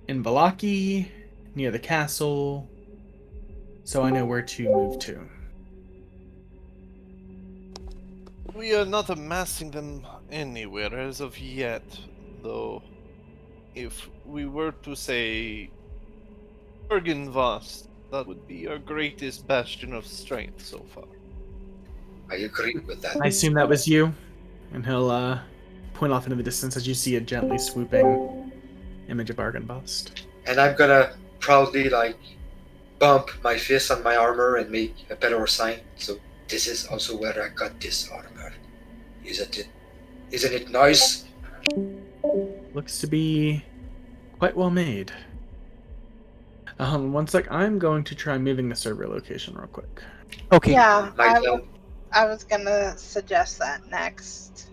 in Valaki, near the castle, so I know where to move to? We are not amassing them anywhere as of yet, though. If we were to say Bergenvost, that would be our greatest bastion of strength so far. I agree with that. I assume that was you, and he'll point off into the distance as you see a gently swooping image of Argynvost. And I'm gonna proudly like bump my fist on my armor and make a better sign. So this is also where I got this armor. Isn't it nice? Looks to be quite well made. One sec, I'm going to try moving the server location real quick. Okay. Yeah, My I was gonna suggest that next.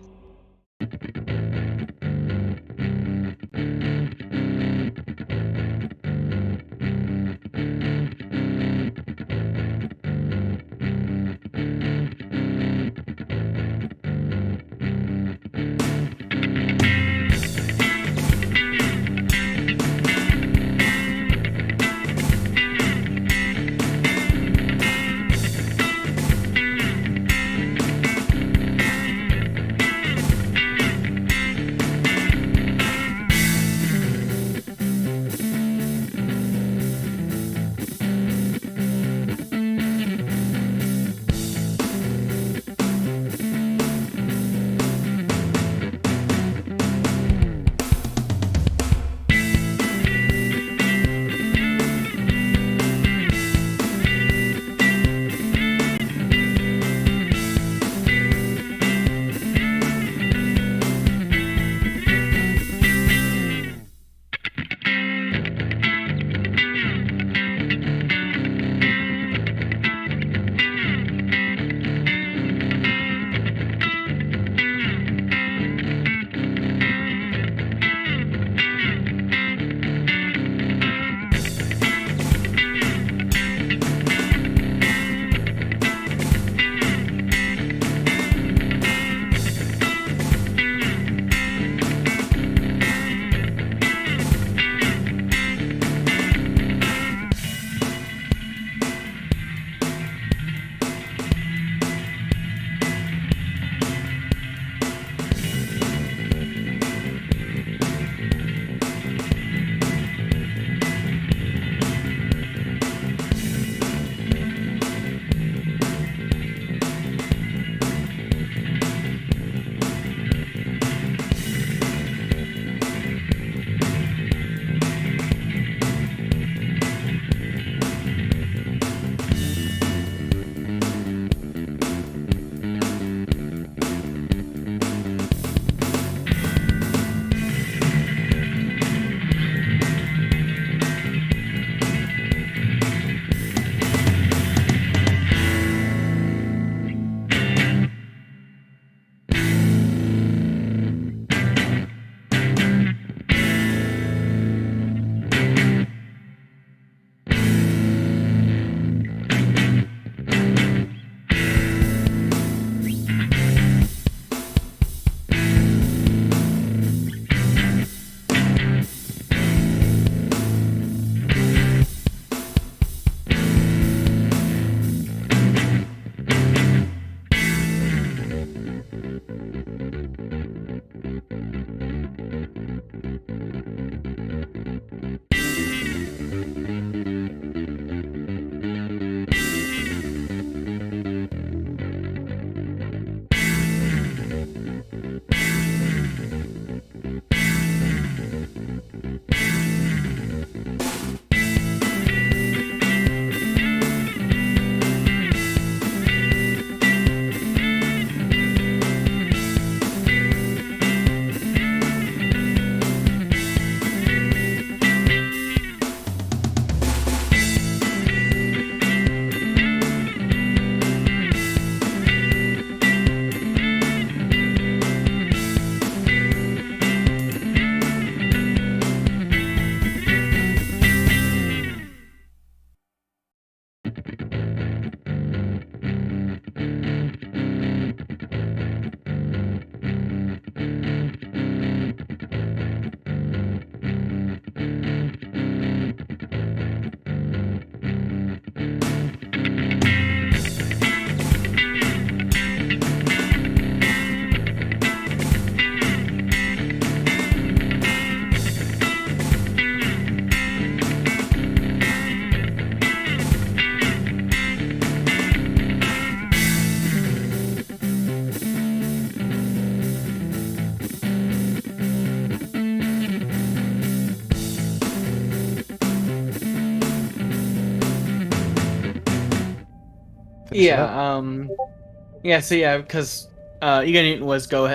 Finish it up. Because Egan Newton was going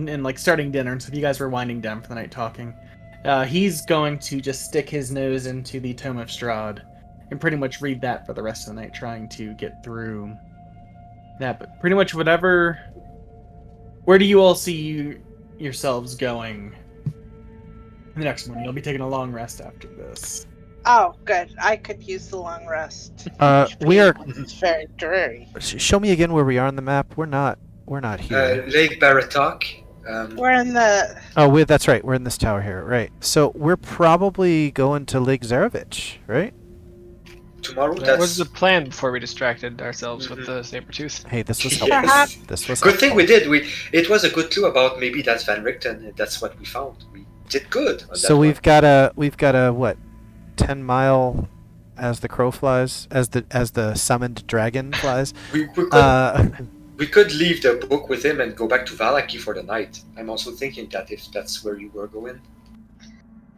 and like starting dinner, so if you guys were winding down for the night talking, he's going to just stick his nose into the Tome of Strahd and pretty much read that for the rest of the night, trying to get through that. But pretty much whatever. Where do you all see yourselves going the next morning? You'll be taking a long rest after this. Oh, good. I could use the long rest. We are. It's very dreary. Show me again where we are on the map. We're not here. Lake Baratok. We're in the. Oh, that's right. We're in this tower here, right? So we're probably going to Lake Zarovich, right? Tomorrow. That was the plan before we distracted ourselves with the saber-tooth. Hey, this was Yes. helpful. This was Good helpful. thing we did. It was a good clue about maybe that's Van Richten. And that's what we found. We did good. On So that we've got a what, 10-mile, as the crow flies, as the summoned dragon flies. We could leave the book with him and go back to Valaki for the night. I'm also thinking that if that's where you were going.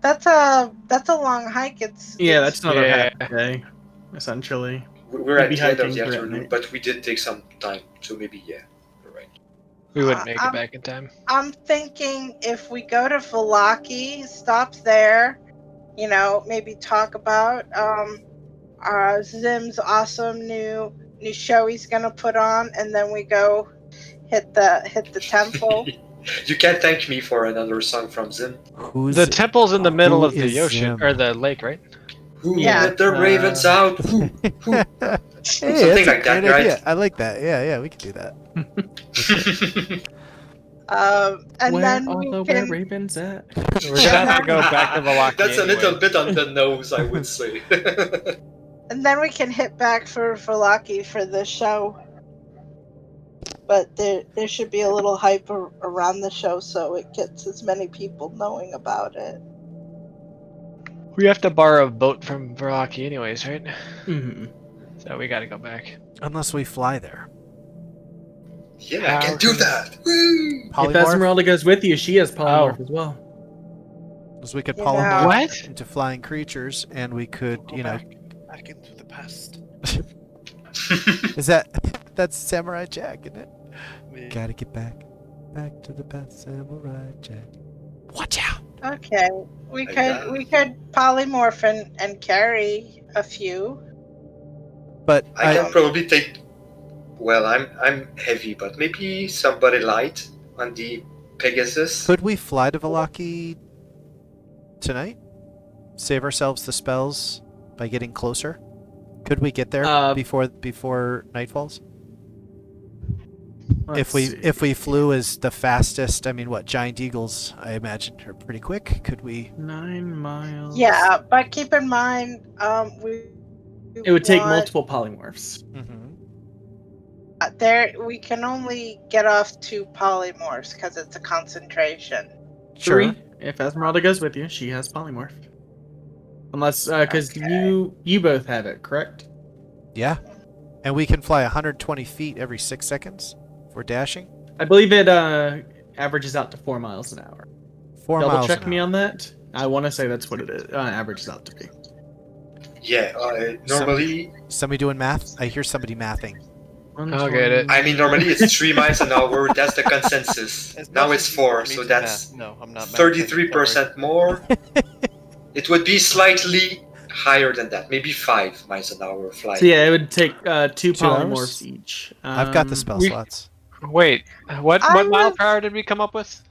That's a long hike. That's another Yeah. half day, essentially. We're at Maybe the end of hiking the through at afternoon, night. but we did take some time, so maybe you're right. We wouldn't make it back in time. I'm thinking if we go to Valaki, stop there, maybe talk about Zim's awesome new show he's gonna put on, and then we go hit the temple. You can't thank me for another song from Zim. The temple's in the middle who of the is ocean, Zim? or the lake, right? Who Yeah. let the ravens out? Who? Hey, Something that's like a that, great right? idea. I like that. Yeah, we could do that. And Where then are we the can. ravens at? We're gonna have to go back to Valaki. That's a little anyway. bit on the nose, I would say. And then we can hit back for Valaki for the show. But there should be a little hype around the show so it gets as many people knowing about it. We have to borrow a boat from Valaki anyways, right? Mm-hmm. So we gotta go back. Unless we fly there. Yeah, I How can do can- that. Woo! If Polymorph. Esmeralda goes with you, she has polymorph Oh. as well. Because we could Yeah. polymorph What? into flying creatures, and we could, back into the past. is that's Samurai Jack, isn't it? Gotta get back to the past, Samurai Jack. Watch out! Okay, we could polymorph and carry a few. But I can probably take. Well, I'm heavy, but maybe somebody light on the Pegasus. could we fly to Valaki tonight? Save ourselves the spells by getting closer. Could we get there before night falls? If we flew as the fastest, I mean, what, giant eagles? I imagine are pretty quick. Could we? 9 miles. Yeah, but keep in mind, It would take want- multiple polymorphs. Mm-hmm. We can only get off 2 polymorphs because it's a concentration. Sure. 3. If Esmeralda goes with you, she has polymorph. Unless, because Okay. you both have it, correct? Yeah, and we can fly 120 feet every 6 seconds for dashing. I believe it averages out to 4 miles an hour. 4 Double miles. check an me hour. on that. I want to say that's what it is. Averages out to be. Yeah, normally. Somebody doing math? I hear somebody mathing. I'll get it. I mean, normally it's 3 miles an hour. That's the consensus. Now not it's easy 4, for me so to that's math. No, I'm not. 33% more. It would be slightly higher than that, maybe 5 miles an hour flying. So yeah, it would take 2 2 polymorphs hours? each. I've got the spell we- slots. Wait, what I mile would- per hour did we come up with?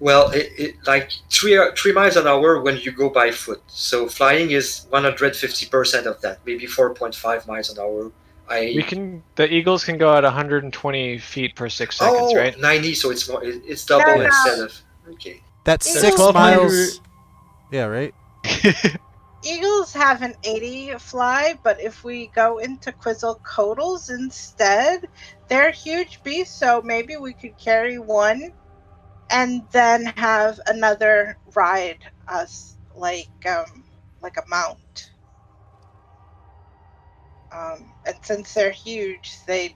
Well, it like 3 miles an hour when you go by foot. So flying is 150% of that, maybe 4.5 miles an hour. The eagles can go at 120 feet per 6 seconds, right? 90, so it's more. It's double No, no. instead of. Okay. That's Eagles 6 1200 miles. Yeah, right. Eagles have an 80 fly, but if we go into Quetzalcoatl's instead, they're huge beasts, so maybe we could carry one and then have another ride us like a mount. And since they're huge, they'd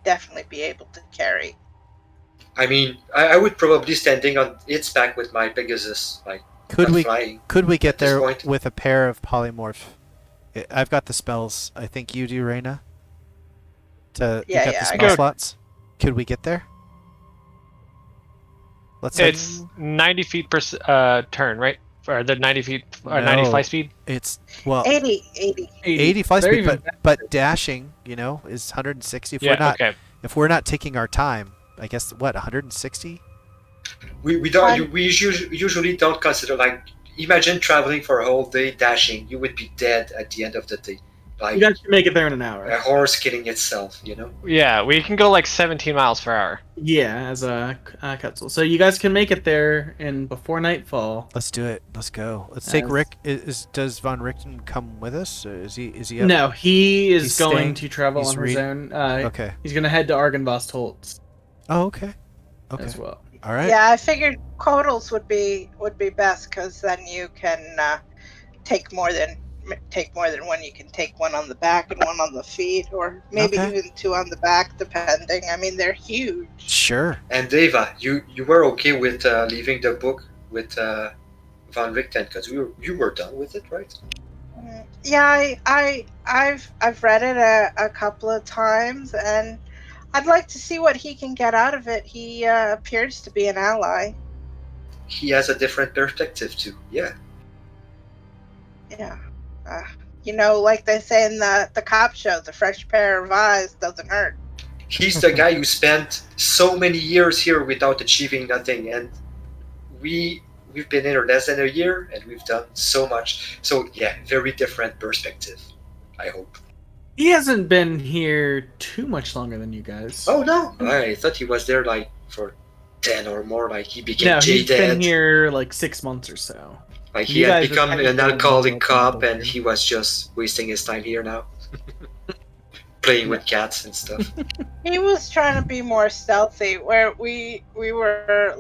definitely be able to carry. I mean, I would probably standing on its back with my Pegasus, like Could not we flying. get at this there point. with a pair of polymorph I've got the spells. I think you do, Reyna. You Yeah, got yeah, the I spell got- slots. Could we get there? Let's say It's 90 feet per turn, right? Or the 90 feet or 90 No. fly speed. it's well 80. 80 fly They're speed, even but dashing, is 160. Yeah. Okay. If we're not taking our time, I guess 160. We don't. We usually don't consider imagine traveling for a whole day dashing. You would be dead at the end of the day. You guys can make it there in an hour. A horse killing itself. Yeah, we can go like 17 miles per hour. Yeah, as a Cutzel. So you guys can make it there before nightfall. Let's do it. Let's go. Let's take As- Rick. Does Von Richten come with us? Or is he up? No, he is He's going staying- to travel he's on his reading- own. Okay. He's going to head to Argynvost Holtz Oh, okay. Okay. as well. All right. Yeah, I figured Codals would be best because then you can take more than one. You can take one on the back and one on the feet, or maybe Okay. even two on the back, depending. I mean, they're huge. Sure. And Deva, you were okay with leaving the book with Von Richten because you were done with it, right? Yeah, I've read it a couple of times, and I'd like to see what he can get out of it. He appears to be an ally. He has a different perspective too. Yeah. Yeah. Like they say in the cop shows, a fresh pair of eyes doesn't hurt. He's the guy who spent so many years here without achieving nothing, and we've been here less than a year, and we've done so much. So yeah, very different perspective. I hope. He hasn't been here too much longer than you guys. Oh no, I thought he was there for 10 or more. He became no, he's jaded. been here 6 months or so. He You had guys become have an been alcoholic doing cop, something and here. he was just wasting his time here now, playing with cats and stuff. He was trying to be more stealthy, where we were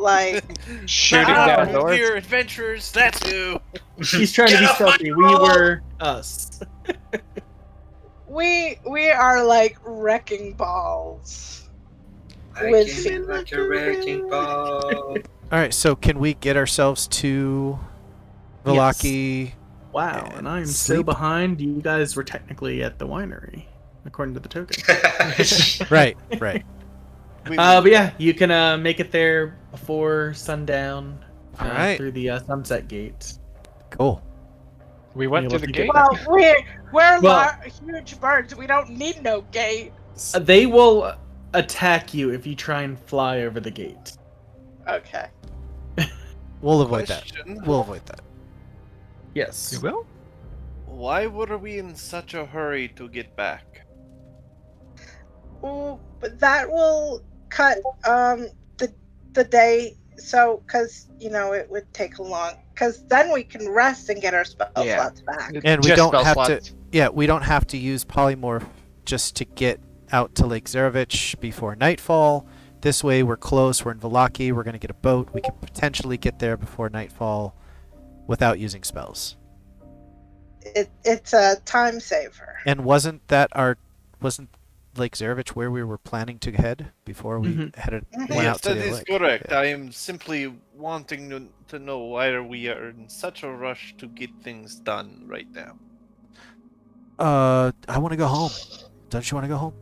Shooting Ah, down doors. here, adventurers. That's who. He's trying to Get be off my stealthy. We road! were us. we are like wrecking balls. I With came feet. in like a wrecking ball. All right. So can we get ourselves to Vallaki? Wow, and I'm so Sleep. behind. You guys were technically at the winery, according to the token. Right. Right. But yeah, you can make it there before sundown. All right. Through the sunset gate. Cool. We went Yeah, through we'll the take it gate. Well, we're Well- huge birds. We don't need no gate. They will attack you if you try and fly over the gate. Okay. We'll avoid that. Question. We'll avoid that. Yes. You will? Why were we in such a hurry to get back? Ooh, but that will cut the day. So, because it would take a long. Because then we can rest and get our spell Yeah. slots back. And we Just don't spell have slots. to. Yeah, we don't have to use polymorph just to get out to Lake Zarevich before nightfall. This way, we're close. We're in Vallaki. We're gonna get a boat. We can potentially get there before nightfall, without using spells. It's a time saver. And wasn't Lake Zarevich where we were planning to head before we headed went Yes, out to that the is lake? correct. Yeah. I am simply wanting to know why we are in such a rush to get things done right now. I want to go home. Don't you want to go home?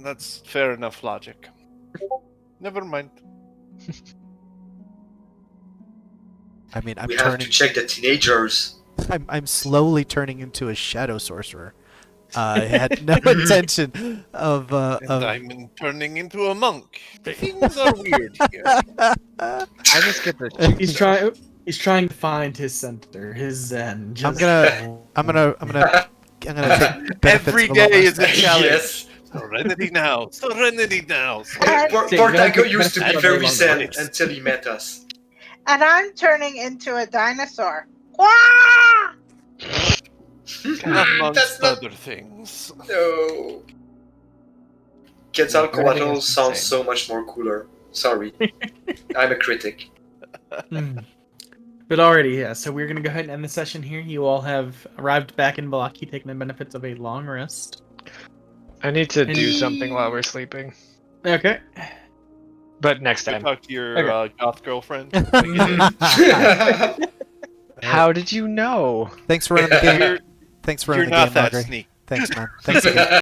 That's fair enough logic. Never mind. I mean, I'm We have to turning. check the teenagers. I'm slowly turning into a shadow sorcerer. I had no intention of. And I'm turning into a monk. Things are weird here. I just get the. He's trying to find his center, his zen. I'm gonna take benefits Every of a lot day less is a challenge. Yes. Serenity now. Serenity now. Portago used to be That's very a zen nice. until he met us. And I'm turning into a dinosaur. Wah! Amongst That's not- other things. No. Quetzalcoatl Everything is sounds insane. so much more cooler. Sorry. I'm a critic. But already, yeah. So we're gonna go ahead and end the session here. You all have arrived back in Vallaki, taking the benefits of a long rest. I need to do Any- something while we're sleeping, Okay. but next Go time. talk to your Okay. goth girlfriend. How did you know? Thanks for running the game. Thanks for You're running the not game, that Margaret. sneaky. Thanks, man. Thanks again.